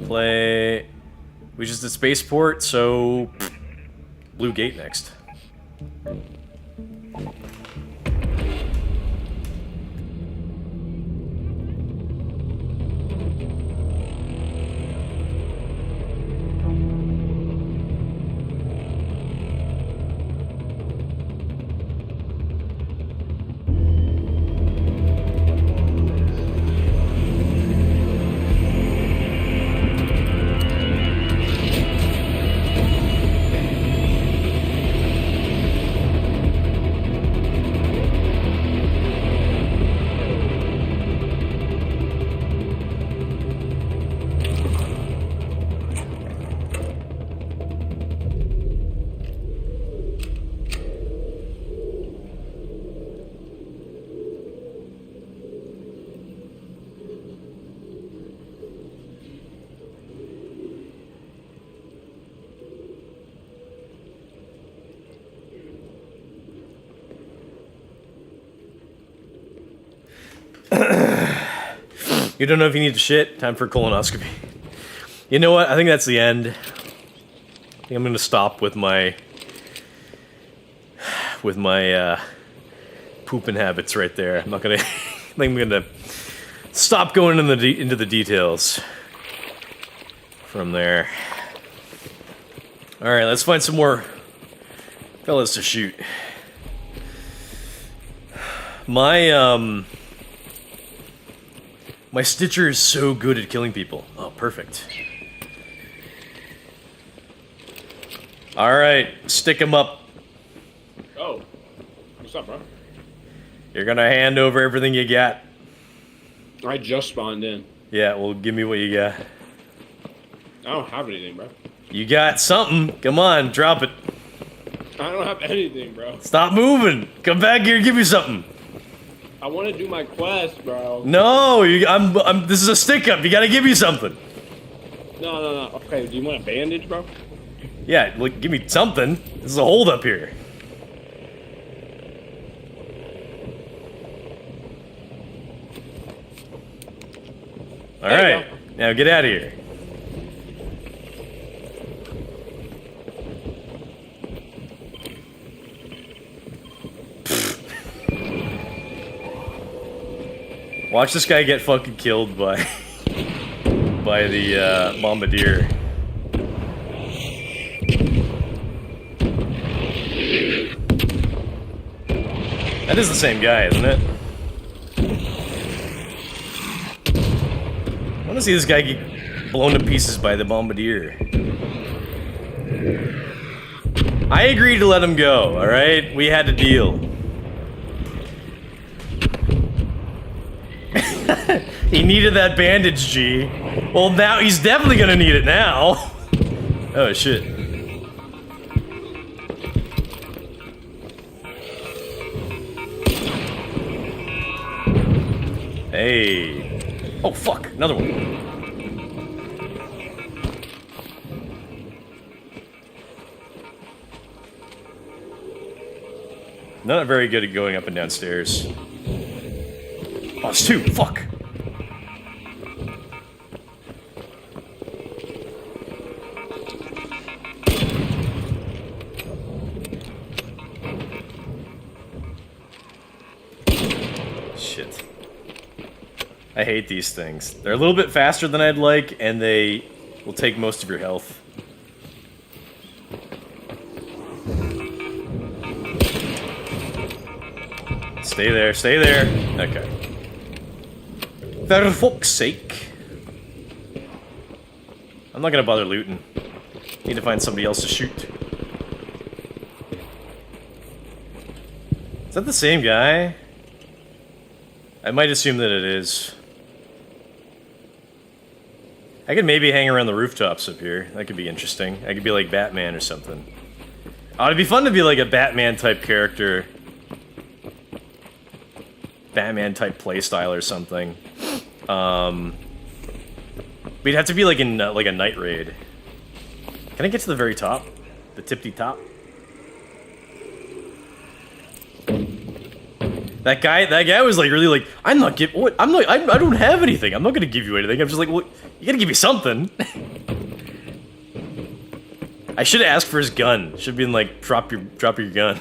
Play... We just did Spaceport, so... Blue Gate next. You don't know if you need to shit? Time for colonoscopy. You know what? I think that's the end. I think I'm gonna stop with my... pooping habits right there. I'm not gonna... I think I'm gonna stop going into the details from there. Alright, let's find some more fellas to shoot. My Stitcher is so good at killing people. Oh, perfect. Alright, stick him up. Oh. What's up, bro? You're gonna hand over everything you got. I just spawned in. Yeah, well, give me what you got. I don't have anything, bro. You got something. Come on, drop it. I don't have anything, bro. Stop moving. Come back here and give me something. I want to do my quest, bro. No, this is a stick up. You gotta give me something. No. Okay, do you want a bandage, bro? Yeah, like, give me something. This is a hold up here. Alright, now get out of here. Watch this guy get fucking killed by the bombardier. That is the same guy, isn't it? I want to see this guy get blown to pieces by the bombardier. I agreed to let him go, alright? We had to deal. He needed that bandage, G. Well, now he's definitely gonna need it now. Oh, shit. Hey. Oh, fuck. Another one. Not very good at going up and down stairs. Oh, it's two. Fuck. Shit. I hate these things. They're a little bit faster than I'd like, and they will take most of your health. Stay there, stay there. Okay. For fuck's sake. I'm not gonna bother looting. Need to find somebody else to shoot. Is that the same guy? I might assume that it is. I could maybe hang around the rooftops up here. That could be interesting. I could be like Batman or something. Oh, it'd be fun to be like a Batman type character. Batman type playstyle or something. We'd have to be like in like a night raid. Can I get to the very top? The tippity top? That guy was like really like, I'm not give what I'm not I don't have anything. I'm not gonna give you anything. I'm just like, well, you gotta give me something. I should have asked for his gun. Should have been like, drop your gun.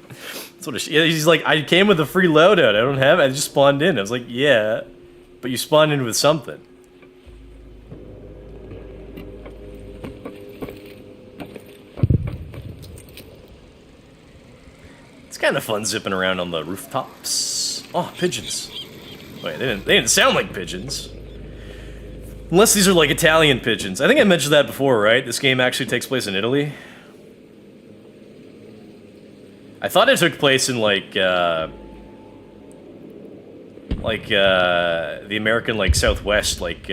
That's what he's like, I came with a free loadout. I don't have it. I just spawned in. I was like, yeah, but you spawned in with something. It's kind of fun zipping around on the rooftops. Oh, pigeons. Wait, they didn't sound like pigeons. Unless these are like Italian pigeons. I think I mentioned that before, right? This game actually takes place in Italy. I thought it took place in like the American like Southwest, like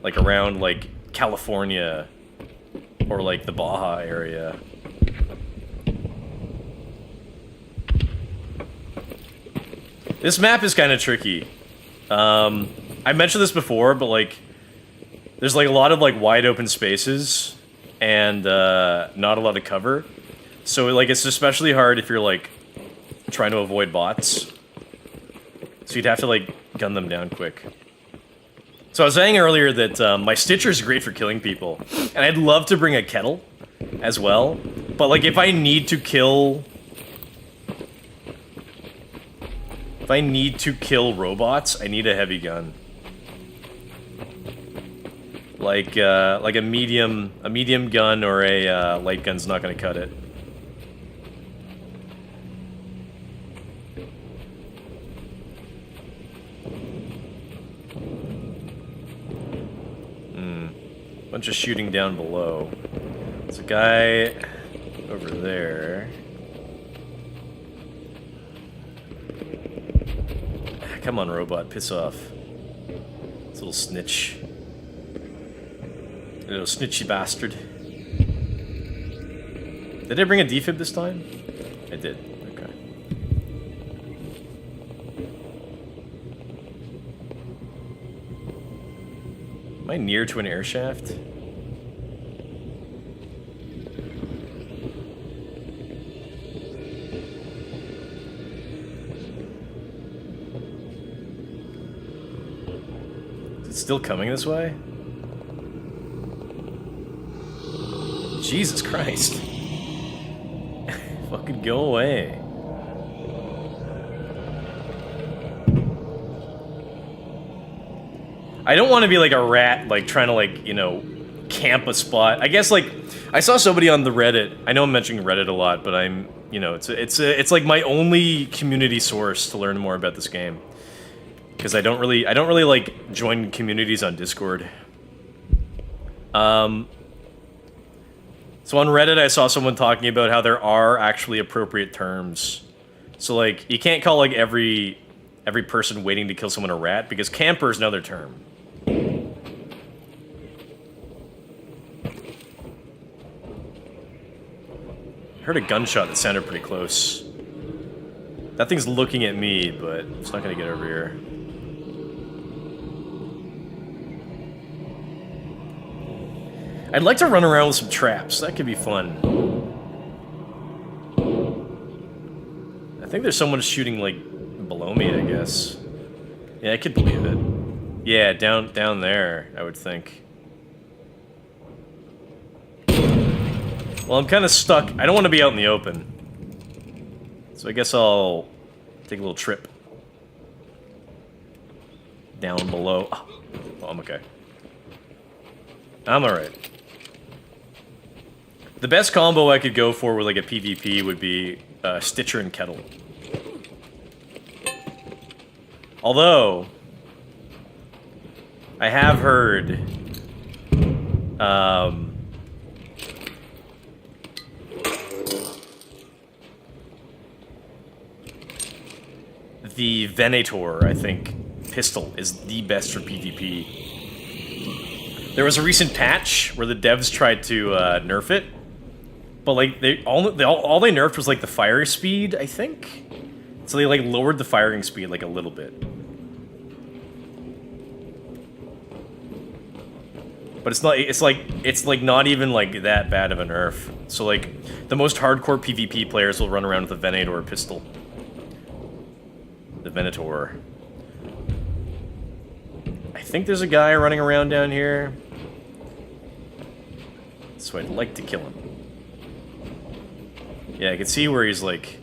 around like California or like the Baja area. This map is kind of tricky. I mentioned this before, but like there's like a lot of like wide open spaces and not a lot of cover. So like it's especially hard if you're like trying to avoid bots. So you'd have to like gun them down quick. So I was saying earlier that my Stitcher is great for killing people, and I'd love to bring a kettle as well. But like if I need to kill robots, I need a heavy gun. Like a medium gun or a light gun's not gonna cut it. Bunch of shooting down below. There's a guy over there. Come on, robot, piss off. This little snitch. Little snitchy bastard. Did I bring a defib this time? I did. Okay. Am I near to an air shaft? Is it still coming this way? Jesus Christ. Fucking go away. I don't want to be like a rat, like trying to like, you know, camp a spot. I guess like I saw somebody on the Reddit. I know I'm mentioning Reddit a lot, but I'm it's like my only community source to learn more about this game. Because I don't really like join communities on Discord. So on Reddit, I saw someone talking about how there are actually appropriate terms. So like, you can't call like every person waiting to kill someone a rat, because camper is another term. I heard a gunshot that sounded pretty close. That thing's looking at me, but it's not gonna get over here. I'd like to run around with some traps. That could be fun. I think there's someone shooting, like, below me, I guess. Yeah, I could believe it. Yeah, down there, I would think. Well, I'm kind of stuck. I don't want to be out in the open. So I guess I'll take a little trip. Down below. Oh, I'm okay. I'm alright. The best combo I could go for with like a PvP would be Stitcher and Kettle. Although, I have heard the Venator, I think, pistol is the best for PvP. There was a recent patch where the devs tried to nerf it. But like all they nerfed was like the fire speed, I think. So they like lowered the firing speed like a little bit. But it's like not even like that bad of a nerf. So like the most hardcore PvP players will run around with a Venator pistol. The Venator. I think there's a guy running around down here. So I'd like to kill him. Yeah, I can see where he's, like,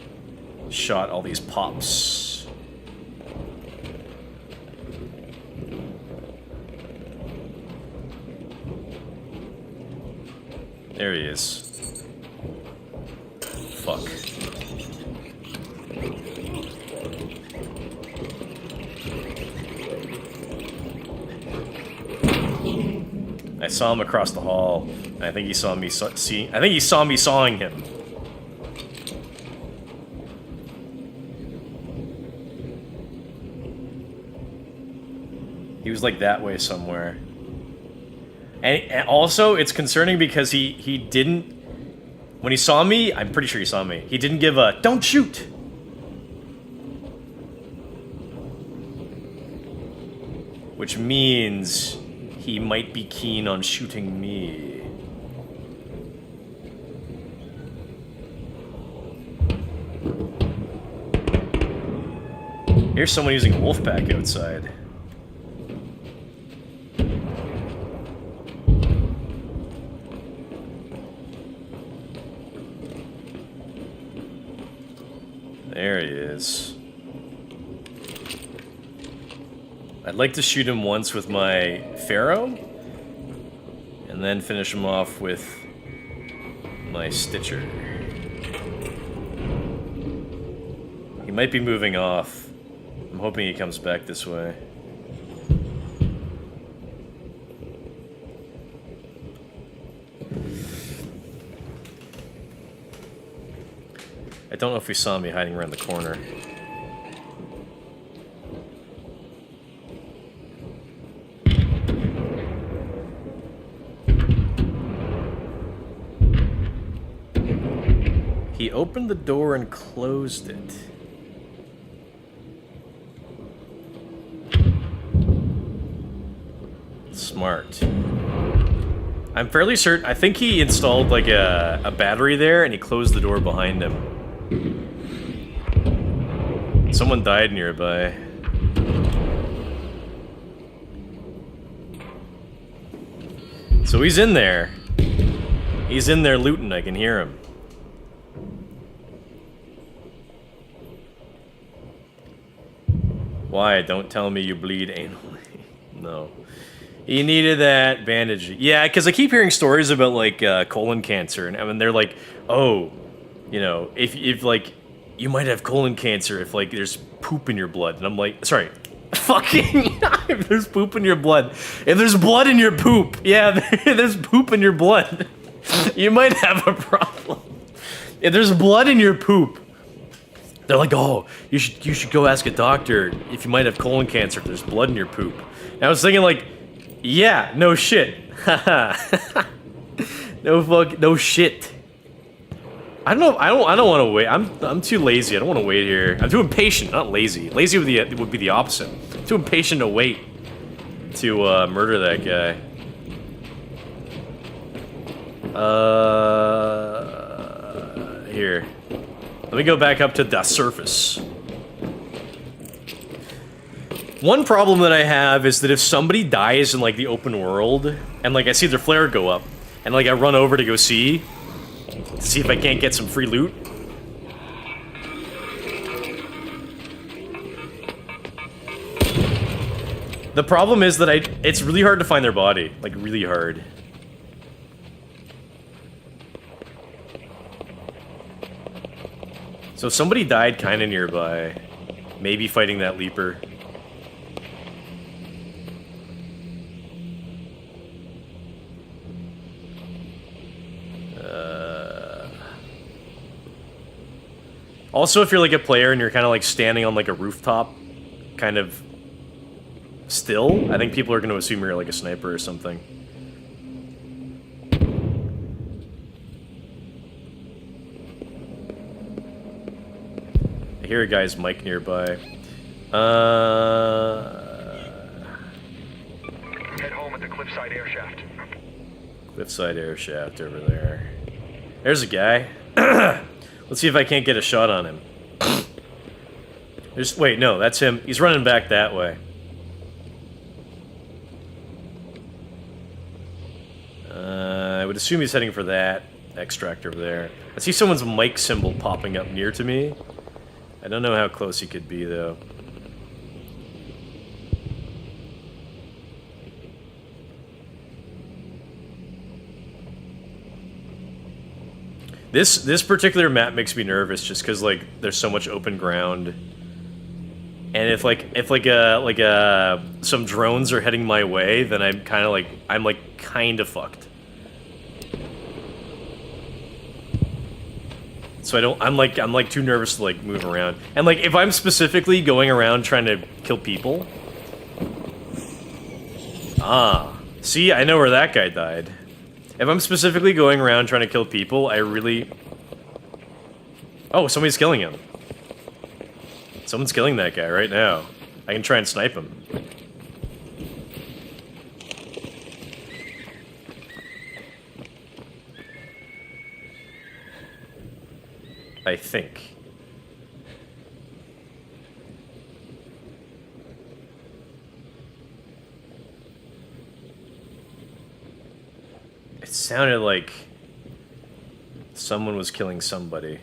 shot all these pops. There he is. Fuck. I saw him across the hall. I think he saw me I think he saw me sawing him. He was like that way somewhere. And also, it's concerning because he didn't... When he saw me, I'm pretty sure he saw me, he didn't give a, "Don't shoot!" Which means he might be keen on shooting me. Here's someone using Wolfpack outside. There he is. I'd like to shoot him once with my Pharaoh, and then finish him off with my Stitcher. He might be moving off. I'm hoping he comes back this way. I don't know if he saw me hiding around the corner. He opened the door and closed it. Smart. I'm fairly certain, I think he installed like a battery there and he closed the door behind him. Someone died nearby. So he's in there. He's in there looting, I can hear him. Why? Don't tell me you bleed anally. No. He needed that bandage. Yeah, because I keep hearing stories about like colon cancer, and I mean they're like, oh, you know, if like you might have colon cancer if like there's poop in your blood, and I'm like, sorry, fucking, if there's poop in your blood, if there's blood in your poop, yeah, there's poop in your blood, you might have a problem. If there's blood in your poop, they're like, oh, you should go ask a doctor if you might have colon cancer if there's blood in your poop. And I was thinking like. Yeah, no shit. No shit. I don't know. I don't want to wait. I'm too lazy. I don't want to wait here. I'm too impatient, not lazy. Lazy would be the opposite. I'm too impatient to wait to murder that guy. Here. Let me go back up to the surface. One problem that I have is that if somebody dies in like the open world, and like I see their flare go up, and like I run over to go see if I can't get some free loot. The problem is that it's really hard to find their body, like really hard. So if somebody died kind of nearby, maybe fighting that leaper. Also, if you're like a player and you're kind of like standing on like a rooftop, kind of still, I think people are going to assume you're like a sniper or something. I hear a guy's mic nearby. Head home at the Cliffside Air Shaft. Cliffside Air Shaft over there. There's a guy. Let's see if I can't get a shot on him. Wait, no, that's him. He's running back that way. I would assume he's heading for that extract over there. I see someone's mic symbol popping up near to me. I don't know how close he could be, though. This particular map makes me nervous just because like there's so much open ground, and if some drones are heading my way, then I'm kind of fucked. So I'm like too nervous to like move around, and like if I'm specifically going around trying to kill people. See, I know where that guy died. If I'm specifically going around trying to kill people, I really... Oh, somebody's killing him. Someone's killing that guy right now. I can try and snipe him. I think. It sounded like someone was killing somebody.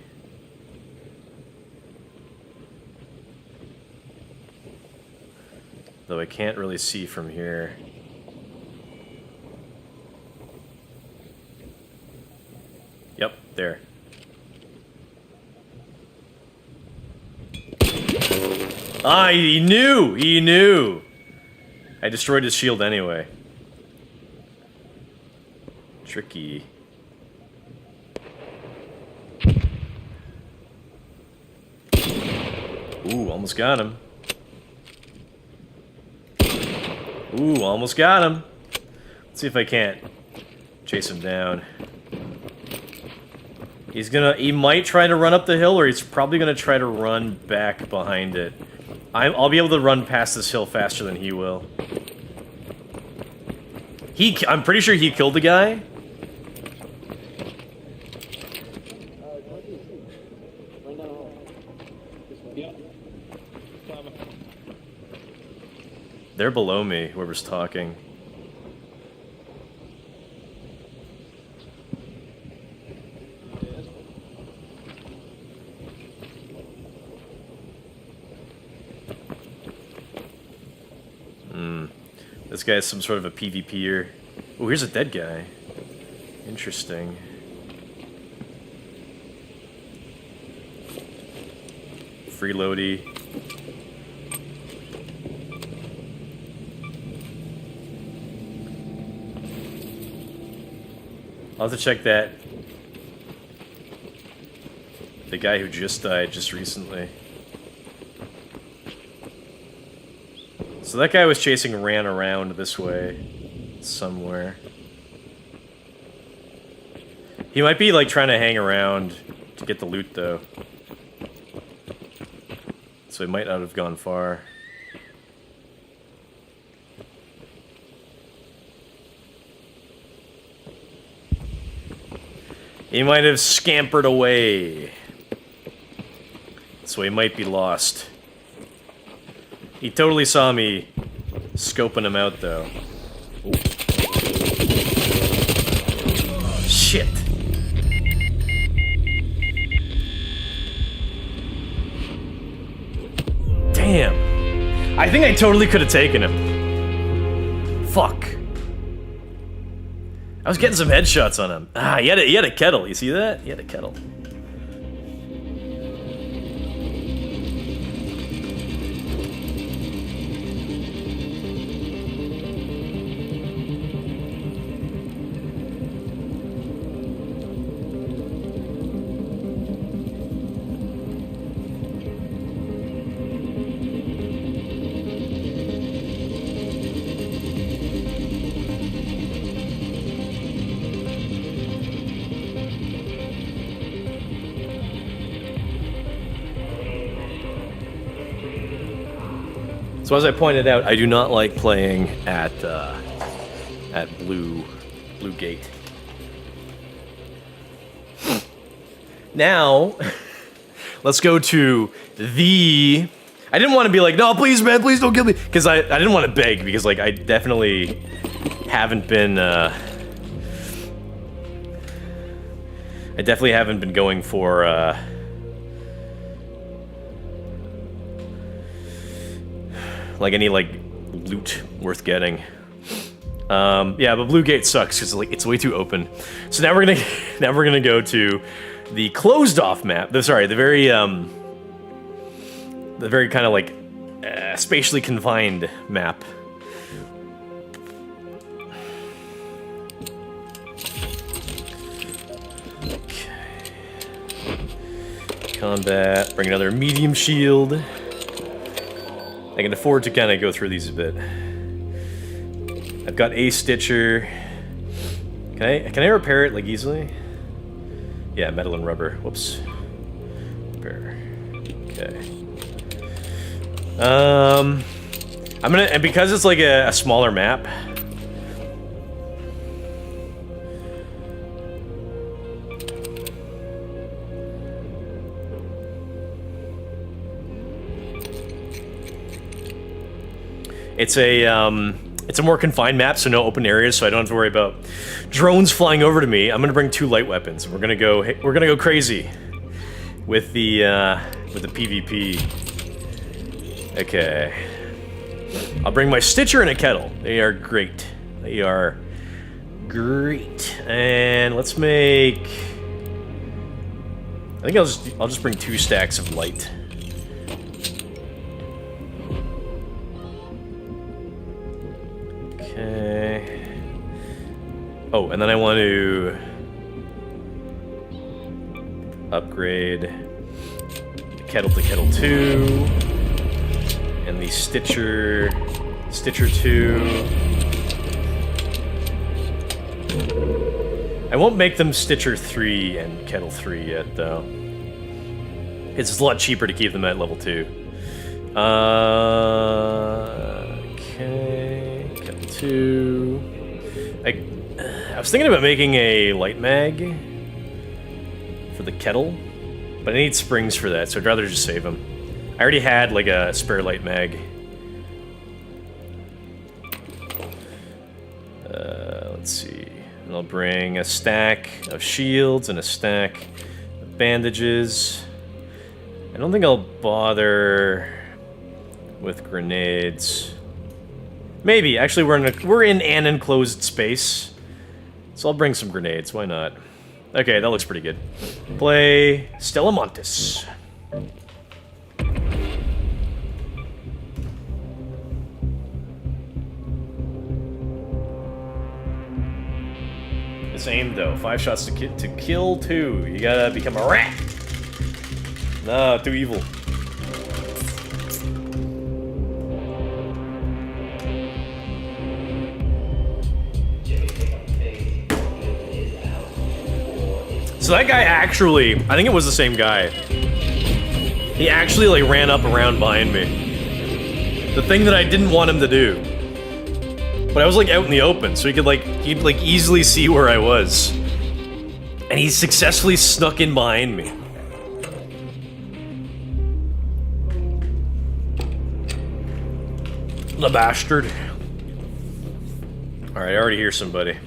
Though I can't really see from here. Yep, there. Ah, he knew! He knew! I destroyed his shield anyway. Tricky. Ooh, almost got him. Ooh, almost got him. Let's see if I can't chase him down. He might try to run up the hill, or he's probably gonna try to run back behind it. I'll be able to run past this hill faster than he will. I'm pretty sure he killed the guy. They're below me, whoever's talking. This guy's some sort of a PvPer. Oh, here's a dead guy. Interesting. Freeloady. I'll have to check that. The guy who just died just recently. So that guy was chasing ran around this way somewhere. He might be like trying to hang around to get the loot though. So he might not have gone far. He might have scampered away. So he might be lost. He totally saw me scoping him out, though. Ooh. Shit. Damn. I think I totally could have taken him. Fuck. I was getting some headshots on him. Ah, he had a kettle. You see that? He had a kettle. So as I pointed out, I do not like playing at Blue Gate. Now, let's go to the... I didn't want to be like, no, please, man, please don't kill me. Because I didn't want to beg, because like I definitely haven't been... I definitely haven't been going for... like any like loot worth getting. Yeah, but Blue Gate sucks because like it's way too open. So now we're gonna go to the closed off map. The very kind of like spatially confined map. Okay. Combat. Bring another medium shield. I can afford to kind of go through these a bit. I've got a Stitcher. Can I repair it like easily? Yeah, metal and rubber. Whoops. Repair. Okay. I'm gonna, and because it's like a smaller map. It's a more confined map, so no open areas, so I don't have to worry about drones flying over to me. I'm gonna bring 2 light weapons. We're gonna go crazy with the PvP. Okay. I'll bring my Stitcher and a kettle. They are great. They are great. And let's make... I think I'll just bring 2 stacks of light. Okay. Oh, and then I want to upgrade the kettle to kettle 2, and the Stitcher 2. I won't make them Stitcher 3 and kettle 3 yet, though. It's a lot cheaper to keep them at level 2. Okay, kettle 2. I was thinking about making a light mag for the kettle, but I need springs for that, so I'd rather just save them. I already had like a spare light mag. Let's see. And I'll bring a stack of shields and a stack of bandages. I don't think I'll bother with grenades. Maybe. Actually, we're in an enclosed space. So I'll bring some grenades. Why not? Okay, that looks pretty good. Play Stella Montis. It's aim though. 5 shots to kill 2. You gotta become a rat. Nah, too evil. So that guy actually, I think it was the same guy. He actually like ran up around behind me. The thing that I didn't want him to do. But I was like out in the open, so he'd easily see where I was. And he successfully snuck in behind me. The bastard. Alright, I already hear somebody.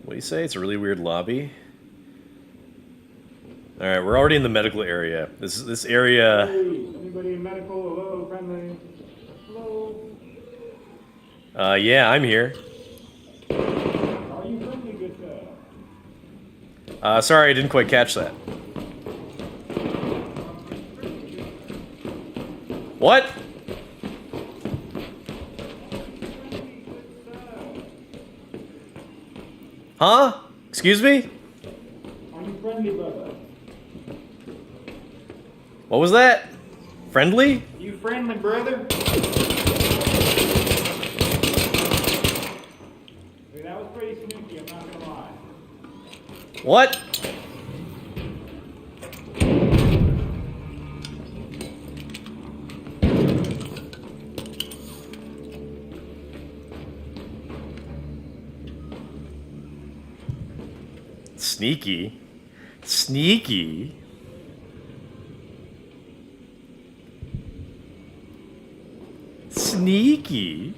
What do you say? It's a really weird lobby? Alright, we're already in the medical area. This area... Anybody in medical? Hello, friendly? Hello? Yeah, I'm here. Are you friendly, good sir? Sorry, I didn't quite catch that. What? Huh? Excuse me? Are you friendly, brother? What was that? Friendly? You friendly, brother? Hey, that was pretty sneaky, I'm not gonna lie. What? Sneaky? Sneaky? Sneaky?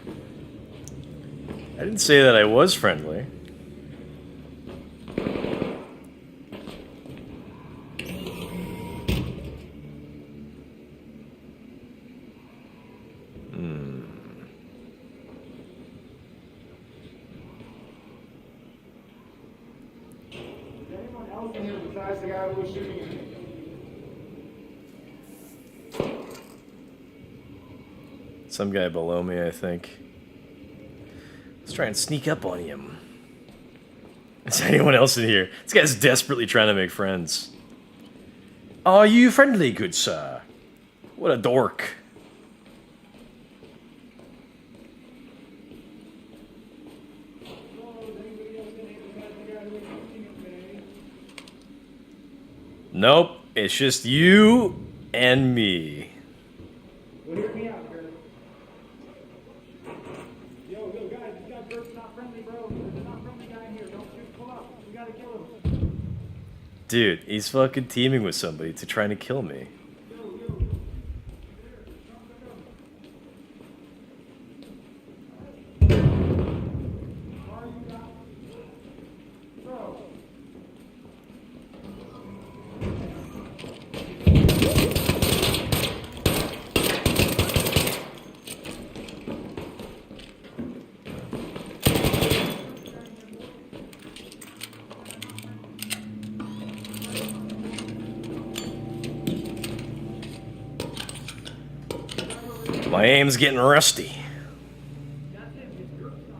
I didn't say that I was friendly. Anyone else in here besides the guy who was shooting at me? Some guy below me, I think. Let's try and sneak up on him. Is there anyone else in here? This guy's desperately trying to make friends. Are you friendly, good sir? What a dork. Nope, it's just you and me. Well, hear me out, Kurt. Yo, guys, this guy Kurt's not friendly, bro. There's a not friendly guy in here. Don't shoot, pull up. We gotta kill him. Dude, he's fucking teaming with somebody to trying to kill me. My aim's getting rusty.